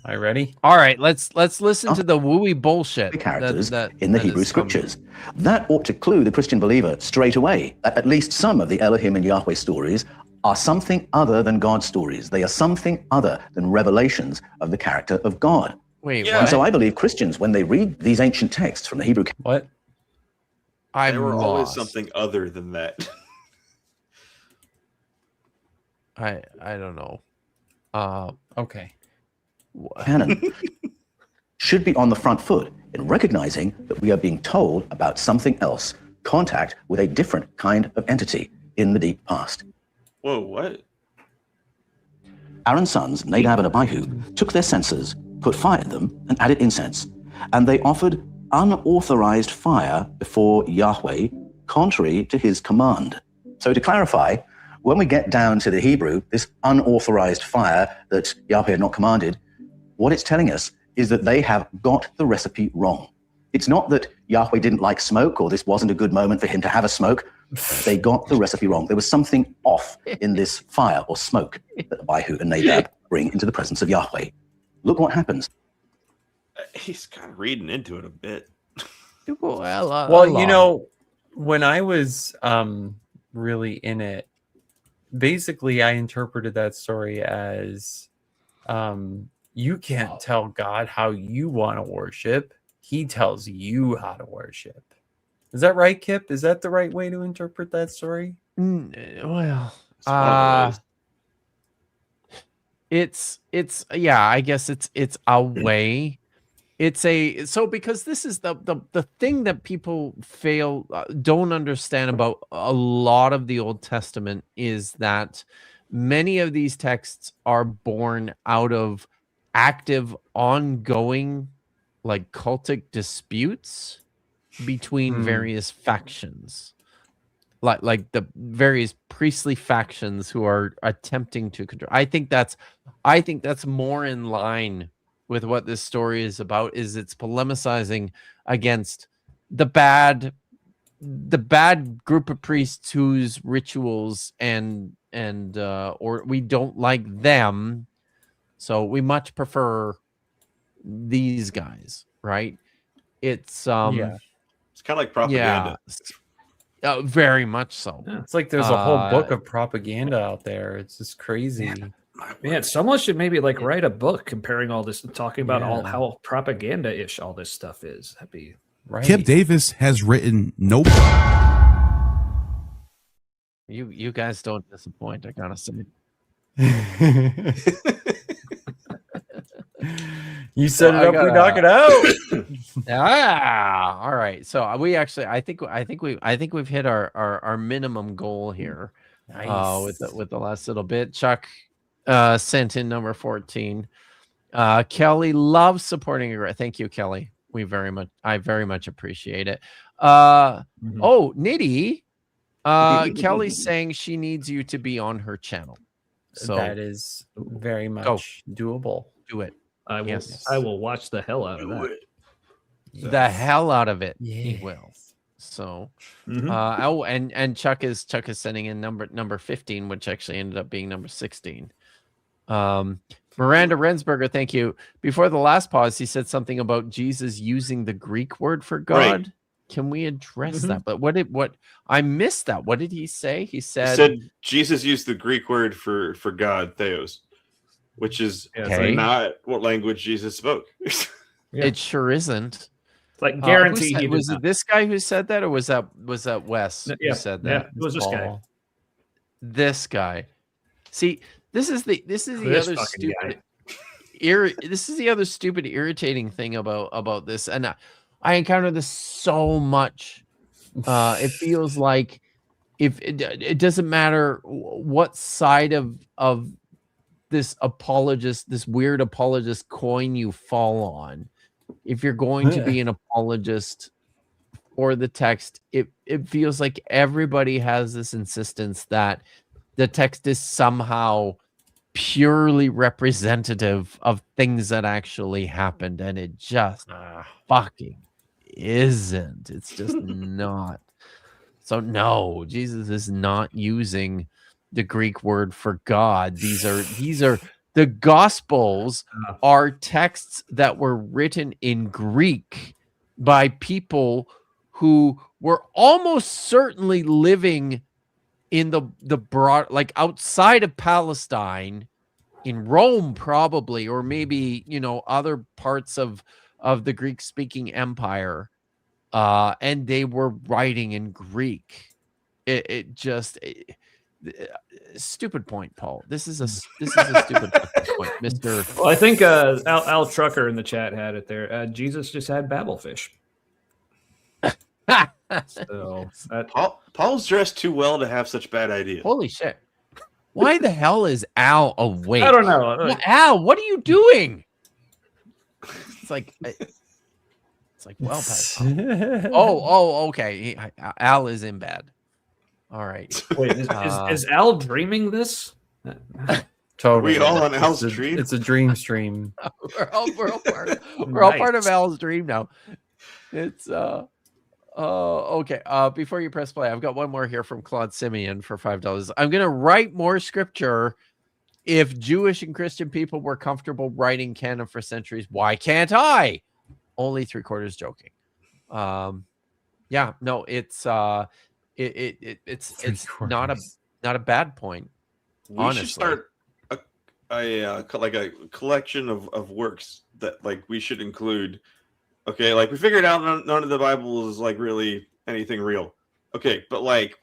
Are you ready? All right, let's listen to the wooey bullshit. The characters in the Hebrew scriptures. That ought to clue the Christian believer straight away that at least some of the Elohim and Yahweh stories are something other than God's stories. They are something other than revelations of the character of God. Wait, and so I believe Christians, when they read these ancient texts from the Hebrew, what? They were always something other than that. I don't know. Okay. Canon should be on the front foot in recognizing that we are being told about something else, contact with a different kind of entity in the deep past. Whoa, what? Aaron's sons, Nadab and Abihu, took their censers, put fire in them, and added incense, and they offered unauthorized fire before Yahweh, contrary to his command. So to clarify, when we get down to the Hebrew, this unauthorized fire that Yahweh had not commanded, what it's telling us is that they have got the recipe wrong. It's not that Yahweh didn't like smoke or this wasn't a good moment for him to have a smoke. They got the recipe wrong. There was something off in this fire or smoke that Abihu and Nadab bring into the presence of Yahweh. Look what happens. He's kind of reading into it a bit. Well, when I was really in it, basically I interpreted that story as you can't tell God how you want to worship. He tells you how to worship. Is that right, Kip? Is that the right way to interpret that story? Well, it's yeah, I guess it's a way. Because this is the thing that people don't understand about a lot of the Old Testament is that many of these texts are born out of active, ongoing, like cultic disputes between various factions, like the various priestly factions who are attempting to control. I think that's more in line with what this story is about. Is it's polemicizing against the bad group of priests whose rituals or we don't like them, so we much prefer these guys, right? It's it's kind of like propaganda. Very much so. Yeah, it's like there's a whole book of propaganda out there. It's just crazy. Man, someone should maybe like write a book comparing all this, talking about all how propaganda-ish all this stuff is. That'd be right. Kip Davis has written no. You guys don't disappoint, I gotta say. You set it up, we knock it out. All right. So we actually, I think we've hit our minimum goal here. Nice. With the last little bit. Chuck sent in number 14. Kelly loves supporting a. Thank you, Kelly. I very much appreciate it. Oh, Nitty. Kelly's saying she needs you to be on her channel. So that is very much doable. Do it. I will watch the hell out of that. The hell out of it. He will. So and Chuck is sending in number 15, which actually ended up being number 16. Miranda Rensberger, thank you. Before the last pause, he said something about Jesus using the Greek word for God. Right. Can we address that? But what I missed that. What did he say? He said Jesus used the Greek word for God, theos, which is not what language Jesus spoke. It sure isn't. Like guarantee was it this guy who said that, or was that Wes who said that? Yeah, it was this guy. This guy. See, this is the other stupid this is the other stupid irritating thing about this, and I encounter this so much. It feels like if it doesn't matter what side of this weird apologist coin you fall on. If you're going to be an apologist for the text, it feels like everybody has this insistence that the text is somehow purely representative of things that actually happened, and it just fucking isn't. It's just not. So no, Jesus is not using the Greek word for God. These are the Gospels are texts that were written in Greek by people who were almost certainly living in the broad, like outside of Palestine, in Rome probably, or maybe other parts of the Greek-speaking empire, and they were writing in Greek. Stupid point, Paul. This is a stupid point, Mister. Well, I think Al Trucker in the chat had it there. Jesus just had Babelfish. So Paul's dressed too well to have such bad ideas. Holy shit! Why the hell is Al awake? I don't know. Al, what are you doing? It's like well past. Okay. Al is in bed. All right. Wait, is Al dreaming this? Totally. Are we all on Al's dream? It's a dream stream. we're all part of Al's dream now. It's Oh, okay. Before you press play, I've got one more here from Claude Simeon for $5. I'm going to write more scripture. If Jewish and Christian people were comfortable writing canon for centuries, why can't I? Only 3/4 joking. Yeah, no, it's not a bad point. We honestly. should start a collection of works that like we should include. Okay, like we figured out none of the Bible is like really anything real. Okay, but like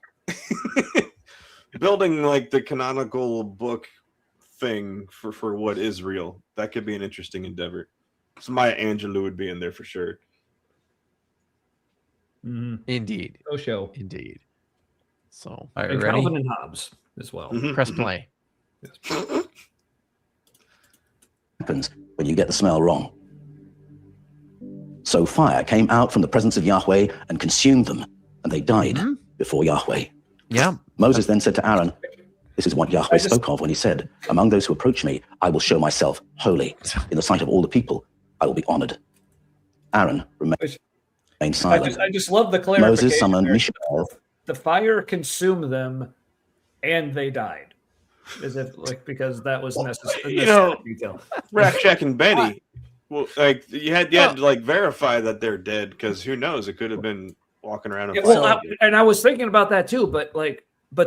building like the canonical book thing for what is real, that could be an interesting endeavor. So Maya Angelou would be in there for sure. Indeed. Show. Indeed. So Are you And ready? Calvin and Hobbes as well. Press play. Happens when you get the smell wrong. So fire came out from the presence of Yahweh and consumed them, and they died before Yahweh. Yeah. Moses then said to Aaron, this is what Yahweh spoke of when he said, among those who approach me, I will show myself holy. In the sight of all the people, I will be honored. Aaron remained silent. I just love the clarification. Moses summoned there. Mishael. The fire consumed them, and they died. As if because that was necessary. Detail. Rack, Shack, and Benny. Well, like you had to like verify that they're dead because who knows? It could have been walking around. Yeah, well, I was thinking about that too, but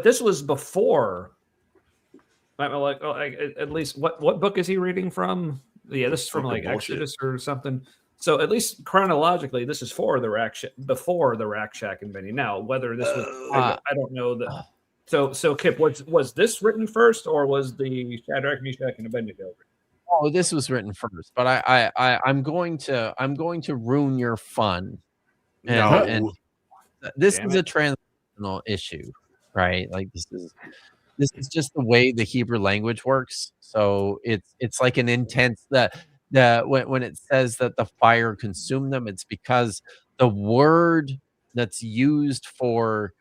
this was before. At least what book is he reading from? Yeah, this is from like Exodus or something. So at least chronologically, this is before the Rack, Shack, and Benny. Now, whether this was, I don't know that. So Kip, was this written first, or was the Shadrach, Meshach, and Abednego? Oh, this was written first, but I'm going to ruin your fun. And this is a translational issue, right? Like this is just the way the Hebrew language works. So it's like an intense that when it says that the fire consumed them, it's because the word that's used for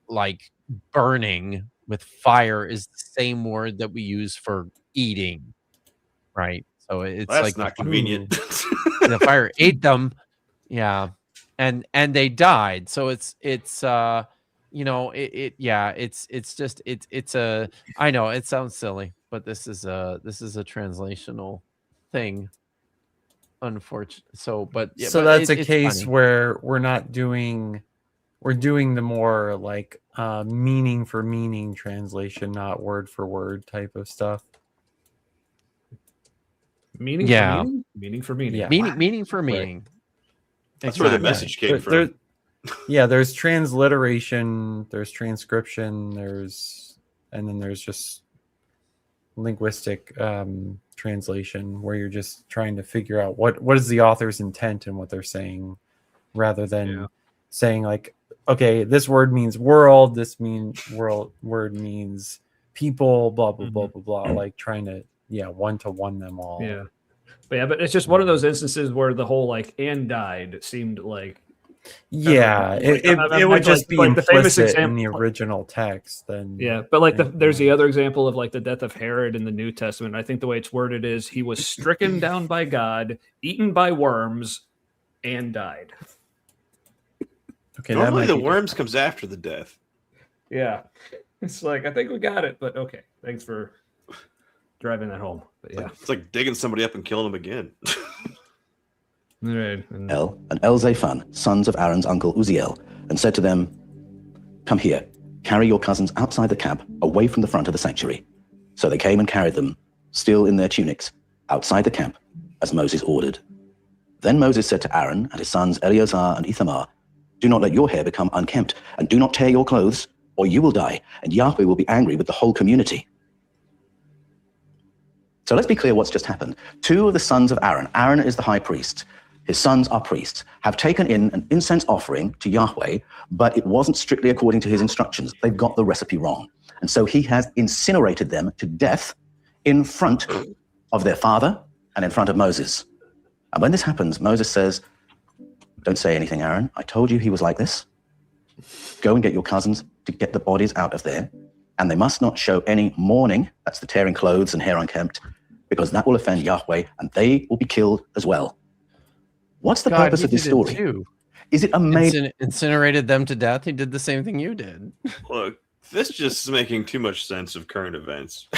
like burning with fire is the same word that we use for eating, right? So it's that's like not convenient. The fire ate them, yeah, and they died. So it's just I know it sounds silly, but this is a translational thing, unfortunately. So That's a case funny. where we're doing the more like meaning for meaning translation, not word for word type of stuff. Meaning for meaning. Yeah. Meaning for meaning. That's where the message came from. There's transliteration, there's transcription, and then there's just linguistic translation where you're just trying to figure out what is the author's intent and what they're saying, rather than saying like, okay, this word means world, this word means people, blah blah blah blah blah, like trying to one-to-one them all. But it's just one of those instances where the whole like and died seemed like it would just be like the famous implicit example in the original text. Then but like there's the other example of like the death of Herod in the New Testament. I think the way it's worded is he was stricken down by God, eaten by worms, and died. Okay, normally the worms comes after the death. Yeah, it's like I think we got it, but okay, thanks for driving that home. But it's like digging somebody up and killing them again. Right. El and Elzaphan, sons of Aaron's uncle Uziel, and said to them, come here, carry your cousins outside the camp, away from the front of the sanctuary. So they came and carried them, still in their tunics, outside the camp, as Moses ordered. Then Moses said to Aaron and his sons Eleazar and Ithamar, do not let your hair become unkempt, and do not tear your clothes, or you will die, and Yahweh will be angry with the whole community. So let's be clear what's just happened. Two of the sons of Aaron is the high priest, his sons are priests, have taken in an incense offering to Yahweh, but it wasn't strictly according to his instructions. They've got the recipe wrong. And so he has incinerated them to death in front of their father and in front of Moses. And when this happens, Moses says, don't say anything, Aaron. I told you he was like this. Go and get your cousins to get the bodies out of there. And they must not show any mourning, that's the tearing clothes and hair unkempt, because that will offend Yahweh, and they will be killed as well. What's the purpose of this story? Is it a made? Incinerated them to death. He did the same thing you did. Look, this just is making too much sense of current events.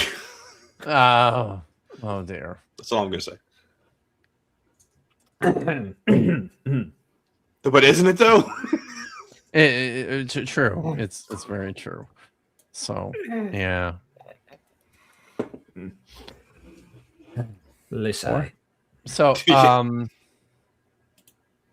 Oh dear. That's all I'm gonna say. But isn't it though? It's true. It's very true. So yeah. Listen. So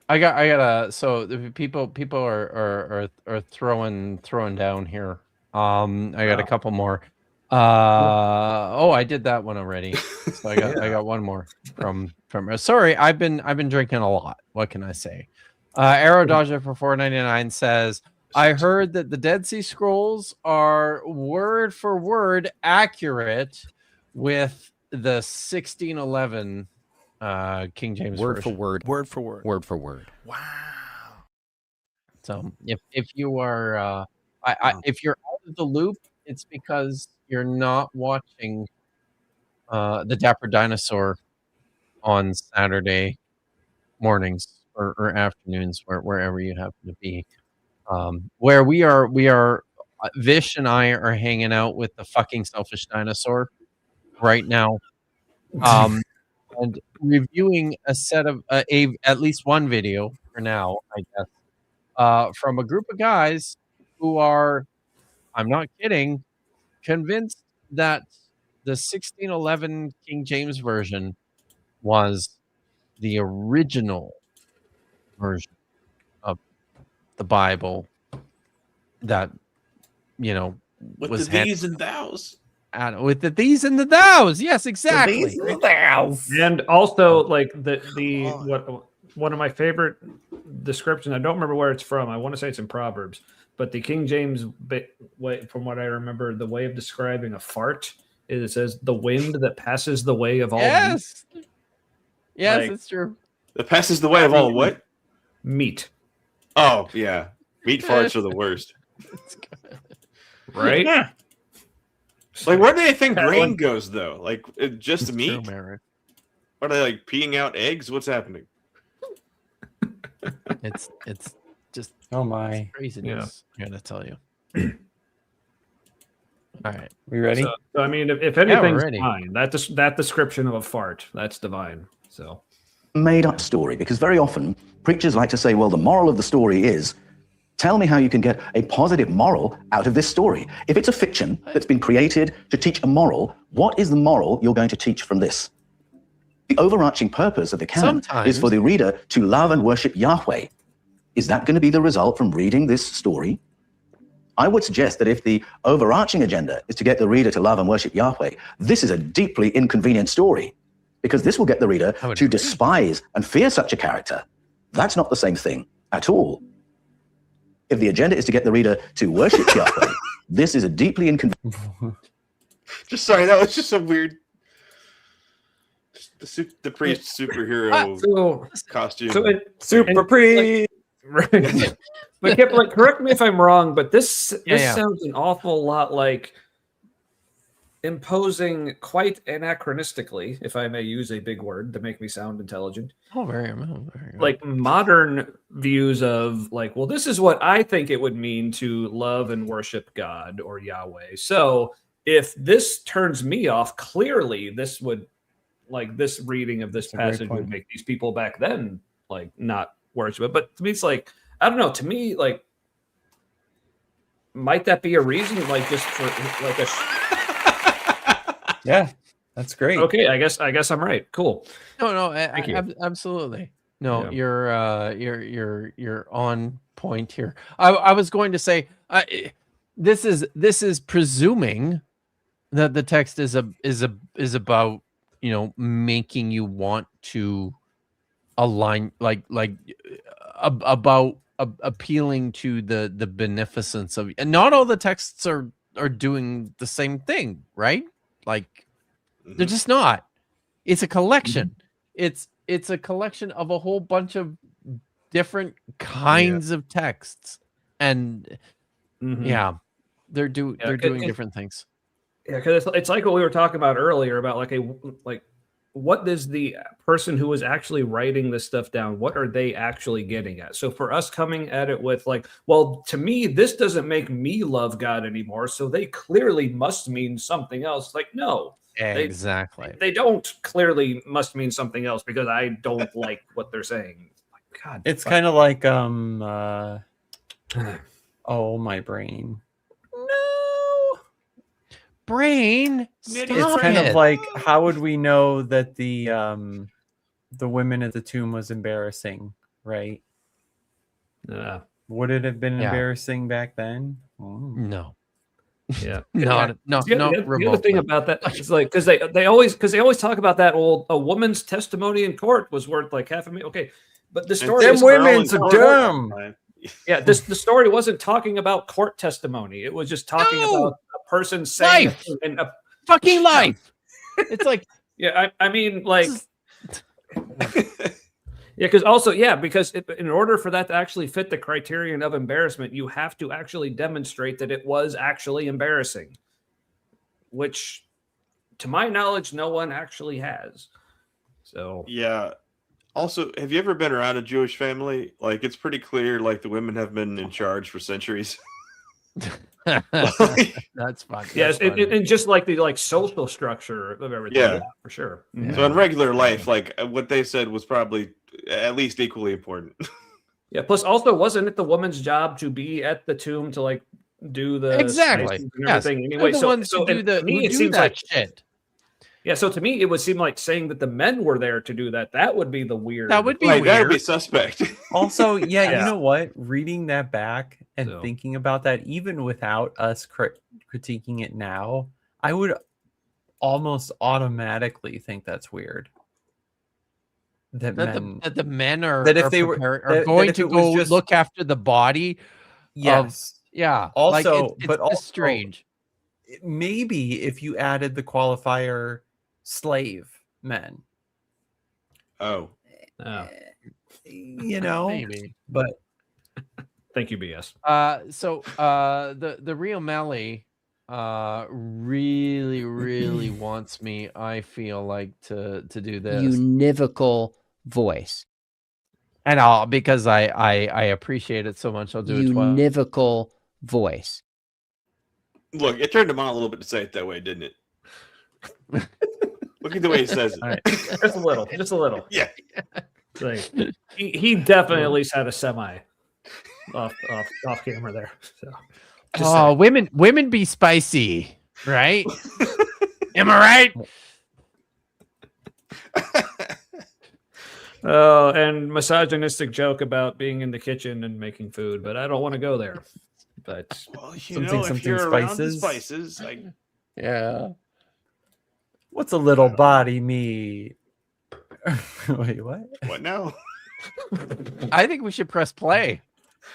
I gotta. So the people are throwing down here. I got a couple more. I did that one already. So I got one more from. Sorry, I've been drinking a lot. What can I say? Arrow Dodger for $4.99 says, I heard that the Dead Sea Scrolls are word for word accurate with the 1611 King James Word for version. word. Word for word. Word for word. Wow. So if you are if you're out of the loop, it's because you're not watching the Dapper Dinosaur on Saturday mornings or afternoons, wherever you happen to be. Where we are Vish and I are hanging out with the fucking selfish dinosaur right now, and reviewing a set of at least one video for now, I guess, from a group of guys who are, I'm not kidding, convinced that the 1611 King James version was the original version of the Bible that, With was the these and thous. with the these and the thous. Yes, exactly. And also, like one of my favorite descriptions. I don't remember where it's from. I want to say it's in Proverbs, but the King James way, from what I remember, the way of describing a fart is, it says the wind that passes the way of all. Yes, meat. yes, it's true. That passes the way of all what? Meat. Oh yeah, meat farts are the worst. Right? Yeah. Like, where do they think grain goes though? Like, just meat? True, are they like peeing out eggs? What's happening? It's just oh my craziness. I gotta tell you. All right, we ready? So I mean, if we're anything's ready. divine, that description of a fart, that's divine. So Made up story, because very often preachers like to say, well, the moral of the story is, tell me how you can get a positive moral out of this story. If it's a fiction that's been created to teach a moral, what is the moral you're going to teach from this? The overarching purpose of the canon is for the reader to love and worship Yahweh. Is that going to be the result from reading this story? I would suggest that if the overarching agenda is to get the reader to love and worship Yahweh, this is a deeply inconvenient story, because this will get the reader to despise and fear such a character. That's not the same thing at all. If the agenda is to get the reader to worship Yahweh, this is a deeply inconvenient. Just sorry, that was just a weird. The priest superhero costume. Super priest. Right. But Kip, like, correct me if I'm wrong, but this Yeah. sounds an awful lot like imposing quite anachronistically, if I may use a big word to make me sound intelligent. Oh, very good. Like modern views of like, well, this is what I think it would mean to love and worship God or Yahweh. So if this turns me off, clearly this would, like, this reading of this passage would make these people back then like not worship it. But to me, it's like, I don't know. To me, like, might that be a reason? Like, just for like a. Yeah, that's great. Okay, I guess I'm right. Cool. No, Thank you. Absolutely. No, Yeah. you're on point here. I was going to say, this is presuming that the text is about, making you want to align, about appealing to the beneficence of, and not all the texts are doing the same thing, right? Like, they're just not. It's a collection. It's a collection of a whole bunch of different kinds of texts, and they're doing different things. Yeah, because it's like what we were talking about earlier about like what does the person who is actually writing this stuff down, what are they actually getting at? So for us coming at it with like, well, to me, this doesn't make me love God anymore, so they clearly must mean something else. Like, no. Exactly. They don't clearly must mean something else because I don't like what they're saying. Like, God, It's kind of like oh, my brain. Brain. It's kind of like, how would we know that the women at the tomb was embarrassing, right? Would it have been embarrassing back then? No. Yeah. No. The other thing about that is like because they always talk about that old a woman's testimony in court was worth like $500,000. Okay, but the story them women's are dumb. Yeah, the story wasn't talking about court testimony. It was just talking about a person saying life. And a fucking life. It's like I mean like yeah, because in order for that to actually fit the criterion of embarrassment, you have to actually demonstrate that it was actually embarrassing, which, to my knowledge, no one actually has. So yeah. Also, have you ever been around a Jewish family? Like, it's pretty clear, like, the women have been in charge for centuries. That's fun. Yes, and just like the social structure of everything. Yeah, for sure. Yeah. So in regular life, like what they said was probably at least equally important. Yeah. Plus, also, wasn't it the woman's job to be at the tomb to like do the exactly and everything? Yes. Anyway, the ones who do to me, it do seems that like shit. Yeah, so to me, it would seem like saying that the men were there to do that. That would be the weird. That would be like, weird. That would be suspect. Also, yeah, you know what? Reading that back and thinking about that, even without us critiquing it now, I would almost automatically think that's weird. That the men are that if they were going to go look after the body. Yes. Yeah. Also, like but also strange. Maybe if you added the qualifier slave men. Oh. You know, maybe. But thank you, BS. So the Rio Melly really wants me, I feel like, to do this. Univocal voice. And because I appreciate it so much, I'll do it twice. Univocal voice. Look, it turned him on a little bit to say it that way, didn't it? Look at the way he says it. Right. Just a little. Yeah. Like, he definitely at least had a semi off camera there. So, women be spicy, right? Am I right? Oh, and misogynistic joke about being in the kitchen and making food, but I don't want to go there. But if you're around the spices, yeah. What's a little body meat? Wait, what? What now? I think we should press play.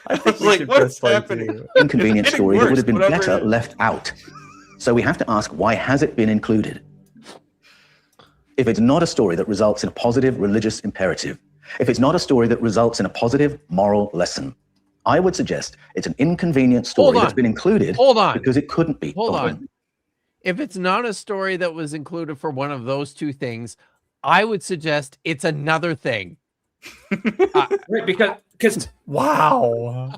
I think we should what's press play happening? too. Inconvenient story that would have been whatever better it is. left out. So we have to ask, why has it been included? If it's not a story that results in a positive religious imperative, if it's not a story that results in a positive moral lesson, I would suggest it's an inconvenient story that's been included because it couldn't be. Hold on. If it's not a story that was included for one of those two things, I would suggest it's another thing. Right, because wow.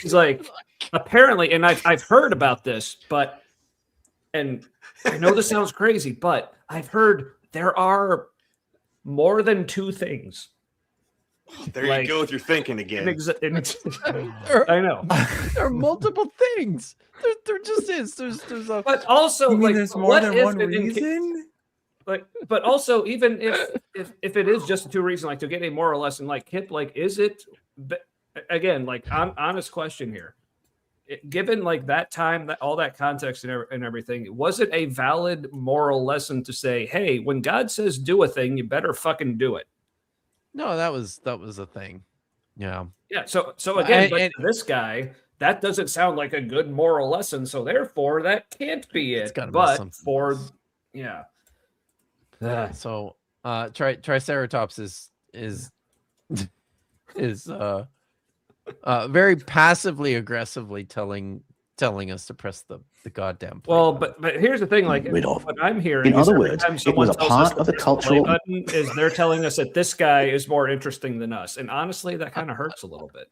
He's like, apparently, and I've heard about this, and I know this sounds crazy, but I've heard there are more than two things. There you go with your thinking again. I know. There are multiple things. There just is. There's a. But also, You mean like, there's more what than if one it reason? But also, even if it is just two reasons, like to get a moral lesson, like Kip, like, is it again, like, honest question here? Given like that time, that all that context and everything, was it a valid moral lesson to say, hey, when God says do a thing, you better fucking do it? No, that was a thing. Yeah. Yeah. So again, but to this guy, that doesn't sound like a good moral lesson. So therefore, that can't be it. But for so Triceratops is very passively aggressively telling telling us to press the goddamn play Well, button. but here's the thing, like Rid of. what I'm hearing In is other every words, time it someone was a tells us part to of the press play cultural. button is they're telling us that this guy is more interesting than us. And honestly, that kind of hurts a little bit.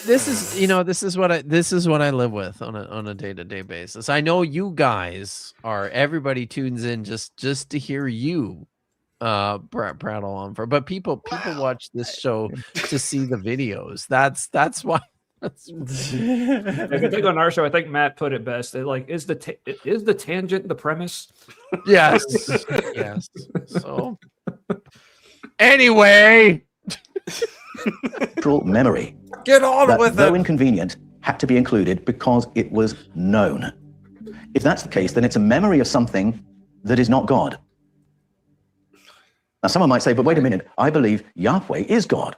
This is what I live with on a day-to-day basis. I know you guys everybody tunes in just to hear you prattle on for, but people watch this show to see the videos. That's why. I think on our show, I think Matt put it best. Is the tangent the premise? Yes. Yes. So anyway, Cultural memory. Get on that, with though it. inconvenient, had to be included because it was known. If that's the case, then it's a memory of something that is not God. Now, someone might say, but wait a minute, I believe Yahweh is God.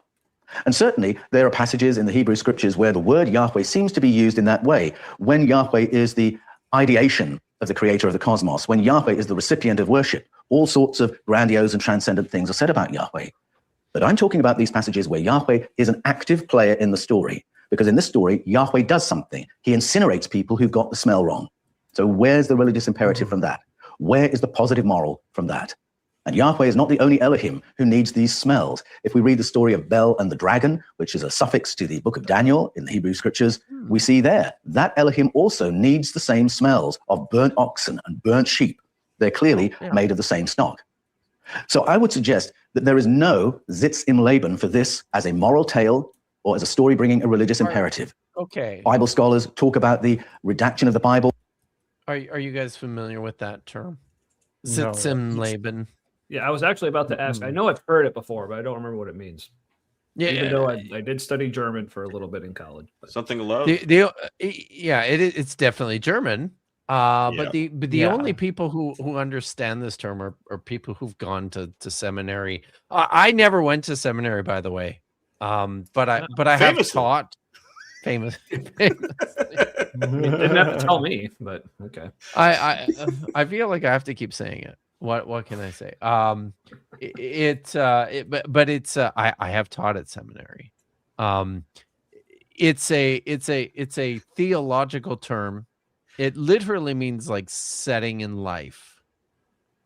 And certainly, there are passages in the Hebrew scriptures where the word Yahweh seems to be used in that way, when Yahweh is the ideation of the creator of the cosmos, when Yahweh is the recipient of worship. All sorts of grandiose and transcendent things are said about Yahweh. But I'm talking about these passages where Yahweh is an active player in the story, because in this story, Yahweh does something. He incinerates people who've got the smell wrong. So where's the religious imperative from that? Where is the positive moral from that? And Yahweh is not the only Elohim who needs these smells. If we read the story of Bel and the dragon, which is a suffix to the book of Daniel in the Hebrew scriptures, we see there that Elohim also needs the same smells of burnt oxen and burnt sheep. They're clearly made of the same stock. So I would suggest that there is no Zitz im Leben for this as a moral tale or as a story bringing a religious imperative. okay. Bible scholars talk about the redaction of the Bible. Are you guys familiar with that term? No. Sitzimleben. Yeah, I was actually about to ask. I know I've heard it before, but I don't remember what it means. Yeah, even though I did study German for a little bit in college. But. Something love. It's definitely German. But the only people who understand this term are people who've gone to seminary. I never went to seminary, by the way. But I have taught famous. You didn't have to tell me, but okay. I feel like I have to keep saying it. What can I say? I have taught at seminary. It's a theological term. It literally means like setting in life,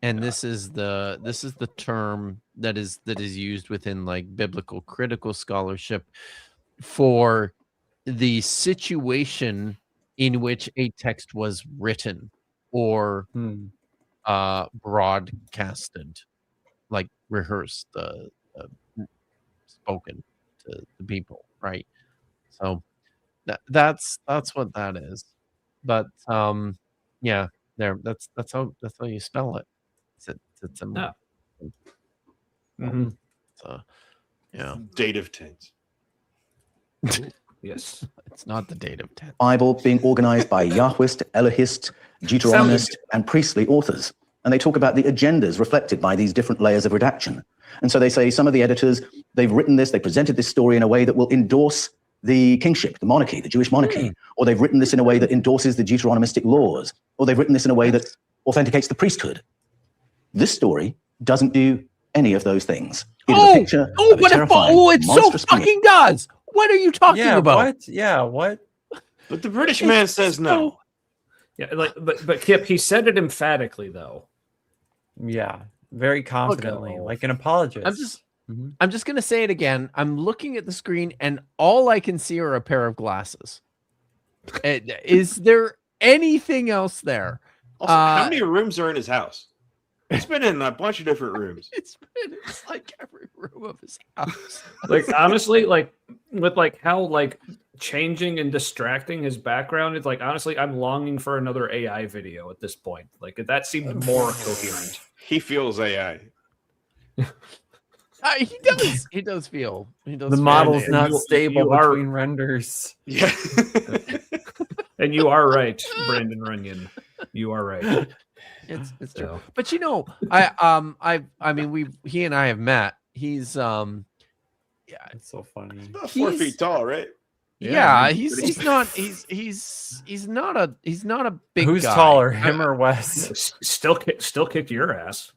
and this is the term that is used within like biblical critical scholarship for the situation in which a text was written or broadcasted, like rehearsed, spoken to the people, right? So that's what that is. But yeah, that's how you spell it. It's a So yeah, dative tense. Yes, it's not the dative tense. Bible being organized by Yahwist, Elohist, Deuteronomist, and priestly authors. And they talk about the agendas reflected by these different layers of redaction. And so they say some of the editors, they've written this, they presented this story in a way that will endorse the kingship, the monarchy, the Jewish monarchy, or they've written this in a way that endorses the Deuteronomistic laws, or they've written this in a way that authenticates the priesthood. This story doesn't do any of those things. It is a picture of a terrifying, it so monstrous being. fucking does. What are you talking about? What? Yeah, what? But the British man says no. Yeah, but Kip, he said it emphatically though. Yeah, very confidently, like an apologist. I'm just gonna say it again. I'm looking at the screen, and all I can see are a pair of glasses. Is there anything else there? Also, how many rooms are in his house? He's been in a bunch of different rooms. It's like every room of his house. Like honestly, like with like how like changing and distracting his background is, like honestly, I'm longing for another AI video at this point. Like that seemed more coherent. He feels AI. He does. He does feel. The model's not stable between renders. Yeah. And you are right, Brandon Runyon. You are right. It's true. But you know, I mean, he and I have met. He's yeah, it's so funny. He's about 4 feet tall, right? Yeah, he's not a big Who's guy. taller, him or Wes? Still kicked your ass.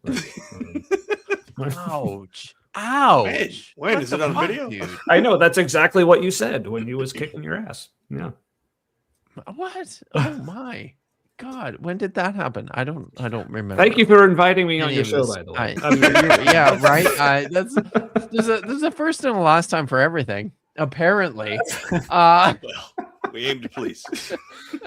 Ouch. Ouch! When What is it the on fuck, video? dude? I know that's exactly what you said when he was kicking your ass. Yeah. What? Oh my God! When did that happen? I don't remember. Thank you for inviting me on any your of show, this. by the way. Yeah, right. There's a first and a last time for everything. Apparently, we aim to please.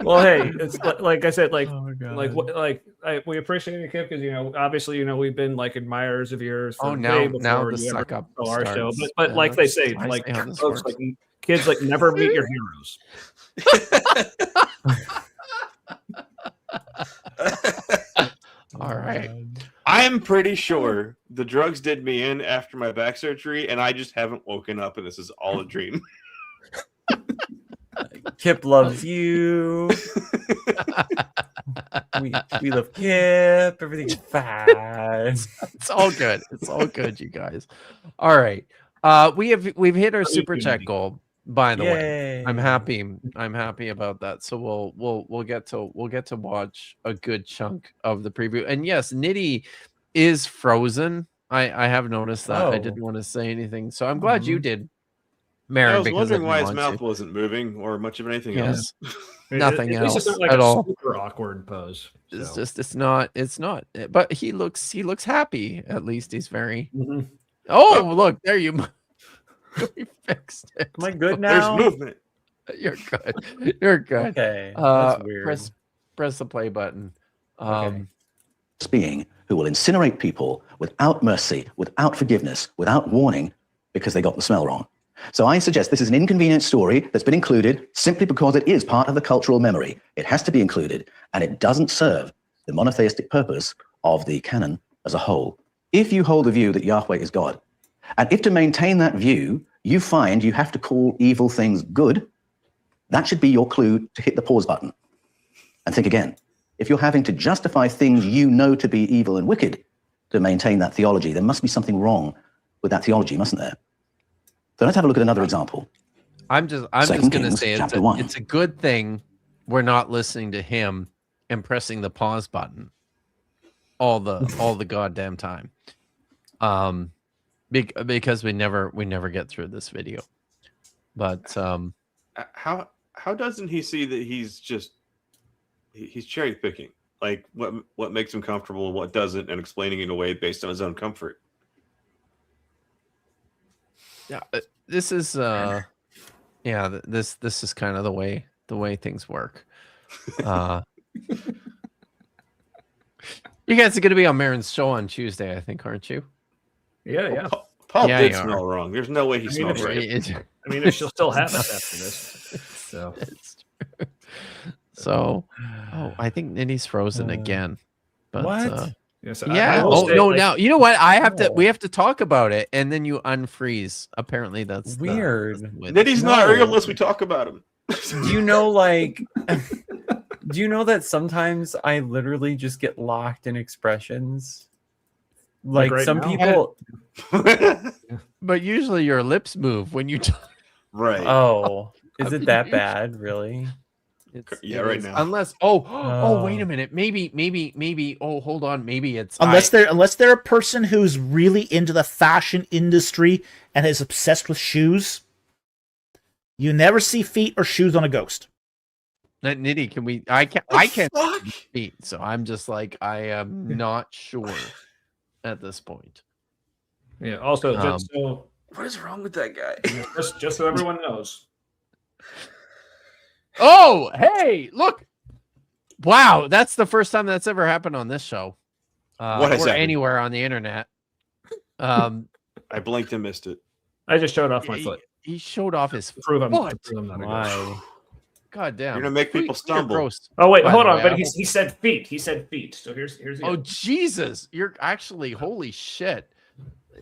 Well, hey, it's like I said, we appreciate you, Kip, because obviously, we've been like admirers of yours. For way now before the you ever suck up saw our show, starts. but like they say, I like see how this folks, works. like kids, like never meet your heroes. All right. I'm pretty sure the drugs did me in after my back surgery, and I just haven't woken up, and this is all a dream. Kip loves you. we love Kip. Everything's fine. It's all good. It's all good, you guys. All right. We've hit our super chat goal. By the way, I'm happy about that. So we'll get to watch a good chunk of the preview. And yes, Nitty is frozen. I have noticed that. I didn't want to say anything, so I'm glad you did, Maren. I was because wondering why didn't his want mouth to. wasn't moving or much of anything Yes. else. Nothing At least else it's not like at a all. super awkward pose. It's just it's not. But he looks happy. At least he's very. Mhm. Oh, look there you. We fixed it. Am I good now? There's movement. You're good. You're good. Okay, that's weird. Press the play button. Being who will incinerate people without mercy, without forgiveness, without warning, because they got the smell wrong. So I suggest this is an inconvenient story that's been included simply because it is part of the cultural memory. It has to be included, and it doesn't serve the monotheistic purpose of the canon as a whole. If you hold the view that Yahweh is God, and if to maintain that view, you find you have to call evil things good, that should be your clue to hit the pause button and think again. If you're having to justify things you know to be evil and wicked to maintain that theology, there must be something wrong with that theology, mustn't there? So let's have a look at another example. I'm just 2 going to Kings, say chapter 1. it's a good thing we're not listening to him and pressing the pause button all the goddamn time. Because we never get through this video. But how doesn't he see that he's cherry picking, like what makes him comfortable and what doesn't, and explaining it away based on his own comfort? Yeah, this is this is kind of the way things work. You guys are going to be on Maren's show on Tuesday, I think, aren't you? Yeah. Paul Yeah, did you are. smell wrong. There's no way he smelled right. I mean, if she'll still have us after this. So It's true. So, I think Nitty's frozen again. But, What? yes, yeah. I will say, No. like, Now you know what? We have to talk about it, and then you unfreeze. Apparently, that's Weird. Nitty's not real unless we talk about him. Do you know, do you know that sometimes I literally just get locked in expressions? Like right some now? people. But usually your lips move when you talk. Right. Oh, is it that bad? Really? Yeah, It right is. now. Unless wait a minute. Maybe hold on. Maybe it's Unless they're a person who's really into the fashion industry and is obsessed with shoes, you never see feet or shoes on a ghost. Nitty, can we? I can't speak, so I'm just like I am not sure at this point. Yeah. Also, just so What is wrong with that guy? just so everyone knows. Oh, hey, look! Wow, that's the first time that's ever happened on this show, What has or happened? anywhere on the internet. I blinked and missed it. I just showed off my foot. He showed off his Prove I'm foot. not a ghost. Why? God damn! You're gonna make people stumble. Gross. Oh wait, By hold the on. way, But I he said feet. He said feet. So here's the Oh other. Jesus! You're actually holy shit!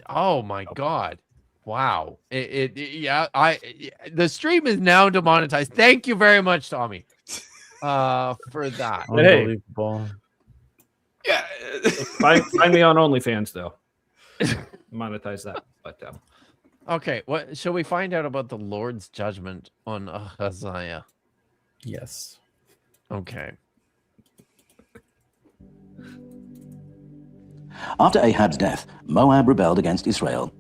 Oh my god! Wow! The stream is now demonetized. Thank you very much, Tommy, for that. Unbelievable. Yeah. Find me on OnlyFans though. Monetize that. But Okay, what shall we find out about the Lord's judgment on Ahaziah? Yes. Okay. After Ahab's death, Moab rebelled against Israel,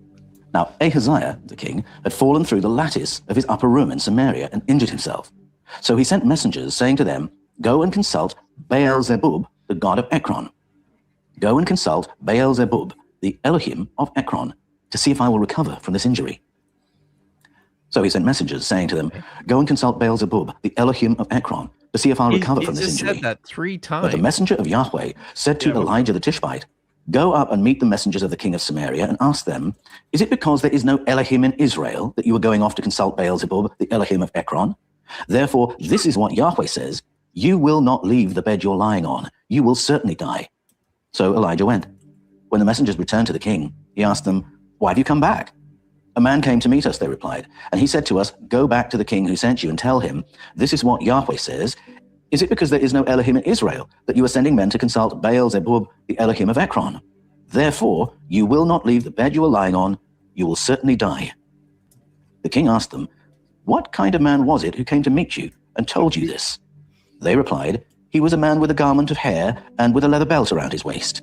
Now, Ahaziah, the king, had fallen through the lattice of his upper room in Samaria and injured himself. So he sent messengers saying to them, "Go and consult Baal-zebub, the god of Ekron. Go and consult Baal-zebub, the Elohim of Ekron, to see if I will recover from this injury." So he sent messengers saying to them, "Go and consult Baal-zebub, the Elohim of Ekron, to see if I'll recover from this just injury." said that 3 times. But the messenger of Yahweh said to Elijah the Tishbite, "Go up and meet the messengers of the king of Samaria and ask them, is it because there is no Elohim in Israel that you are going off to consult Baal-zebub, the Elohim of Ekron? Therefore, this is what Yahweh says, you will not leave the bed you're lying on. You will certainly die." So Elijah went. When the messengers returned to the king, he asked them, "Why have you come back?" "A man came to meet us," they replied, "and he said to us, 'Go back to the king who sent you and tell him, this is what Yahweh says. Is it because there is no Elohim in Israel that you are sending men to consult Baal-zebub, the Elohim of Ekron? Therefore, you will not leave the bed you are lying on. You will certainly die.'" The king asked them, "What kind of man was it who came to meet you and told you this?" They replied, "He was a man with a garment of hair and with a leather belt around his waist."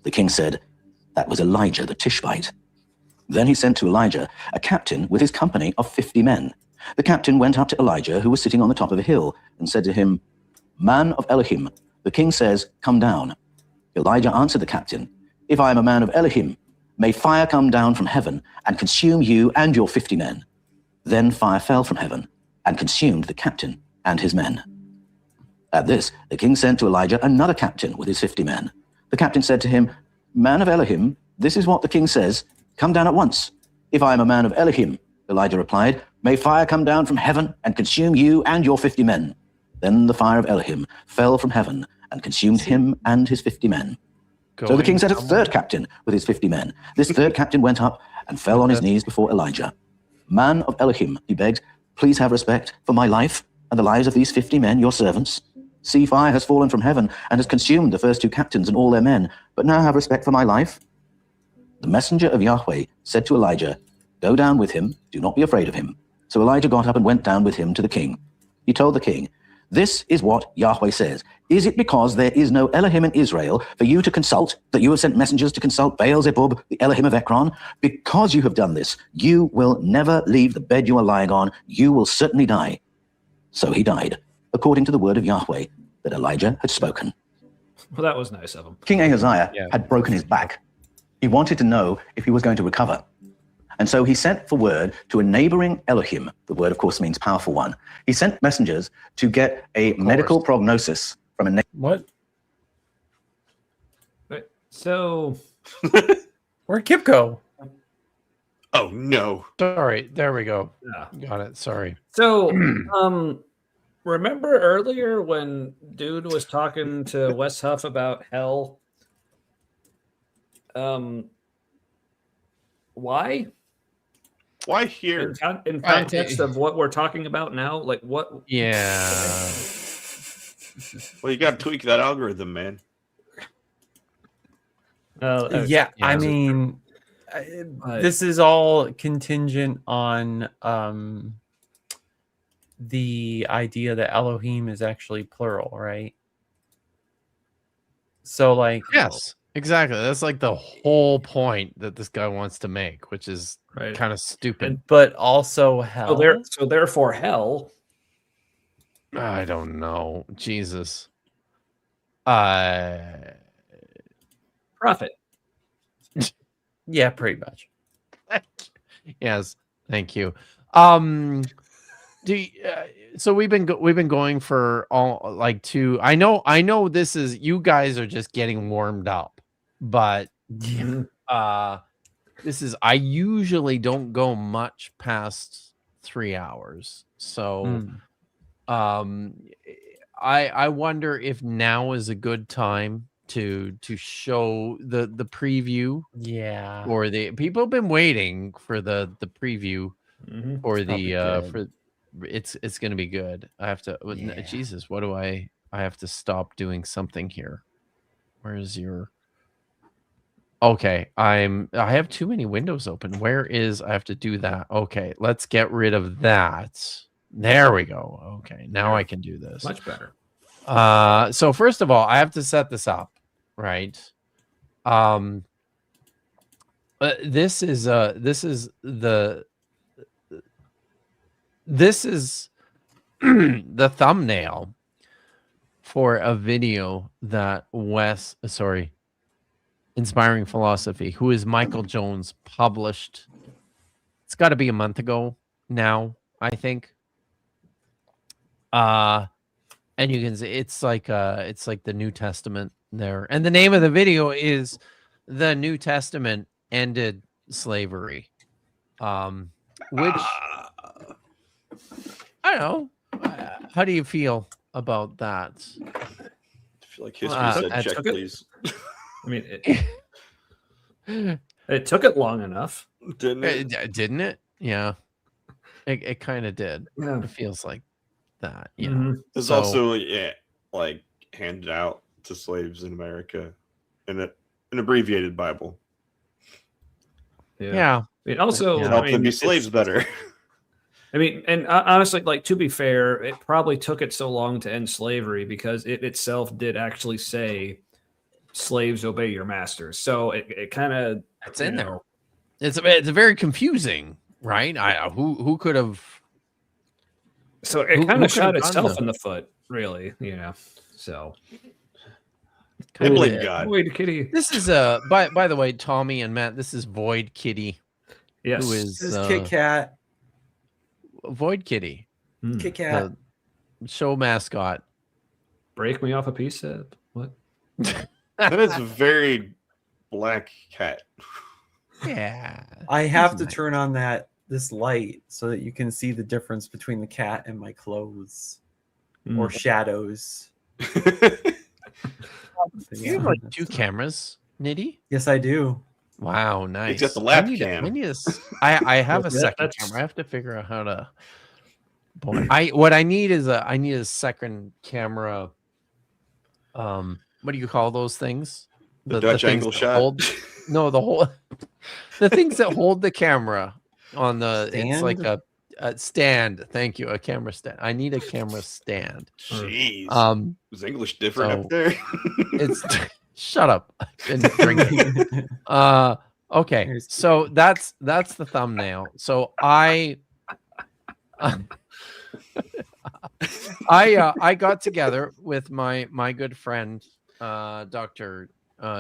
The king said, "That was Elijah the Tishbite." Then he sent to Elijah a captain with his company of 50 men. The captain went up to Elijah, who was sitting on the top of a hill, and said to him, "Man of Elohim, the king says, 'Come down.'" Elijah answered the captain, "If I am a man of Elohim, may fire come down from heaven and consume you and your 50 men." Then fire fell from heaven and consumed the captain and his men. At this, the king sent to Elijah another captain with his 50 men. The captain said to him, "Man of Elohim, this is what the king says, 'Come down at once.' If I am a man of Elohim," Elijah replied, "may fire come down from heaven and consume you and your 50 men." Then the fire of Elohim fell from heaven and consumed him and his 50 men. So the king sent a third captain with his 50 men. This third captain went up and fell on his knees before Elijah. "Man of Elohim," he begged, "please have respect for my life and the lives of these 50 men, your servants. See, fire has fallen from heaven and has consumed the first 2 captains and all their men, but now have respect for my life." The messenger of Yahweh said to Elijah, "Go down with him, do not be afraid of him." So Elijah got up and went down with him to the king. He told the king, "This is what Yahweh says. Is it because there is no Elohim in Israel for you to consult, that you have sent messengers to consult Baal-zebub, the Elohim of Ekron? Because you have done this, you will never leave the bed you are lying on. You will certainly die." So he died, according to the word of Yahweh that Elijah had spoken. Well, that was nice of him. King Ahaziah had broken his back. He wanted to know if he was going to recover. And so he sent for word to a neighboring Elohim. The word, of course, means powerful one. He sent messengers to get a medical prognosis from a What? So, where'd Kip go? Oh no! Sorry, there we go. Yeah. Got it. Sorry. So, remember earlier when dude was talking to Wes Huff about hell? Why? Why here? In context of what we're talking about now, like what? Yeah. Well, you got to tweak that algorithm, man. Yeah, I mean, this is all contingent on the idea that Elohim is actually plural, right? So, like, yes, exactly. That's like the whole point that this guy wants to make, which is kind of stupid. But also hell. So therefore, hell. I don't know. Jesus. Prophet. Yeah, pretty much. Yes, thank you. So we've been going for all like 2. I know this is, you guys are just getting warmed up, but this is, I usually don't go much past 3 hours. So I wonder if now is a good time to show the preview. Yeah. Or the people have been waiting for the preview or the it's going to be good. I have to Jesus, what do I have to stop doing something here. Where's your Okay, I have too many windows open. Where is I have to do that? Okay, let's get rid of that. There we go. Okay, now I can do this. Much better. So first of all, I have to set this up, right? This is the the thumbnail for a video that Inspiring Philosophy, who is Michael Jones, published. It's got to be a month ago now, I think. And you can see it's like the New Testament there, and the name of the video is "The New Testament Ended Slavery," which I don't know. How do you feel about that? I feel like history said check, please. I mean, it took it long enough, didn't it? Didn't it? Yeah, it kind of did. Yeah. It feels like that. It's also like handed out to slaves in America in an abbreviated Bible. Yeah. It also help them be slaves better. I mean, and honestly, like, to be fair, it probably took it so long to end slavery because it itself did actually say slaves obey your masters. So it kind of it's in there. It's very confusing, right? Who could have? So it kind of shot itself in the foot, really. So. I blame God. Void Kitty. This is by the way, Tommy and Matt. This is Void Kitty. Yes. Who is This is Kit Kat. Void Kitty. Kit Kat. The show mascot. Break me off a piece of what? That is a very black cat. Yeah. I have to turn on this light so that you can see the difference between the cat and my clothes or shadows. You have like 2 cameras, Nitty? Yes, I do. Wow, nice. He's got the lap cam. I have a second camera. I have to figure out how to. What I need is a second camera. What do you call those things? The Dutch angle shot. The things that hold the camera on the. Stand? It's like a stand. Thank you, a camera stand. I need a camera stand. Jeez. Is English different up there? It's shut up. I've been drinking. Okay, so that's the thumbnail. So I got together with my good friend Dr.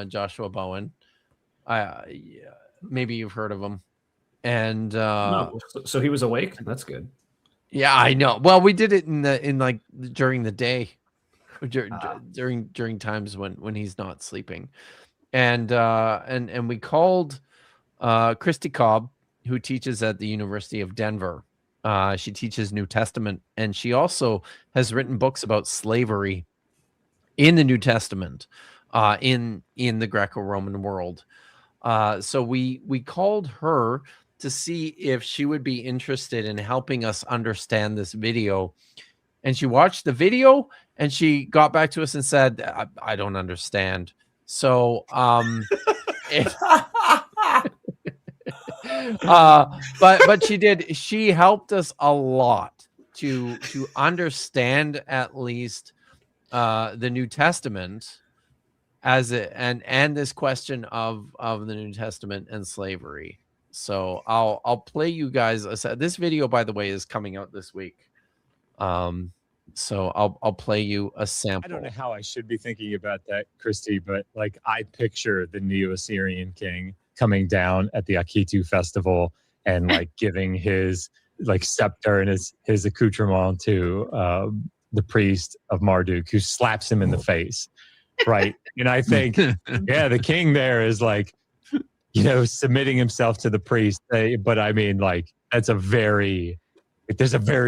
Joshua Bowen. Maybe you've heard of him. And no. So he was awake. That's good. Yeah, I know. Well, we did it during the day, during times when he's not sleeping, and we called Christy Cobb, who teaches at the University of Denver. She teaches New Testament, and she also has written books about slavery in the New Testament, in the Greco-Roman world. So we called her to see if she would be interested in helping us understand this video. And she watched the video and she got back to us and said, I don't understand. So, but she helped us a lot to understand at least the New Testament and this question of the New Testament and slavery. So I'll play you guys. This video, by the way, is coming out this week. So I'll play you a sample. I don't know how I should be thinking about that, Christy, but like I picture the Neo-Assyrian king coming down at the Akitu festival and like giving his like scepter and his accoutrement to the priest of Marduk, who slaps him in the face. Right. And I think, the king there is like, submitting himself to the priest. But I mean, like, there's a very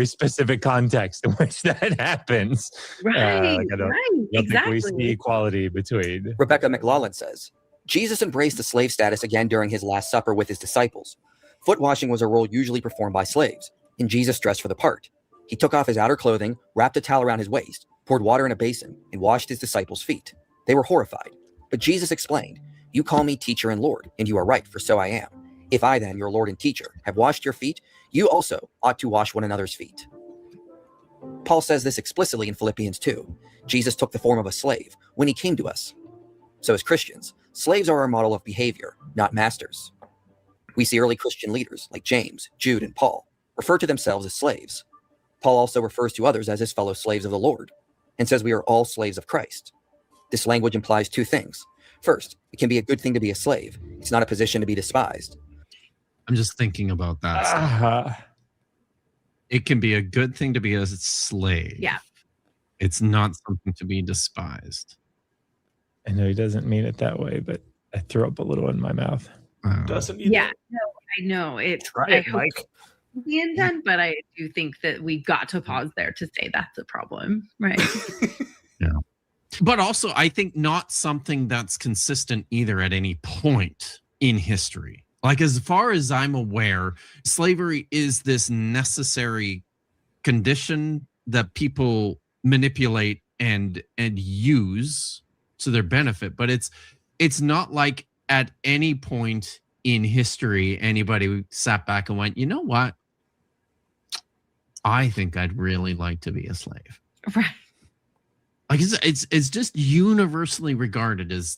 specific context in which that happens. Right. I don't think we see equality between. Rebecca McLaughlin says, Jesus embraced the slave status again during his Last Supper with his disciples. Foot washing was a role usually performed by slaves, and Jesus dressed for the part. He took off his outer clothing, wrapped a towel around his waist, poured water in a basin, and washed his disciples' feet. They were horrified. But Jesus explained, "You call me teacher and Lord, and you are right, for so I am. If I then, your Lord and teacher, have washed your feet, you also ought to wash one another's feet." Paul says this explicitly in Philippians 2. Jesus took the form of a slave when he came to us. So as Christians, slaves are our model of behavior, not masters. We see early Christian leaders like James, Jude, and Paul refer to themselves as slaves. Paul also refers to others as his fellow slaves of the Lord and says we are all slaves of Christ. This language implies two things. First, it can be a good thing to be a slave. It's not a position to be despised. I'm just thinking about that. It can be a good thing to be a slave. Yeah. It's not something to be despised. I know he doesn't mean it that way, but I threw up a little in my mouth. Doesn't Yeah, no, I know it. Try I it, hope Mike. it's the intent, but I do think that we've got to pause there to say that's a problem, right? But also, I think not something that's consistent either at any point in history. Like, as far as I'm aware, slavery is this necessary condition that people manipulate and use to their benefit. But it's not like at any point in history anybody sat back and went, you know what? I think I'd really like to be a slave. Right. Like it's just universally regarded as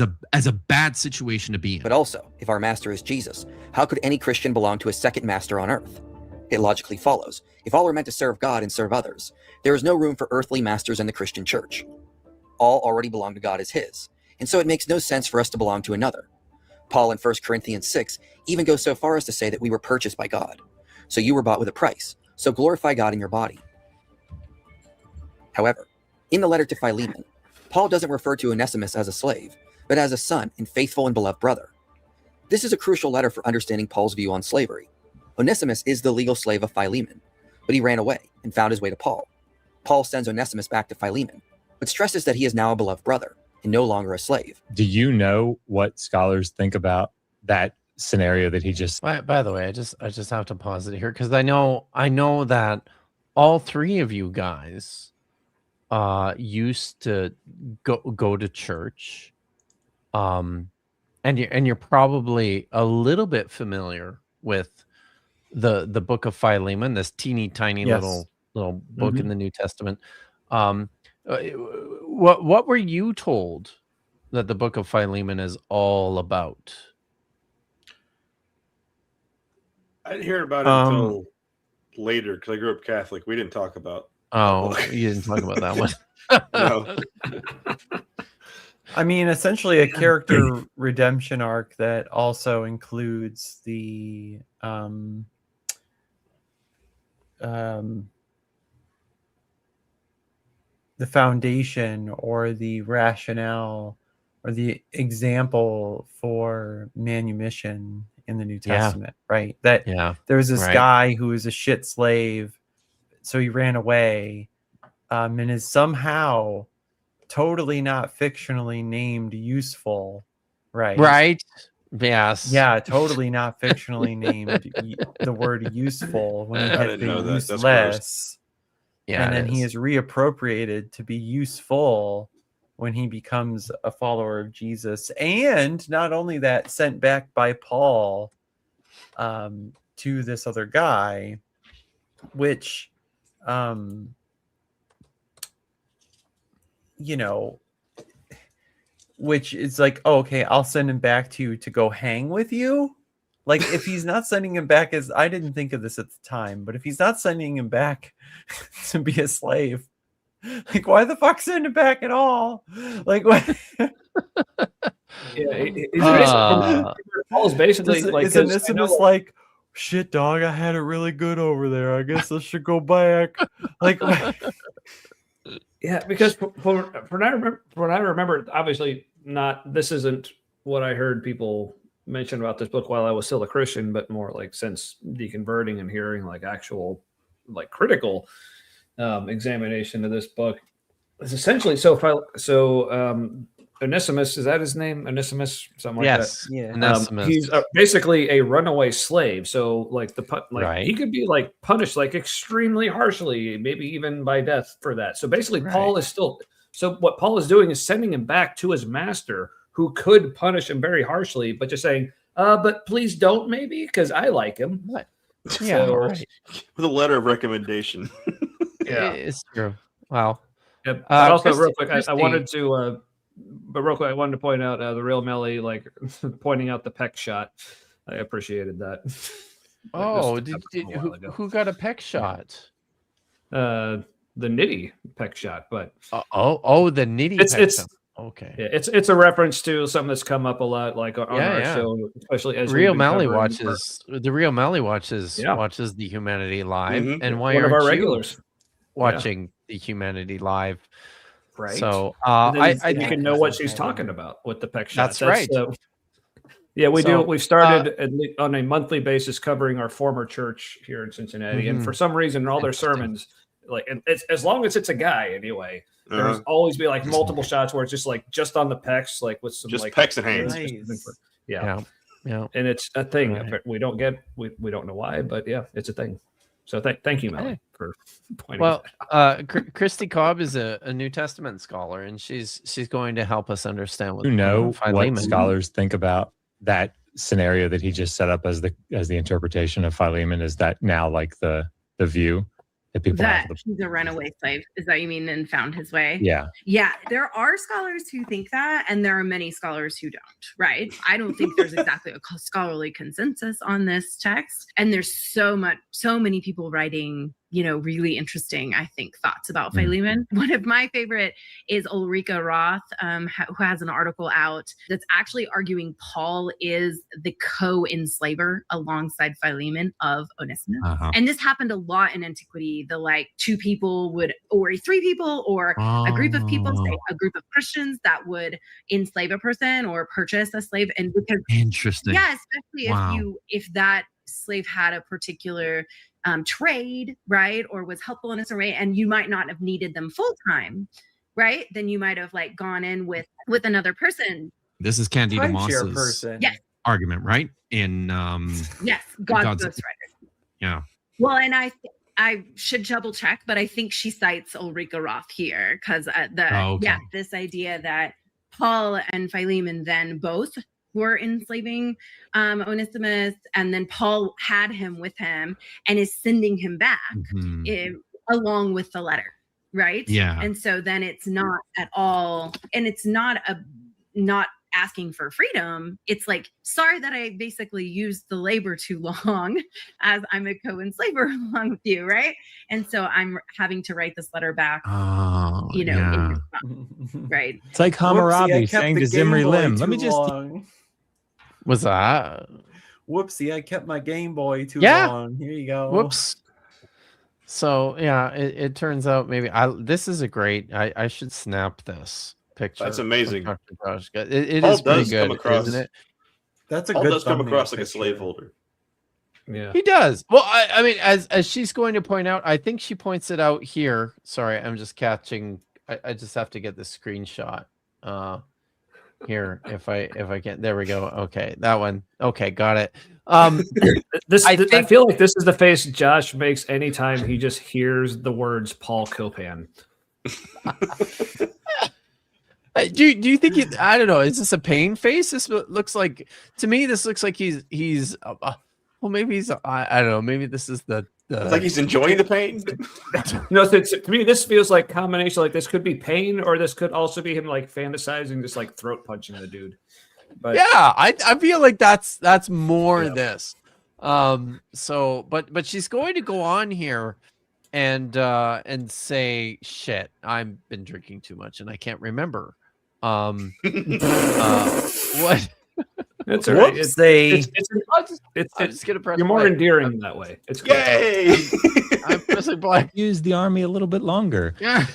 a bad situation to be in. But also, if our master is Jesus, how could any Christian belong to a second master on earth? It logically follows, if all are meant to serve God and serve others, there is no room for earthly masters in the Christian church. All already belong to God as his, and so it makes no sense for us to belong to another. Paul in 1 Corinthians 6 even goes so far as to say that we were purchased by God. So you were bought with a price, so glorify God in your body. However, in the letter to Philemon, Paul doesn't refer to Onesimus as a slave, but as a son and faithful and beloved brother. This is a crucial letter for understanding Paul's view on slavery. Onesimus is the legal slave of Philemon, but he ran away and found his way to Paul. Paul sends Onesimus back to Philemon, but stresses that he is now a beloved brother and no longer a slave. Do you know what scholars think about that scenario that he just... By the way, I just have to pause it here because I know that all three of you guys used to go to church, and you're probably a little bit familiar with the book of Philemon, this teeny tiny little book in the New Testament. What were you told that the book of Philemon is all about? I didn't hear about it until later because I grew up Catholic. We didn't talk about. Oh, you didn't talk about that one. No. I mean, essentially a character redemption arc that also includes the foundation or the rationale or the example for manumission in the New Testament, right? That there was this guy who was a shit slave, so he ran away, and is somehow totally not fictionally named useful, right? Right. Yes. Yeah, totally not fictionally named the word useful when he had been useless. Yeah, and then he is reappropriated to be useful when he becomes a follower of Jesus. And not only that, sent back by Paul to this other guy, which which is like, oh, okay, I'll send him back to you to go hang with you. Like, if he's not sending him back as, I didn't think of this at the time, but if he's not sending him back to be a slave, like, why the fuck send him back at all? Like, what? Paul's basically like, is Onesimus like, shit, dog, I had it really good over there. I guess I should go back. Like, yeah, because for what I remember, obviously not. This isn't what I heard people mention about this book while I was still a Christian, but more like since deconverting and hearing like actual, like critical examination of this book. It's essentially Onesimus, is that his name? Onesimus, something like that. Yeah. Onesimus. He's basically a runaway slave. So like Right. he could be like punished like extremely harshly, maybe even by death for that. So basically, Paul is still. So what Paul is doing is sending him back to his master, who could punish him very harshly, but just saying, but please don't, maybe, because I like him. What? Yeah, right. With a letter of recommendation. Yeah, it's true. Wow. But also, Christy, real quick, I wanted to point out the real Melly, like pointing out the peck shot. I appreciated that. Oh, This happened a while ago. who got a peck shot? The Nitty peck shot, but the Nitty it's peck shot. Okay. Yeah, it's a reference to something that's come up a lot, like on our show, especially as Real we've been Mally covering watches the Humanity Live and why one of aren't our you regulars watching the Humanity Live? Right. So And then I you think can know what she's talking about with the peck shot. That's right. Yeah, we So, do. We've started on a monthly basis covering our former church here in Cincinnati, and for some reason, in all their sermons, like, and it's, as long as it's a guy, anyway, there's always be like multiple shots where it's just on the pecs, like with some like pecs and hands. Yeah, and it's a thing. We don't know why, but yeah, it's a thing. So thank you, Melanie, for pointing. Well, Christy Cobb is a New Testament scholar, and she's going to help us understand what what scholars think about that scenario that he just set up as the interpretation of Philemon. Is that now like the view that people have? He's a runaway slave. Is that you mean, and found his way? Yeah. Yeah. There are scholars who think that, and there are many scholars who don't, right? I don't think there's exactly a scholarly consensus on this text. And there's so many people writing, really interesting, I think, thoughts about Philemon. One of my favorite is Ulrika Roth, who has an article out that's actually arguing Paul is the co-enslaver alongside Philemon of Onesimus. And this happened a lot in antiquity. The like two people or three people, or a group of people, say a group of Christians that would enslave a person or purchase a slave. And because interesting. Yeah, especially if that slave had a particular trade, right, or was helpful in a certain way, and you might not have needed them full time, right? Then you might have like gone in with another person. This is Candida Moss's argument, right? In yes, God's ghostwriter. Yeah. Well, and I should double check, but I think she cites Ulrika Roth here because this idea that Paul and Philemon then both were enslaving Onesimus, and then Paul had him with him and is sending him back along with the letter, right? Yeah. And so then it's not at all, and it's not asking for freedom. It's like, sorry that I basically used the labor too long, as I'm a co-enslaver along with you, right? And so I'm having to write this letter back, in response, right? It's like Hammurabi saying to Zimri Lim, let me just... What's that? Whoopsie, I kept my Game Boy too long. Here you go. Whoops. So yeah, it turns out maybe this is a great. I should snap this picture. That's amazing. It is pretty good, isn't it? That's a Paul good. Does come across picture. like a slaveholder. Yeah, he does. Well, I mean, as she's going to point out, I think she points it out here. Sorry, I'm just catching. I just have to get the screenshot. Here, if I can, there we go. Okay, that one. Okay, got it. I feel like this is the face Josh makes anytime he just hears the words Paul Copan. Do you think I don't know? Is this a pain face? This looks like, to me, this looks like he's well, maybe he's I don't know. Maybe this is the it's like he's enjoying the pain. No, to me, this feels like combination. Like this could be pain, or this could also be him like fantasizing, just like throat punching the dude. But yeah, I feel like that's more this. So, but she's going to go on here and say, shit, I've been drinking too much and I can't remember. What? It's all right. It's just gonna press you're more play. endearing that way. It's cool. Yay! I'm pressing play. Use the army a little bit longer. Yeah.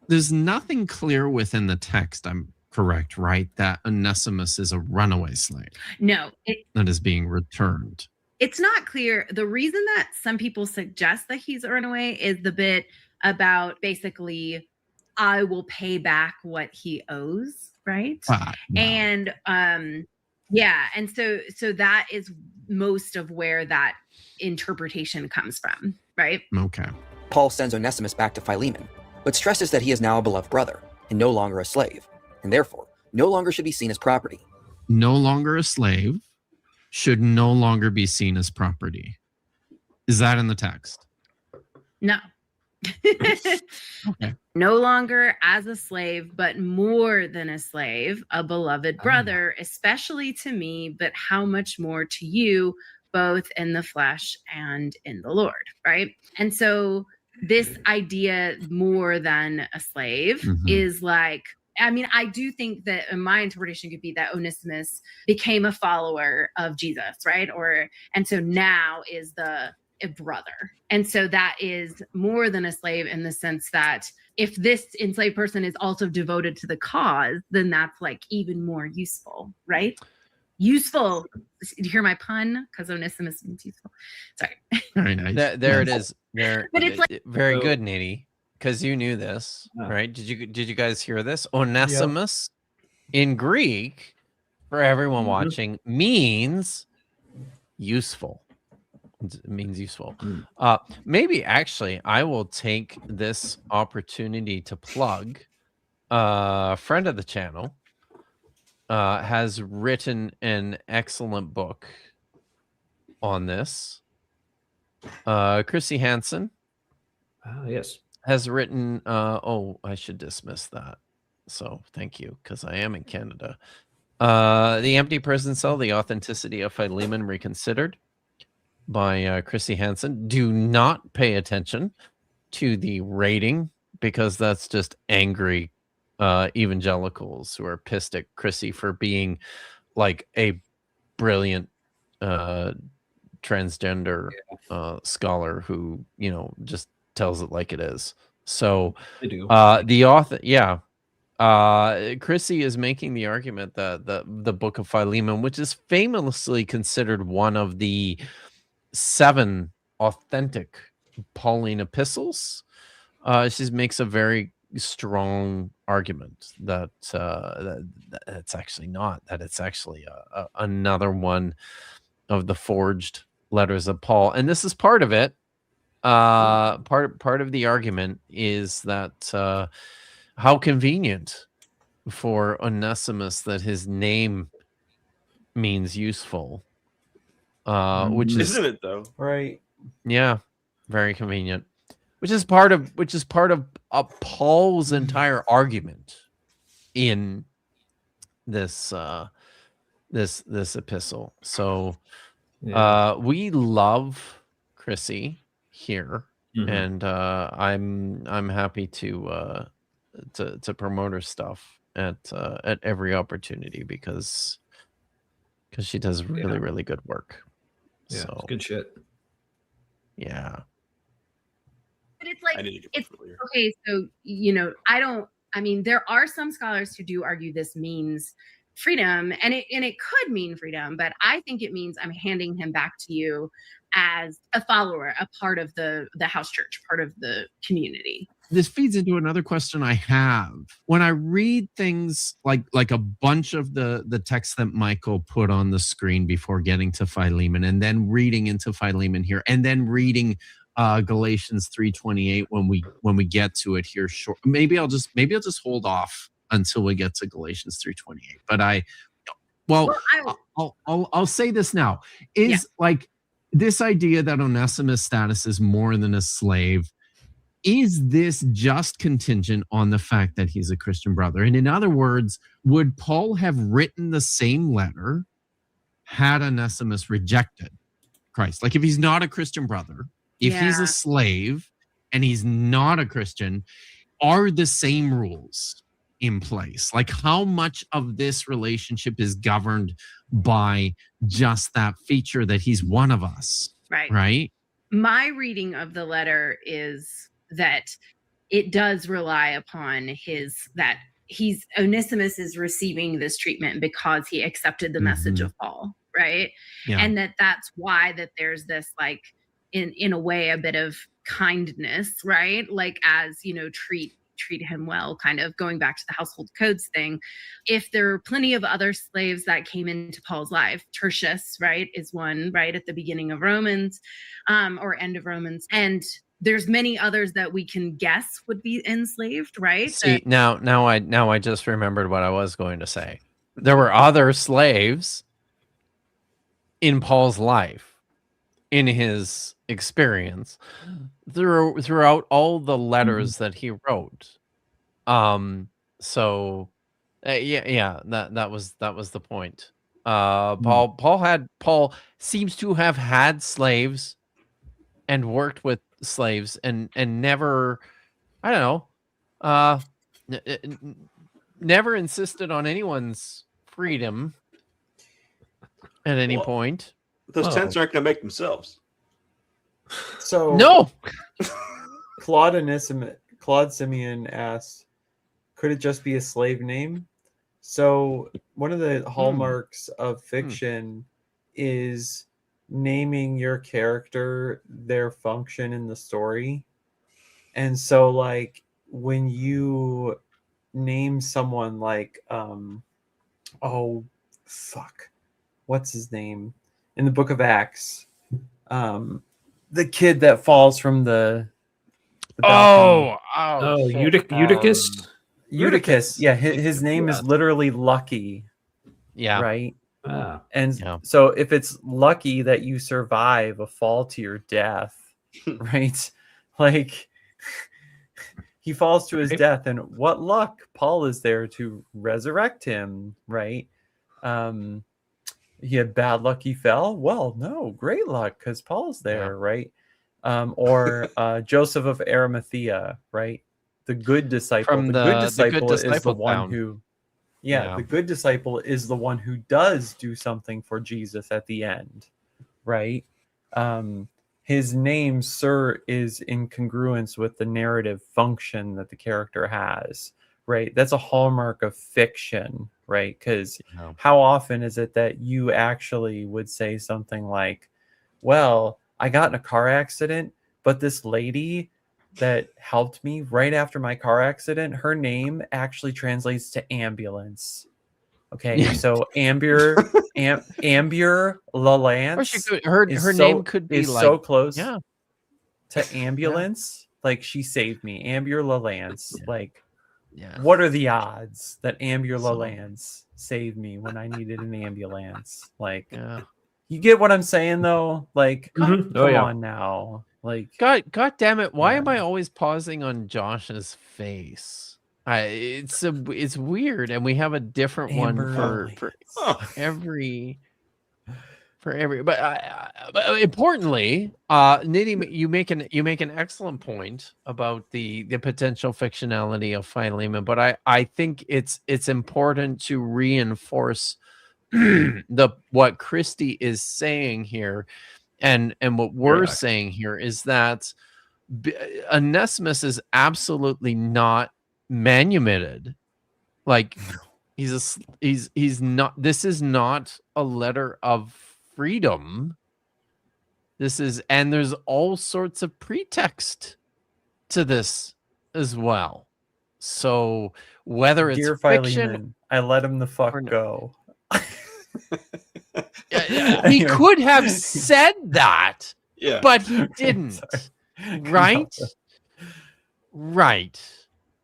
There's nothing clear within the text. I'm correct, right? That Onesimus is a runaway slave. No, that is being returned. It's not clear. The reason that some people suggest that he's a runaway is the bit about basically, I will pay back what he owes, right? No. And and so that is most of where that interpretation comes from, right? Okay. Paul sends Onesimus back to Philemon, but stresses that he is now a beloved brother and no longer a slave, and therefore no longer should be seen as property. No longer a slave should no longer be seen as property. Is that in the text? No. Okay. No longer as a slave, but more than a slave, a beloved brother, especially to me, but how much more to you, both in the flesh and in the Lord, right? And so this idea more than a slave is like, I mean, I do think that my interpretation could be that Onesimus became a follower of Jesus, right? And so now is a brother. And so that is more than a slave in the sense that if this enslaved person is also devoted to the cause, then that's like even more useful, right? Useful. Did you hear my pun? Because Onesimus means useful. Sorry. Very nice. There it is. There. But it's like Very good, Nady. Because you knew this, right? Did you guys hear this? Onesimus in Greek, for everyone watching, means useful. It means useful. Maybe actually I will take this opportunity to plug a friend of the channel has written an excellent book on this. Chrissy Hansen. Yes. Has written, I should dismiss that. So thank you, because I am in Canada. The Empty Prison Cell, The Authenticity of Philemon Reconsidered by Chrissy Hansen. Do not pay attention to the rating, because that's just angry evangelicals who are pissed at Chrissy for being like a brilliant transgender scholar who, just tells it like it is. So the author, Chrissy is making the argument that the Book of Philemon, which is famously considered one of the 7 authentic Pauline epistles, she makes a very strong argument that it's actually not, that it's actually another one of the forged letters of Paul. And this is part of it. Part of the argument is that how convenient for Onesimus that his name means useful, which is, isn't it though? Right. Yeah, very convenient. Which is part of Paul's entire argument in this this epistle. So we love Chrissy here, and I'm happy to promote her stuff at every opportunity because she does really good work. Yeah, so it's good shit. Yeah. But it's like, it's okay. So, I mean, there are some scholars who do argue this means freedom, and it could mean freedom, but I think it means I'm handing him back to you as a follower, a part of the house church, part of the community. This feeds into another question I have. When I read things like a bunch of the text that Michael put on the screen before getting to Philemon, and then reading into Philemon here, and then reading Galatians 3:28 when we get to it here short. Maybe I'll just hold off until we get to Galatians 3:28. But I'll say this now. Is like this idea that Onesimus' status is more than a slave, is this just contingent on the fact that he's a Christian brother? And in other words, would Paul have written the same letter had Onesimus rejected Christ? Like if he's not a Christian brother, if he's a slave and he's not a Christian, are the same rules in place? Like how much of this relationship is governed by just that feature that he's one of us? Right? My reading of the letter is that it does rely upon Onesimus is receiving this treatment because he accepted the message of Paul, right? Yeah. And that's why that there's this like in a way a bit of kindness, right? Like as treat him well, kind of going back to the household codes thing. If there are plenty of other slaves that came into Paul's life, Tertius, right, is one right at the beginning of Romans, or end of Romans, and there's many others that we can guess would be enslaved, right? See, now I just remembered what I was going to say. There were other slaves in Paul's life. in his experience throughout all the letters that he wrote. So that was the point. Paul seems to have had slaves and worked with slaves and never, I don't know, never insisted on anyone's freedom at any point. Those tents aren't going to make themselves. So no. Claude Simeon asked, could it just be a slave name? So one of the hallmarks of fiction is naming your character their function in the story. And so like when you name someone like what's his name in the book of Acts, the kid that falls from the Eutychus. Eutychus. Yeah, his name is literally Lucky. Yeah. Right. And so if it's lucky that you survive a fall to your death, right? Like he falls to his death, and what luck Paul is there to resurrect him, right? He had bad luck he fell. Well, no, great luck because Paul's there, right? Or Joseph of Arimathea, right? The good disciple. From the good disciple is the disciple one town. who the good disciple is the one who does do something for Jesus at the end, right? His name, Sir, is in congruence with the narrative function that the character has, right? That's a hallmark of fiction, right? Because how often is it that you actually would say something like, well, I got in a car accident, but this lady that helped me right after my car accident, her name actually translates to ambulance. Okay, so Ambier Lalance. Her name could be like so close to ambulance. Like she saved me, Ambier Lalance. Like, what are the odds that Ambier Lalance saved me when I needed an ambulance? Like, you get what I'm saying though? Like, come on now. Like, God damn it! Why am I always pausing on Josh's face? It's weird, and we have a different one for every. But importantly, Nitty, you make an excellent point about the potential fictionality of Philemon. But I think it's important to reinforce what Christy is saying here. And what we're saying here is that Onesimus is absolutely not manumitted. Like he's not. This is not a letter of freedom. And there's all sorts of pretext to this as well. So whether it's Dear fiction, Philemon, I let him the fuck go. He could have said that, but he didn't. Right? Right.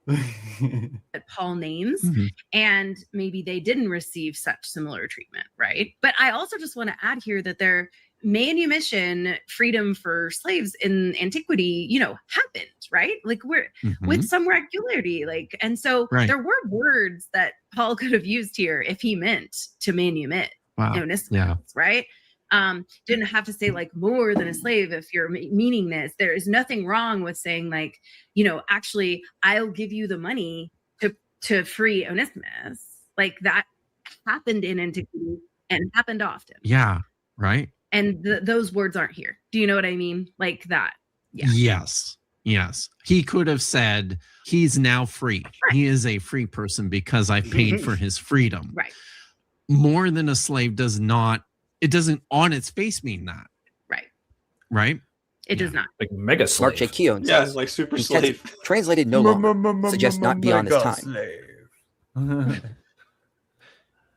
That Paul names, and maybe they didn't receive such similar treatment, right? But I also just want to add here that their manumission freedom for slaves in antiquity, happened, right? Like with some regularity, like, and so there were words that Paul could have used here if he meant to manumit. Right? Didn't have to say like more than a slave if you're meaning this. There is nothing wrong with saying like, actually, I'll give you the money to free Onesimus. Like that happened in antiquity and happened often. Yeah. Right. And those words aren't here. Do you know what I mean? Like that. Yeah. Yes. He could have said he's now free. Right. He is a free person because I've paid for his freedom. Right. More than a slave doesn't on its face mean that. Right? It does not. Like mega slave. Mark J. Keown Yeah, says, it's like super slave. translated no longer, suggests not beyond his time.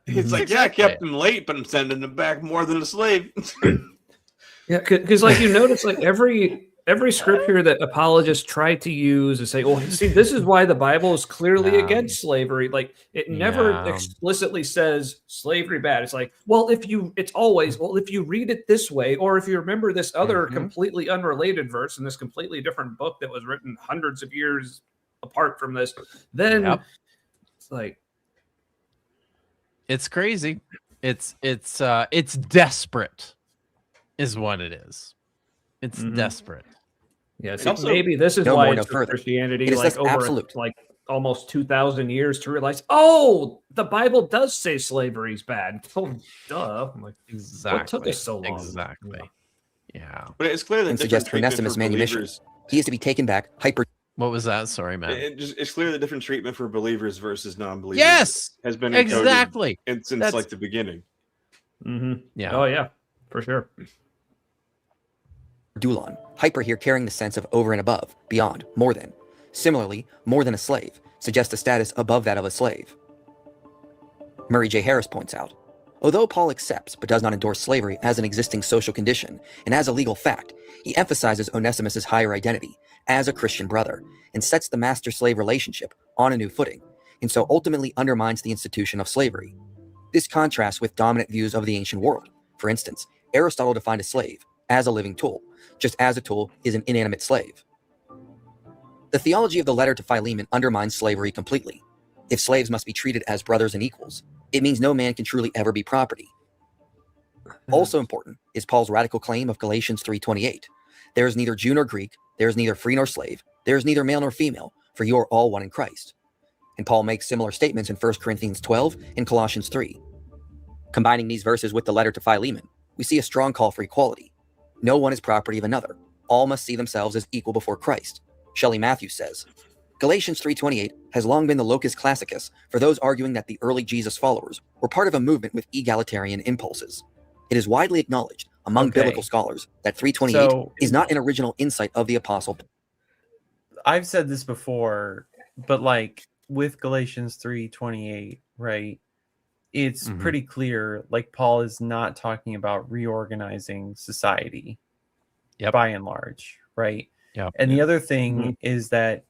He's like, I kept him late, but I'm sending him back more than a slave. Yeah, because like you notice, like every every scripture that apologists try to use and say, "Oh, see, this is why the Bible is clearly against slavery." Like it never explicitly says slavery bad. It's like, well, it's always, well, if you read it this way, or if you remember this other completely unrelated verse in this completely different book that was written hundreds of years apart from this, then it's like, it's crazy. It's desperate, is what it is. It's desperate. Yeah, so maybe this is why it's Christianity, like over absolute. like almost 2,000 years to realize, oh, the Bible does say slavery is bad. Oh, duh. I'm like, exactly. What took us so long? Exactly. Yeah. But it's clear that and suggests Onesimus' manumission. He is to be taken back. What was that? Sorry, man. It's clear the different treatment for believers versus non-believers. Yes, has been exactly since like the beginning. Yeah. Oh yeah, for sure. Dulon. Hyper here carrying the sense of over and above, beyond, more than. Similarly, more than a slave suggests a status above that of a slave. Murray J. Harris points out, although Paul accepts but does not endorse slavery as an existing social condition and as a legal fact, he emphasizes Onesimus' higher identity as a Christian brother and sets the master-slave relationship on a new footing, and so ultimately undermines the institution of slavery. This contrasts with dominant views of the ancient world. For instance, Aristotle defined a slave as a living tool, just as a tool is an inanimate slave. The theology of the letter to Philemon undermines slavery completely. If slaves must be treated as brothers and equals, it means no man can truly ever be property. Also important is Paul's radical claim of Galatians 3:28. There is neither Jew nor Greek, there is neither free nor slave, there is neither male nor female, for you are all one in Christ. And Paul makes similar statements in 1 Corinthians 12 and Colossians 3. Combining these verses with the letter to Philemon, we see a strong call for equality. No one is property of another. All must see themselves as equal before Christ. Shelley Matthews says, Galatians 3:28 has long been the locus classicus for those arguing that the early Jesus followers were part of a movement with egalitarian impulses. It is widely acknowledged among biblical scholars that 3:28 is not an original insight of the apostle. I've said this before, but like with Galatians 3:28, right? It's pretty clear, like Paul is not talking about reorganizing society by and large, right? And the other thing is that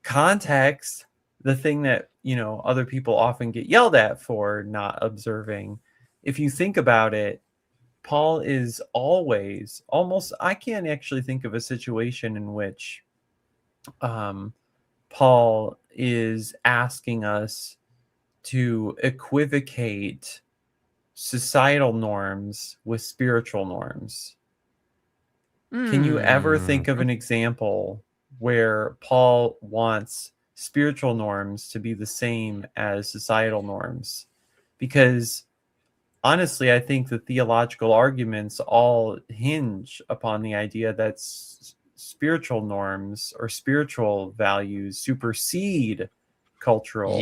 context, the thing that, you know, other people often get yelled at for not observing. If you think about it, Paul is always I can't actually think of a situation in which Paul is asking us to equivocate societal norms with spiritual norms. Can you ever think of an example where Paul wants spiritual norms to be the same as societal norms? Because honestly, I think the theological arguments all hinge upon the idea that spiritual norms or spiritual values supersede cultural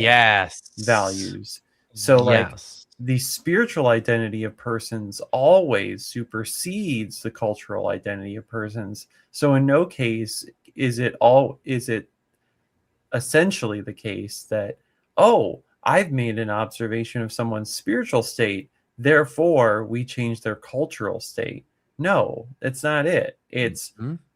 values. So like the spiritual identity of persons always supersedes the cultural identity of persons. So in no case is it essentially the case that, oh, I've made an observation of someone's spiritual state, therefore we change their cultural state. No, it's not it. It's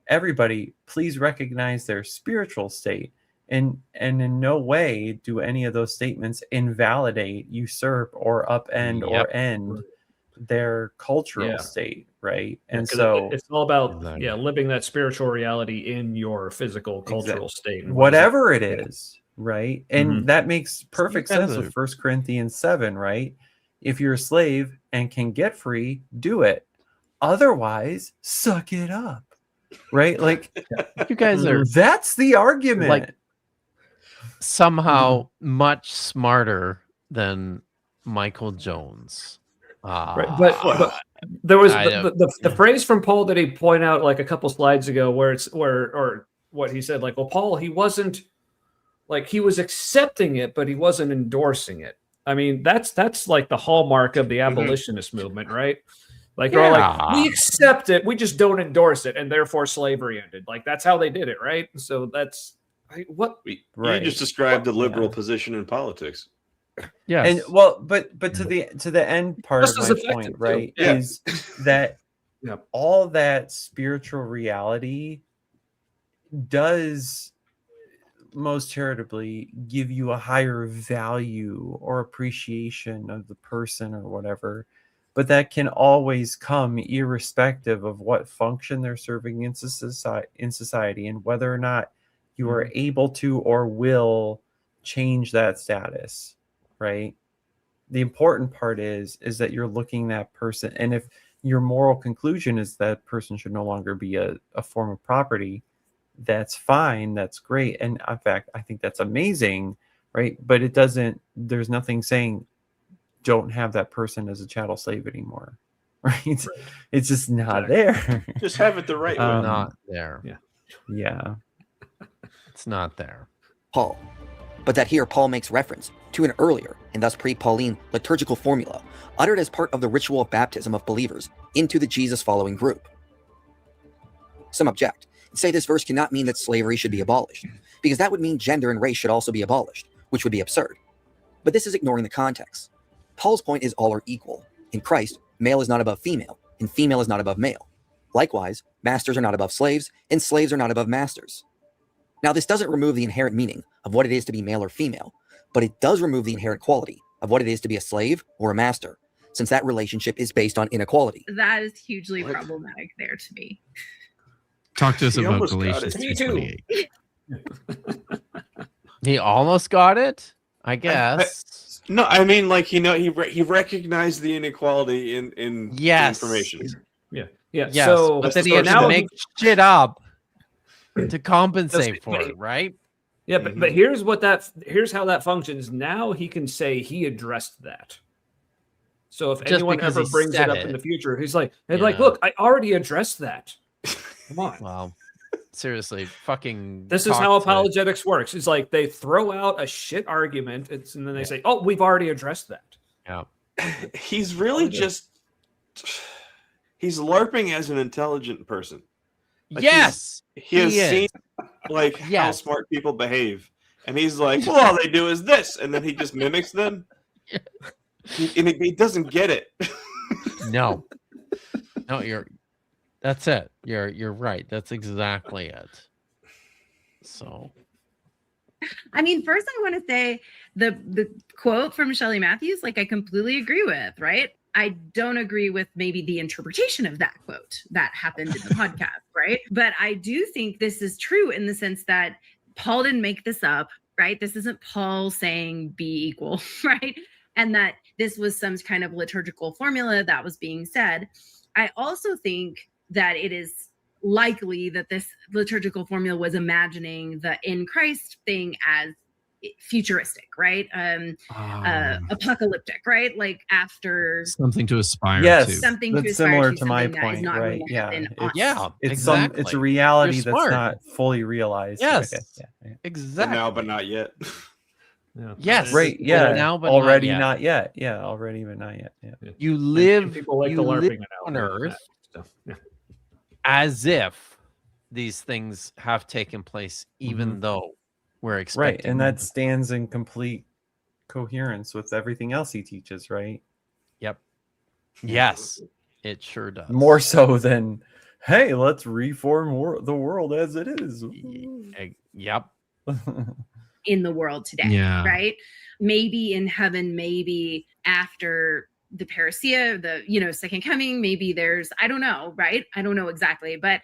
everybody, please recognize their spiritual state. And in no way do any of those statements invalidate, usurp, or upend or end their cultural state, right? And so it's all about living that spiritual reality in your physical cultural state, whatever it is, right? And that makes perfect sense with 1 Corinthians 7, right? If you're a slave and can get free, do it. Otherwise, suck it up, right? Like you guys are. That's the argument. Like, somehow much smarter than Michael Jones. Right. But there was the phrase from Paul that he pointed out like a couple slides ago where what he said, like, well, Paul, he wasn't like, he was accepting it, but he wasn't endorsing it. I mean, that's like the hallmark of the abolitionist movement, right? Like they're all like, we accept it, we just don't endorse it, and therefore slavery ended. Like that's how they did it, right? So that's you just described the liberal position in politics. And well, but to the end part of my point, right, is that all that spiritual reality does most charitably give you a higher value or appreciation of the person or whatever, but that can always come irrespective of what function they're serving in society and whether or not you are able to or will change that status, right? The important part is that you're looking at that person, and if your moral conclusion is that person should no longer be a form of property, that's fine, that's great, and in fact I think that's amazing, right? But it doesn't, there's nothing saying don't have that person as a chattel slave anymore, right? It's just not there. Just have it the right way. Not there. Yeah. It's not there. Paul. But that here Paul makes reference to an earlier and thus pre-Pauline liturgical formula uttered as part of the ritual of baptism of believers into the Jesus-following group. Some object and say this verse cannot mean that slavery should be abolished, because that would mean gender and race should also be abolished, which would be absurd. But this is ignoring the context. Paul's point is all are equal. In Christ, male is not above female, and female is not above male. Likewise, masters are not above slaves, and slaves are not above masters. Now, this doesn't remove the inherent meaning of what it is to be male or female, but it does remove the inherent quality of what it is to be a slave or a master, since that relationship is based on inequality. That is hugely problematic there to me. Talk to us He about almost got Galatians it. Me too. 2:28. He almost got it, I guess. No, I mean, like, he recognized the inequality in the information. Yeah. Yes, So but then he had to make shit up to compensate for it, right? Yeah, but here's how that functions. Now he can say he addressed that. So if Just anyone because ever he brings it said up it. in the future, he's like, Yeah. look, I already addressed that. Come on. Wow. Seriously, fucking. This is how apologetics works. It's like they throw out a shit argument, and then they say, "Oh, we've already addressed that." Yeah. He's really he's LARPing as an intelligent person. Like, Yes, he has he is. seen like how Yes. smart people behave, and he's like, "Well, all they do is this," and then he just mimics them. And he doesn't get it. No, that's it. You're right. That's exactly it. So, I mean, first I want to say the quote from Shelley Matthews, like I completely agree with, right? I don't agree with maybe the interpretation of that quote that happened in the podcast, right? But I do think this is true in the sense that Paul didn't make this up, right? This isn't Paul saying be equal, right? And that this was some kind of liturgical formula that was being said. I also think that it is likely that this liturgical formula was imagining the in Christ thing as futuristic, right? Apocalyptic, right? Like after Something to aspire Yes, to. something to that's aspire similar to, to my something that is point, not right? going to Yeah, happen it's, Yeah, it's exactly. it's a reality You're that's smart. not fully realized. Yes, Okay, yeah. exactly. Now, but not yet. Yes, Right. Yeah. Now, but already not yet. Yeah. Already, but not yet. Yeah. You live. people like you the live LARPing on analogy. Earth So, yeah. as if these things have taken place, even though we're expecting. Right, and that stands in complete coherence with everything else he teaches. Right. Yep. Yes, it sure does. More so than, hey, let's reform the world as it is. Yep. in the world today, Yeah. right? Maybe in heaven, maybe after the parousia, the second coming, maybe there's, I don't know, right? I don't know exactly, but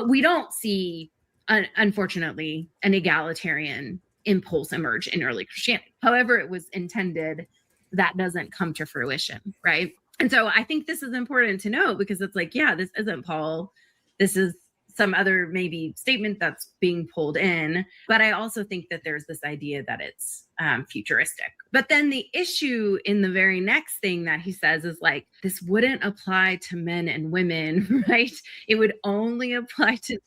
we don't see, unfortunately, an egalitarian impulse emerge in early Christianity. However it was intended, that doesn't come to fruition, right? And so I think this is important to know, because it's like, yeah, this isn't Paul. This is some other maybe statement that's being pulled in. But I also think that there's this idea that it's futuristic. But then the issue in the very next thing that he says is like, this wouldn't apply to men and women, right? It would only apply to,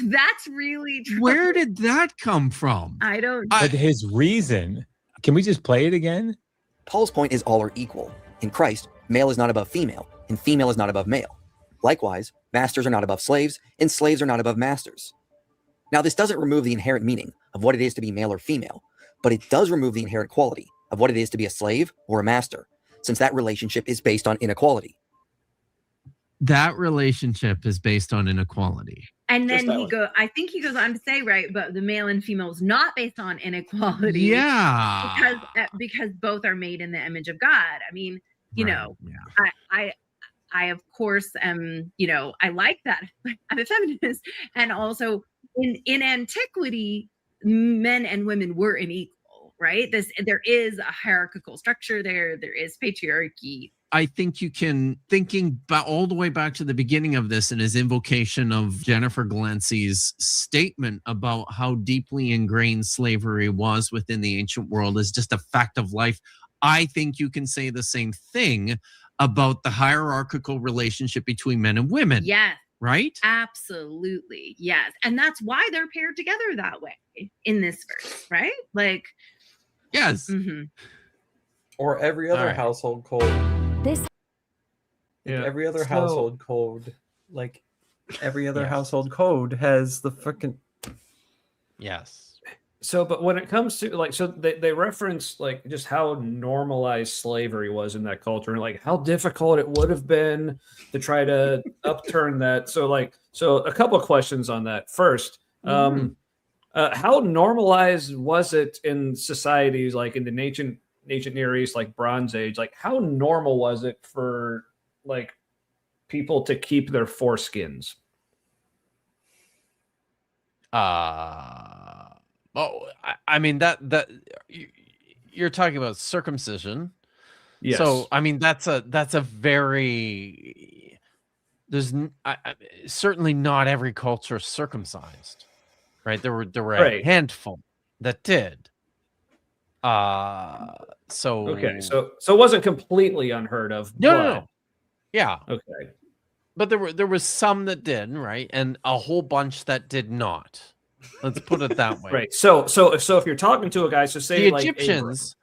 that's really true. Where did that come from? I don't But his reason, can we just play it again? Paul's point is all are equal. In Christ, male is not above female, and female is not above male. Likewise, masters are not above slaves, and slaves are not above masters. Now, this doesn't remove the inherent meaning of what it is to be male or female, but it does remove the inherent quality of what it is to be a slave or a master, since that relationship is based on inequality. that relationship is based on inequality. And Just then that I think he goes on to say, right, but the male and female is not based on inequality. Yeah. Because both are made in the image of God. I mean, you know, I of course am, you know, I like that. I'm a feminist. And also in antiquity, men and women were unequal, right? There is a hierarchical structure there. There is patriarchy. I think you can, thinking all the way back to the beginning of this and his invocation of Jennifer Glancy's statement about how deeply ingrained slavery was within the ancient world as just a fact of life. I think you can say the same thing about the hierarchical relationship between men and women. Yes. Right? Absolutely. Yes. And that's why they're paired together that way in this verse, right? Like, yes. Mm-hmm. Or every other household code. Every other So- household code, like every other household code has the freaking Yes. So, but when it comes to like, so they reference like just how normalized slavery was in that culture and like how difficult it would have been to try to upturn that. So a couple of questions on that. First, how normalized was it in societies like in the ancient Near East, like Bronze Age? Like how normal was it for like people to keep their foreskins? I mean that you're talking about circumcision. Yes. So I mean that's a very certainly not every culture circumcised, right? There were Right. a handful that did. So Okay, so it wasn't completely unheard of. No. Yeah. Okay. But there was some that did, right? And a whole bunch that did not. Let's put it that way. Right. So if you're talking to a guy, so say The like Egyptians.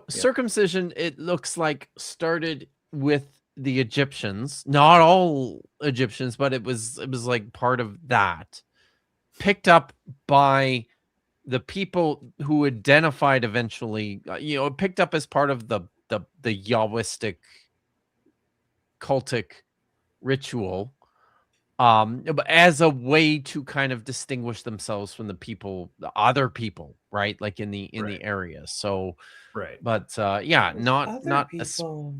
Circumcision, it looks like started with the Egyptians. Not all Egyptians, but it was like part of that. Picked up by the people who identified eventually, picked up as part of the Yahwistic cultic ritual, as a way to kind of distinguish themselves from the other people, right? Like in the area. So, right. But not people.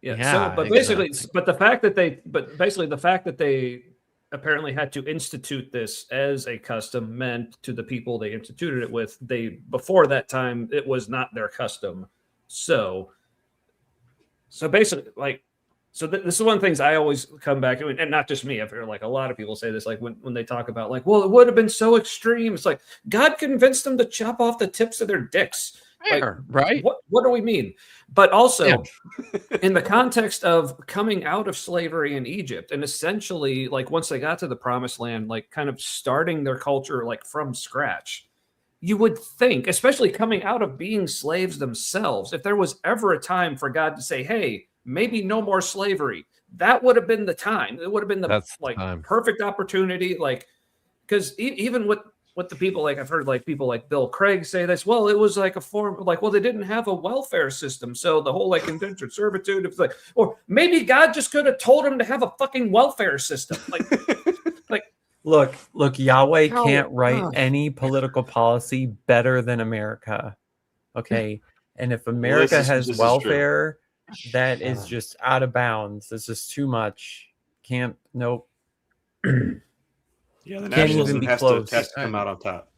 But the fact that they apparently had to institute this as a custom meant to the people they instituted it with, before that time it was not their custom. So basically, like, this is one of the things I always come back to, and not just me. I've heard like a lot of people say this, like when they talk about like, well, it would have been so extreme. It's like God convinced them to chop off the tips of their dicks. Like, right? What do we mean? But also, in the context of coming out of slavery in Egypt, and essentially, like once they got to the Promised Land, like kind of starting their culture like from scratch, you would think, especially coming out of being slaves themselves, if there was ever a time for God to say, "Hey, maybe no more slavery," that would have been the time. It would have been the perfect opportunity. Like, because even with the people, like I've heard like people like Bill Craig say this, well, it was like a form of like, well, they didn't have a welfare system. So the whole like indentured servitude, it's like, or maybe God just could have told him to have a fucking welfare system. Like, Look, Yahweh can't write any political policy better than America. Okay. And if America has welfare, that is just out of bounds. It's just too much. Nope. Yeah, the nationalism has to come out on top.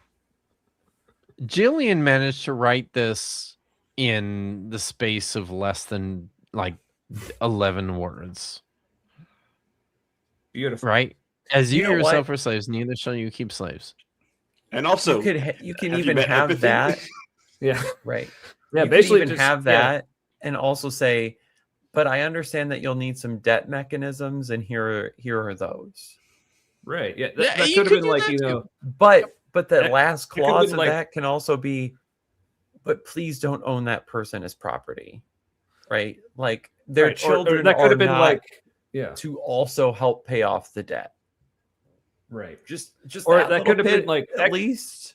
Jillian managed to write this in the space of less than like 11 words. Beautiful. Right? As you know yourself what? are slaves, neither shall you keep slaves. And also, you can even have that. Yeah. Right. Yeah, You basically can even have that and also say, but I understand that you'll need some debt mechanisms, and here are those. Right. Yeah. That could have been like, but the last could've clause been of like- that can also be, but please don't own that person as property. Right? Like their Right, or children that could are have been not like, yeah. to also help pay off the debt. Right. Just or that that could have little been bit, like at least.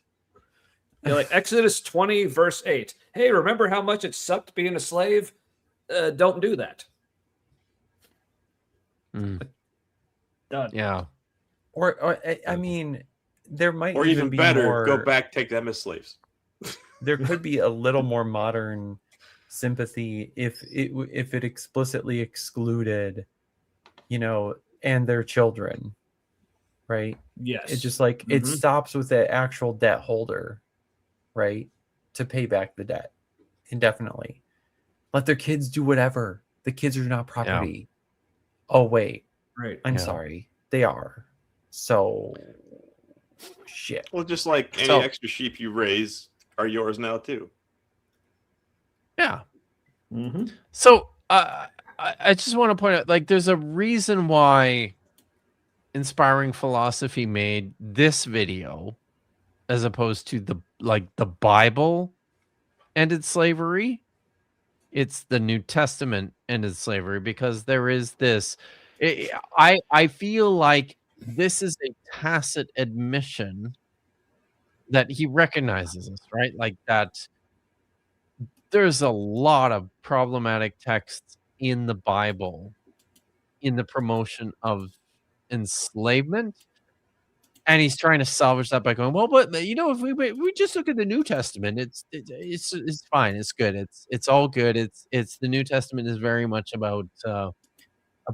Yeah, like Exodus 20 verse 8. Hey, remember how much it sucked being a slave? Don't do that. Done. Yeah. Or I mean, there might Or even be better, more, go back, take them as slaves. there could be a little more modern sympathy if it explicitly excluded, and their children, right? Yes. It's just like it Mhm. stops with the actual debt holder, right, to pay back the debt indefinitely. Let their kids do whatever. The kids are not property. Oh wait, Right. I'm Yeah. sorry, they are. So shit. Well, just like any So- extra sheep you raise are yours now too. Yeah. Mm-hmm. So I just want to point out, like, there's a reason why Inspiring Philosophy made this video as opposed to the Bible ended slavery. It's the New Testament ended slavery, because there is this. I feel like this is a tacit admission that he recognizes us, right? Like that. There's a lot of problematic texts in the Bible in the promotion of enslavement, and he's trying to salvage that by going, well, but if we just look at the New Testament, it's fine, it's good, it's all good, it's the New Testament is very much about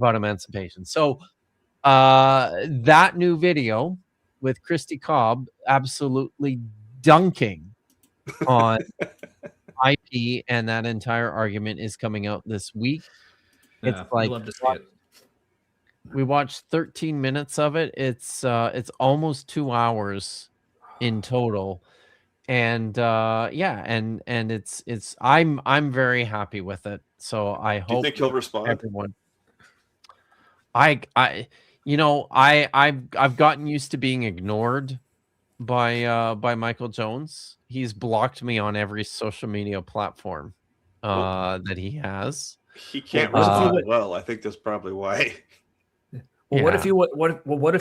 emancipation. So that new video with Christy Cobb absolutely dunking on IP, and that entire argument is coming out this week. It's Yeah, like I'd love to see it. we watched 13 minutes of it. It's almost 2 hours in total, and and it's I'm very happy with it. So I hope. Do you think he'll respond? Everyone. I've gotten used to being ignored by Michael Jones. He's blocked me on every social media platform that he has. He can't respond well. I think that's probably why. Well, what if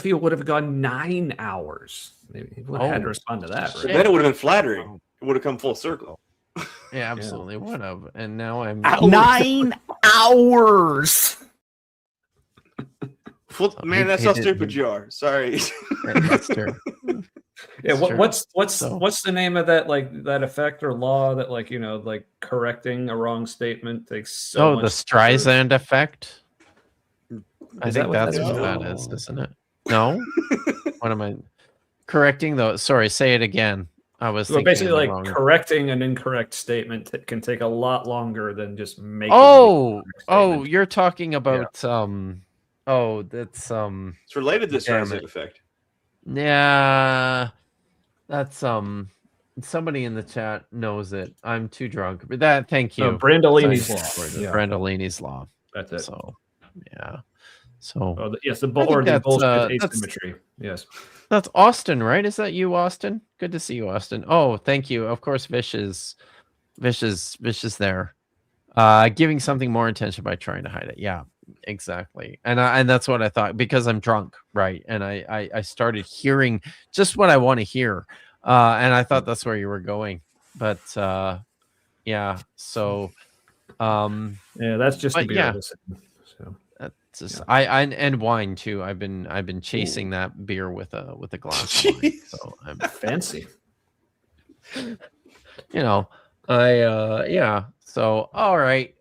you would have gone 9 hours? He would have had to respond to that. Right? Then it would have been flattering. It would have come full circle. Yeah, absolutely would have. And now I'm 9 hours. Man, that's how stupid you are. Sorry. That's true. Yeah, what's the name of that effect or law that correcting a wrong statement takes so much the Streisand effect. I Is think that what that's that what is? that is, isn't it? No. What am I correcting though? Sorry, say it again. I was Well, thinking basically of the like wrong... correcting an incorrect statement can take a lot longer than just making. You're talking about that's It's related to the Streisand effect. Yeah, that's somebody in the chat knows it. I'm too drunk. But thank you. Brandolini's law. Yeah. Brandolini's law. That's it. So yeah. So yes, the bullshit asymmetry. Yes. That's Austin, right? Is that you, Austin? Good to see you, Austin. Oh, thank you. Of course, Vish is there. Giving something more attention by trying to hide it. Yeah, exactly. And that's what I thought, because I'm drunk, right? And I started hearing just what I want to hear. And I thought that's where you were going. But yeah, so that's just the beer. Yeah. So that's just and wine too. I've been chasing that beer with a glass of wine. So I'm fancy. Yeah. So all right.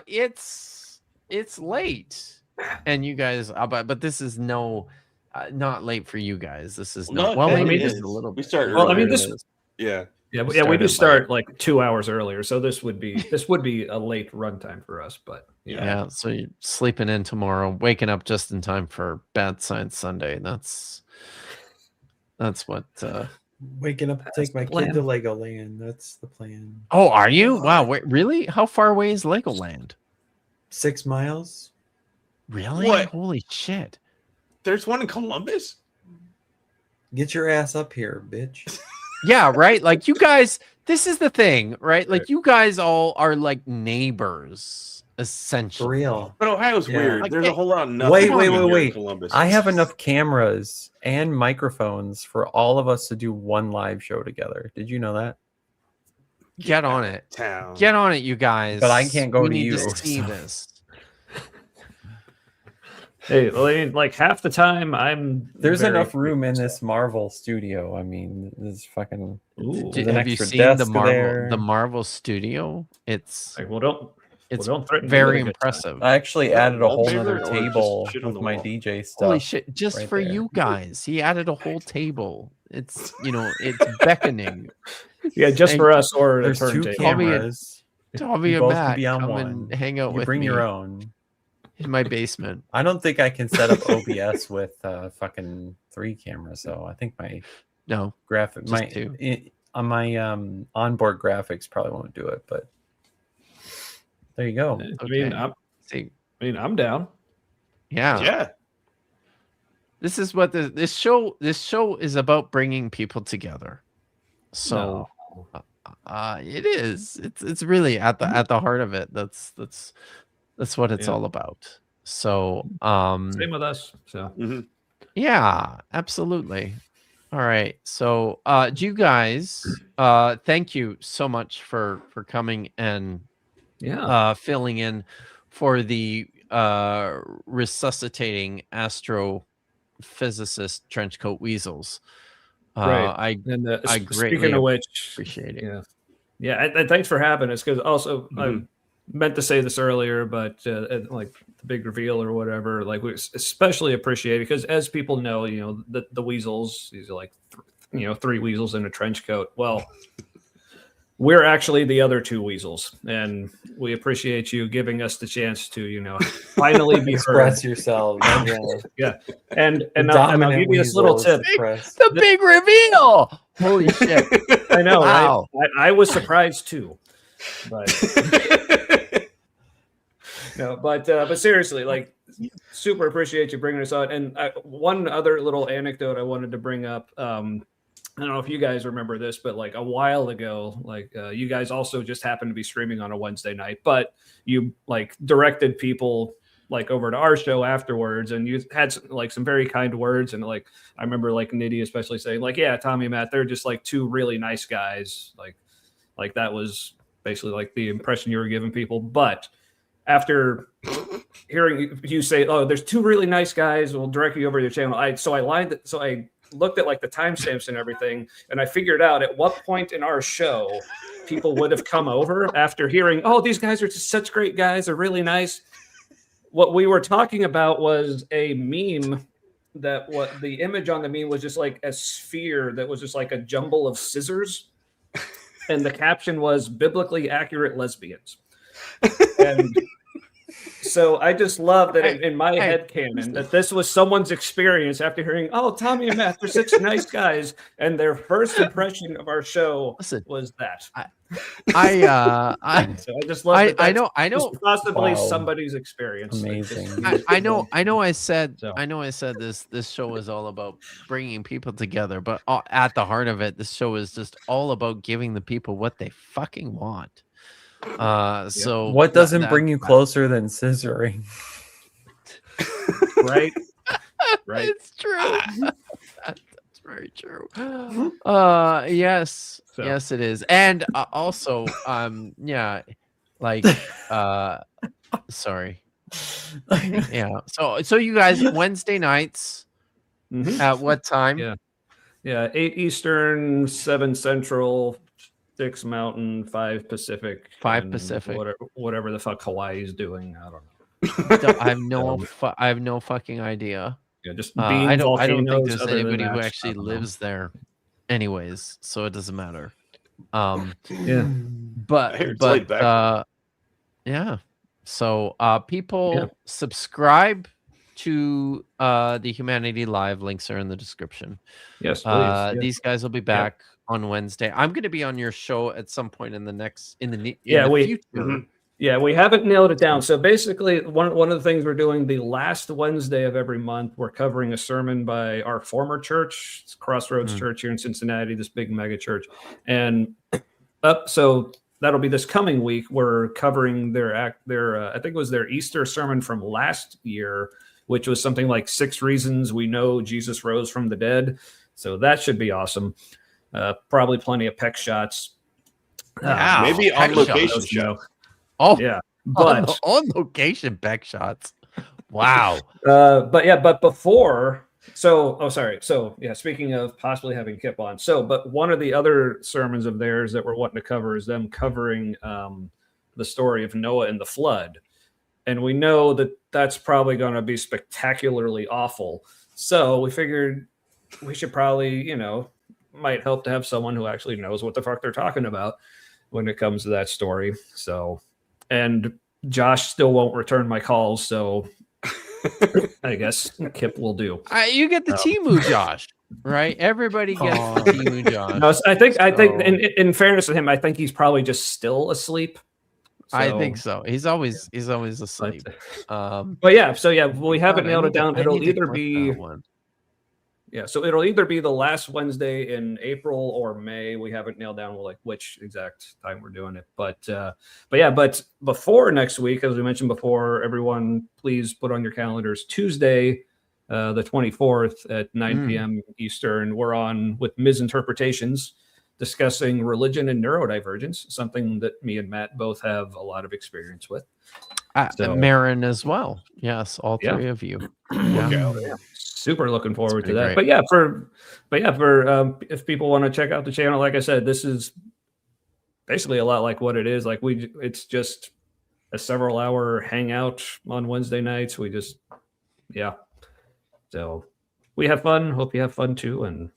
It's late, and you guys. But this is not late for you guys. This is not. Well, maybe this is a little. We start. Well, I mean, Yeah. We do start like 2 hours earlier, so this would be a late runtime for us. But yeah. So you're sleeping in tomorrow, waking up just in time for Bad Science Sunday. That's what. Waking up to take my kid to Legoland. That's the plan. Oh, are you? Wow, wait, really? How far away is Legoland? 6 miles. Really? What? Holy shit! There's one in Columbus. Get your ass up here, bitch. Yeah, right. Like you guys, this is the thing, right? Like you guys all are like neighbors, essentially. For real. But Ohio's weird. Like, There's a whole lot of nothing. Wait. In Columbus. I have enough cameras and microphones for all of us to do one live show together. Did you know that? Get on it. Town. Get on it, you guys. But I can't go we to need you. to see this. Hey, I mean, like half the time There's very enough room in this Marvel studio. I mean, this fucking. There's an Have you extra seen desk the there. Marvel studio? It's like, well, it's don't threaten me with very a good time. impressive. I actually Is that added a whole wallpaper nother or just table shit on with the my wall? DJ stuff. Holy shit! Just right for there. you guys, he added a whole table. It's it's beckoning. Yeah, just for us or the There's two turntable. cameras. Tommy You and both can Matt, be on come one. and hang out You with bring me your own. in my basement. I don't think I can set up OBS with fucking 3 cameras though. I think my graphic just 2. On my onboard graphics probably won't do it, but there you go. Okay. I'm down. Yeah. This is what this show is about, bringing people together. So it is. It's really at the heart of it. That's what it's all about. So Same with us. So yeah, absolutely. All right. So do you guys thank you so much for coming and filling in for the resuscitating astrophysicist trenchcoat weasels. Right. I greatly speaking of which, appreciate it. Yeah, and thanks for having us, because also I meant to say this earlier, but like the big reveal or whatever, like we especially appreciate it because, as people know, the weasels, these are like 3 weasels in a trench coat. Well, we're actually the other 2 weasels, and we appreciate you giving us the chance to finally be Express heard. yourselves. Yeah, and I'll give you this little tip. The big reveal. Holy shit! I know, Wow. right? I was surprised too, but no, but seriously, like, super appreciate you bringing us on. And one other little anecdote I wanted to bring up. I don't know if you guys remember this, but like a while ago, like you guys also just happened to be streaming on a Wednesday night, but you like directed people like over to our show afterwards, and you had some very kind words. And like, I remember like Nitty especially saying like, yeah, Tommy and Matt, they're just like 2 really nice guys. Like that was basically like the impression you were giving people. But after hearing you say, oh, there's 2 really nice guys, we'll direct you over to your channel. I looked at like the timestamps and everything, and I figured out at what point in our show people would have come over after hearing, oh, these guys are just such great guys, they're really nice. What we were talking about was a meme what the image on the meme was just like a sphere that was just like a jumble of scissors, and the caption was biblically accurate lesbians. And so I just love that in my headcanon that this was someone's experience after hearing, oh, Tommy and Matt, they're such nice guys, and their first impression of our show was that. So I just love that. I know possibly somebody's experience. Amazing. I know I said this show is all about bringing people together, but at the heart of it, this show is just all about giving the people what they fucking want. So what doesn't bring you closer than scissoring? Right. It's true. That's very true. Yes. Yes, it is. And also, yeah, like, sorry. Yeah. So you guys, Wednesday nights at what time? Yeah. 8 Eastern, 7 Central, 6 Mountain, 5 Pacific. 5 Pacific. Whatever the fuck Hawaii's doing. I don't know. I have no fucking idea. Yeah, just I don't think there's anybody who actually lives there anyways, so it doesn't matter. Yeah. But yeah. So people subscribe to the Humanity Live, links are in the description. Yes, please. These guys will be back on Wednesday. I'm going to be on your show at some point in the future. Yeah, we haven't nailed it down. So basically, one of the things we're doing the last Wednesday of every month, we're covering a sermon by our former church, it's Crossroads Church here in Cincinnati, this big mega church. And so that'll be this coming week. We're covering their I think it was their Easter sermon from last year, which was something like 6 reasons we know Jesus rose from the dead. So that should be awesome. Probably plenty of peck shots. Maybe on location show. Oh yeah, but on location back shots. Wow. But before, speaking of possibly having Kip on, but one of the other sermons of theirs that we're wanting to cover is them covering the story of Noah and the flood. And we know that that's probably going to be spectacularly awful. So we figured we should probably, might help to have someone who actually knows what the fuck they're talking about when it comes to that story. So, and Josh still won't return my calls, so I guess Kip will do. You get the Timu Josh, right? Everybody gets the Timu Josh. No, I think in fairness to him, I think he's probably just still asleep. I think so. He's always asleep. But yeah, we haven't nailed it down. It'll either be so it'll either be the last Wednesday in April or May. We haven't nailed down which exact time we're doing it. But before next week, as we mentioned before, everyone please put on your calendars Tuesday, the 24th at 9 p.m. Eastern. We're on with Misinterpretations, discussing religion and neurodivergence, something that me and Matt both have a lot of experience with. Marin as well. Yes, all three of you. Yeah. Super looking forward to that. Great. But for if people want to check out the channel, like I said, this is basically a lot like what it is. It's just a several hour hangout on Wednesday nights. So we have fun. Hope you have fun too. And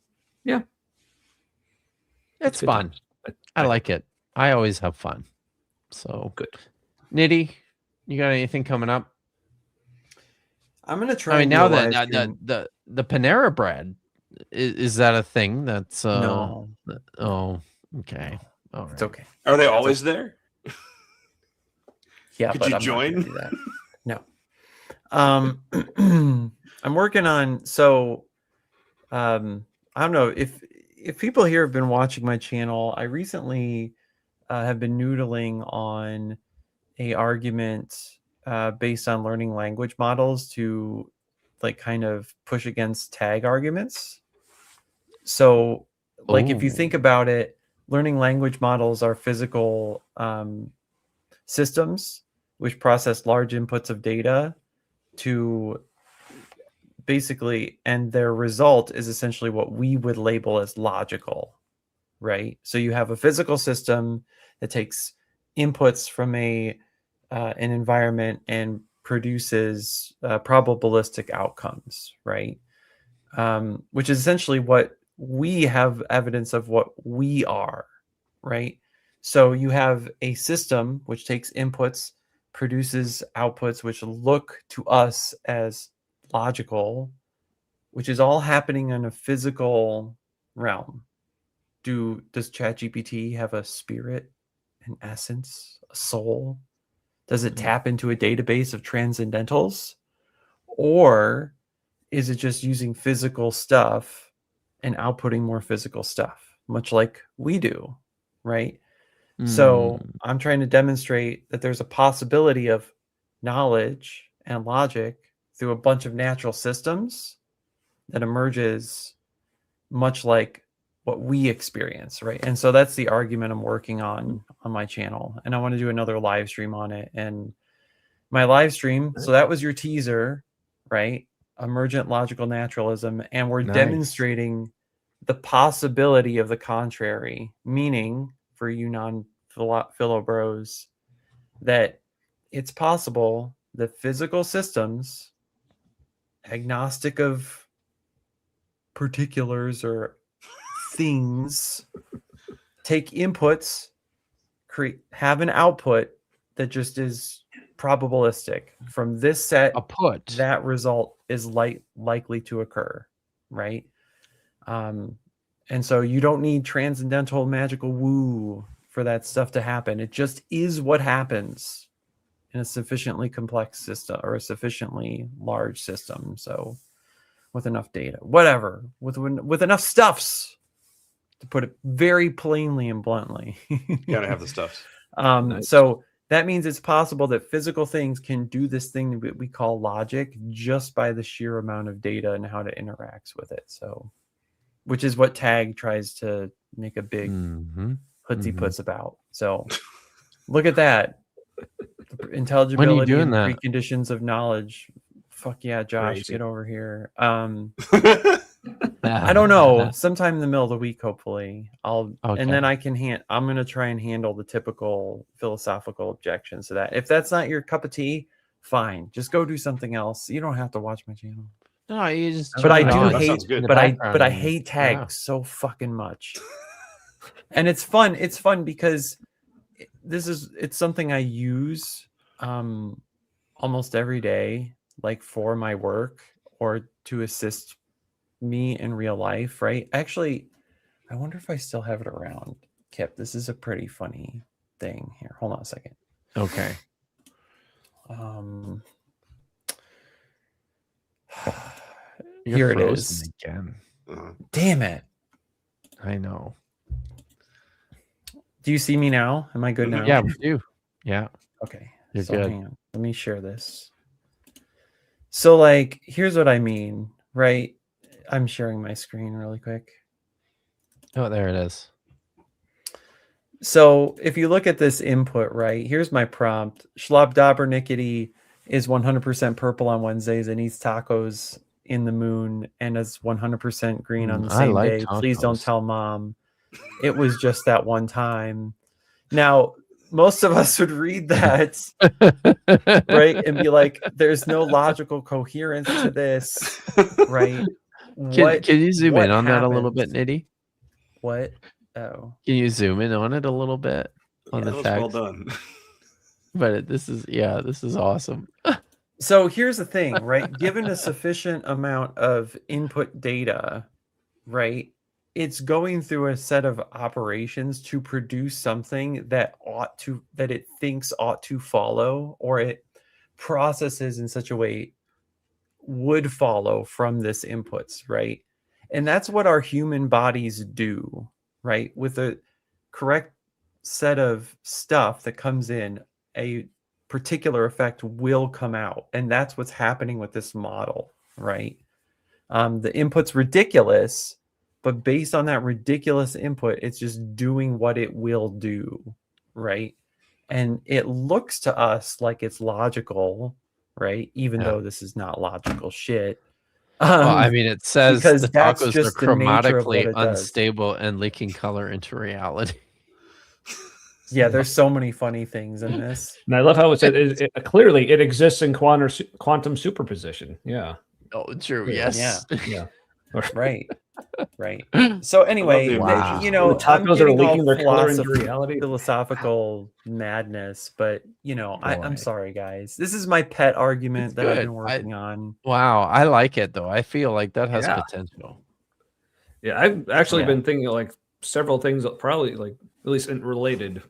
it's fun. I like it. I always have fun. So good. Nitty, you got anything coming up? I'm gonna try. I mean, now that the Panera bread is that a thing? That's no. Oh, okay. All right. It's okay. Are they always there? Yeah, Could but you I'm join? Not gonna do that. No. I'm working on. So, I don't know if people here have been watching my channel. I recently have been noodling on a argument based on learning language models to kind of push against tag arguments. So if you think about it, learning language models are physical systems which process large inputs of data to basically, and their result is essentially what we would label as logical, right? So you have a physical system that takes inputs from an environment and produces probabilistic outcomes, right? Which is essentially what we have evidence of what we are, right? So you have a system which takes inputs, produces outputs which look to us as logical, which is all happening in a physical realm. Does ChatGPT have a spirit, an essence, a soul? Does it tap into a database of transcendentals? Or is it just using physical stuff and outputting more physical stuff, much like we do, right? So I'm trying to demonstrate that there's a possibility of knowledge and logic through a bunch of natural systems that emerges much like what we experience, right? And so that's the argument I'm working on my channel, and I want to do another live stream on it. And my live stream, so that was your teaser, right? Emergent logical naturalism, and we're demonstrating the possibility of the contrary, meaning for you non-philo bros that it's possible that physical systems, agnostic of particulars or things, take inputs, have an output that just is probabilistic. From this set, that result is likely to occur, right? And so you don't need transcendental magical woo for that stuff to happen. It just is what happens in a sufficiently complex system or a sufficiently large system. So with enough data, whatever, with enough stuffs, to put it very plainly and bluntly. You gotta have the stuffs. So that means it's possible that physical things can do this thing that we call logic just by the sheer amount of data and how it interacts with it. So, which is what Tag tries to make a big hoodsie puts about. So look at that. Intelligibility and preconditions of knowledge Fuck yeah, Josh, Crazy. get over here. I don't know. Sometime in the middle of the week, hopefully. And then I can I'm gonna try and handle the typical philosophical objections to that. If that's not your cup of tea, fine. Just go do something else. You don't have to watch my channel. No, you just. But I do That hate. sounds good. But I hate tags so fucking much. And it's fun. It's fun because it's something I use almost every day, like for my work or to assist me in real life, right? Actually, I wonder if I still have it around. Kip, this is a pretty funny thing here. Hold on a second. Okay. Here it is again. Damn it. I know. Do you see me now? Am I good now? Yeah, we do. Yeah. Okay. You're so good. hang on. Let me share this. So like, here's what I mean, right? I'm sharing my screen really quick. Oh, there it is. So if you look at this input, right, here's my prompt. Schlab Dobrnikity is 100% purple on Wednesdays and eats tacos in the moon and is 100% green on the same day. Please don't tell mom. It was just that one time. Now, most of us would read that, right, and be like, there's no logical coherence to this, right? Can you zoom in on that a little bit, Nitty? What? Oh. Can you zoom in on it a little bit on the that was text? well done. But this is awesome. So here's the thing, right? Given a sufficient amount of input data, right, it's going through a set of operations to produce something that it thinks ought to follow, or it processes in such a way would follow from this inputs, right? And that's what our human bodies do, right? With a correct set of stuff that comes in, a particular effect will come out. And that's what's happening with this model, right? The input's ridiculous, but based on that ridiculous input, it's just doing what it will do, right? And it looks to us like it's logical, right? Even though this is not logical shit. Well, I mean, it says because the that's tacos are just the nature of what chromatically it does. unstable and leaking color into reality. Yeah, there's so many funny things in this. And I love how it said clearly it exists in quantum superposition. Yeah. Oh, true. Yes. Yeah. Right. Right. So anyway, you know, The I'm tacos are getting all leaking their color into reality. philosophical madness, but you know, I'm Boy. sorry, guys. This is my pet argument It's that I've good. been working on. Wow, I like it though. I feel like that has Yeah. potential. Yeah, I've actually Yeah. been thinking of, like, several things that probably, like, at least in related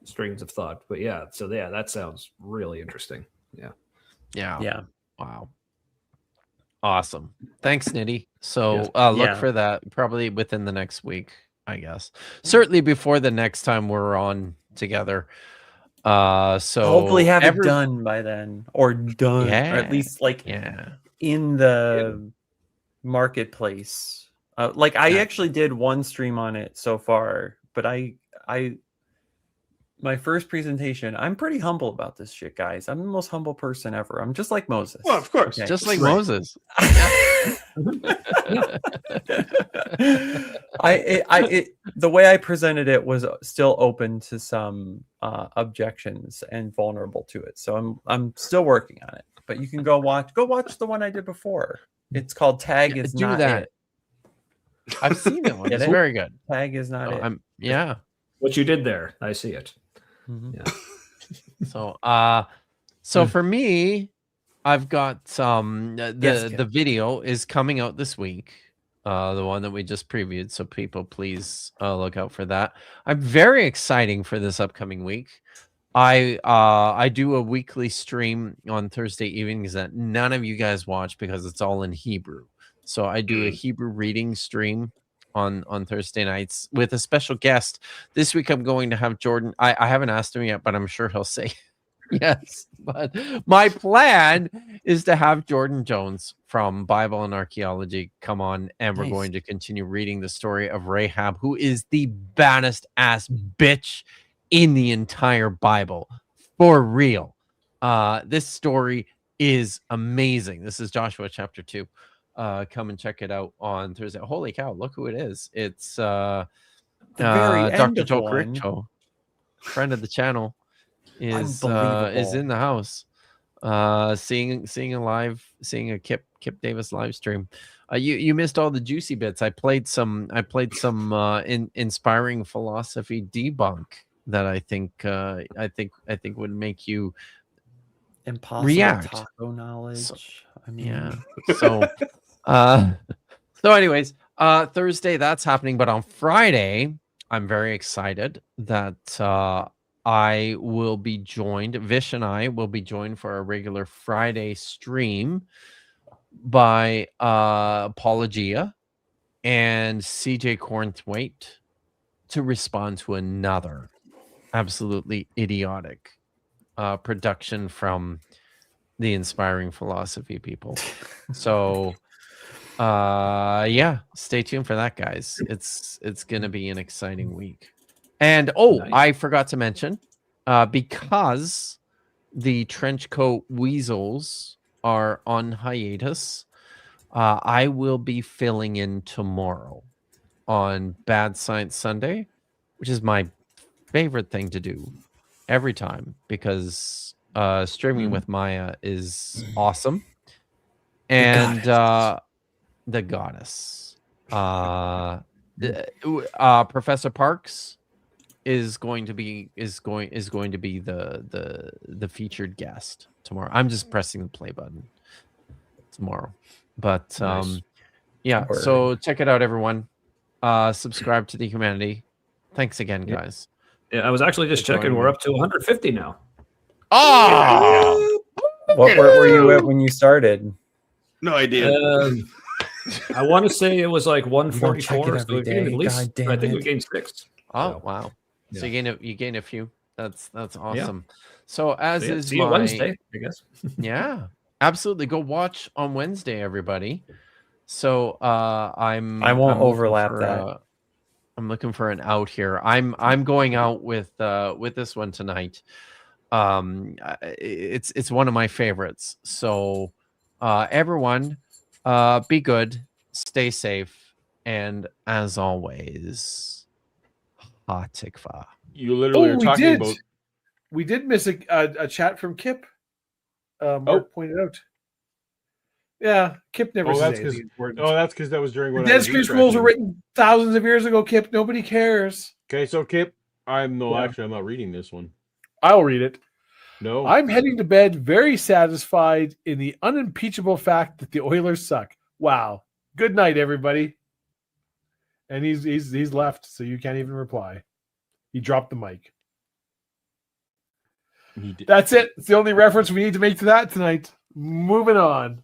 strings of thought. But yeah, so yeah, that sounds really interesting. Yeah. Yeah. Yeah. Wow. Awesome. Thanks, Nitty. So Yeah. look for that probably within the next week, I guess. Certainly before the next time we're on together. So hopefully have it done by then, or done, or at least like in the marketplace. Like I actually did one stream on it so far, but my first presentation, I'm pretty humble about this shit, guys. I'm the most humble person ever. I'm just like Moses. Well, of course. Just like Right. Moses. The way I presented it was still open to some objections and vulnerable to it. So I'm still working on it. But you can go watch the one I did before. It's called Tag is Do Not that. It. I've seen that one. Get It's it? very good. Tag is not it. Yeah. What you did there, I see it. Mhm. Yeah. So for me, I've got Yes, the video is coming out this week. The one that we just previewed. So people please look out for that. I'm very exciting for this upcoming week. I do a weekly stream on Thursday evenings that none of you guys watch because it's all in Hebrew. So I do a Hebrew reading stream on Thursday nights with a special guest. This week I'm going to have Jordan. I haven't asked him yet, but I'm sure he'll say yes. But my plan is to have Jordan Jones from Bible and Archaeology come on, and we're Nice. going to continue reading the story of Rahab, who is the baddest ass bitch in the entire Bible. For real. This story is amazing. This is Joshua chapter 2. Come and check it out on Thursday. Holy cow, look who it is. It's The very end Dr. of Joe one. Cariccio, friend of the channel, is Unbelievable. in the house. Seeing a Kip Davis live stream. You missed all the juicy bits. I played some inspiring philosophy debunk that I think would make you Impossible react. taco knowledge. So, I mean, yeah. So anyways, Thursday that's happening, but on Friday, I'm very excited that I will be joined. Vish and I will be joined for a regular Friday stream by Apologia and CJ Cornthwaite to respond to another absolutely idiotic production from the Inspiring Philosophy people. So yeah, stay tuned for that, guys. It's gonna be an exciting week. And Nice. I forgot to mention, because the Trenchcoat Weasels are on hiatus, I will be filling in tomorrow on Bad Science Sunday, which is my favorite thing to do every time, because streaming with Maya is awesome. And the goddess, Professor Parks is going to be the featured guest tomorrow. I'm just pressing the play button tomorrow, but Nice. yeah. Word. So check it out, everyone. Subscribe to the Humanity. Thanks again, guys. Yeah, I was actually just checking. We're up to 150 now. Oh, what were you at when you started? No idea. I want to say it was like check 144. it So every we gained day. at least. God damn I think we it. gained 6. Oh So, wow! So yeah. you gain a few. That's awesome. So as So, yeah, is see you my Wednesday, I guess. yeah, absolutely. Go watch on Wednesday, everybody. So I won't I'm looking overlap for, that. I'm looking for an out here. I'm going out with this one tonight. It's one of my favorites. So everyone, be good, stay safe, and as always, ha tikva. You literally are talking about. We did miss a chat from Kip. Mark pointed out. Yeah, Kip never says anything important. Oh, that's because that was during The when Dead Street Scrolls were written thousands of years ago, Kip. Nobody cares. Okay, so Kip, Yeah. actually, I'm not reading this one. I'll read it. No. I'm heading to bed very satisfied in the unimpeachable fact that the Oilers suck. Wow. Good night, everybody. And he's left, so you can't even reply. He dropped the mic. That's it. It's the only reference we need to make to that tonight. Moving on.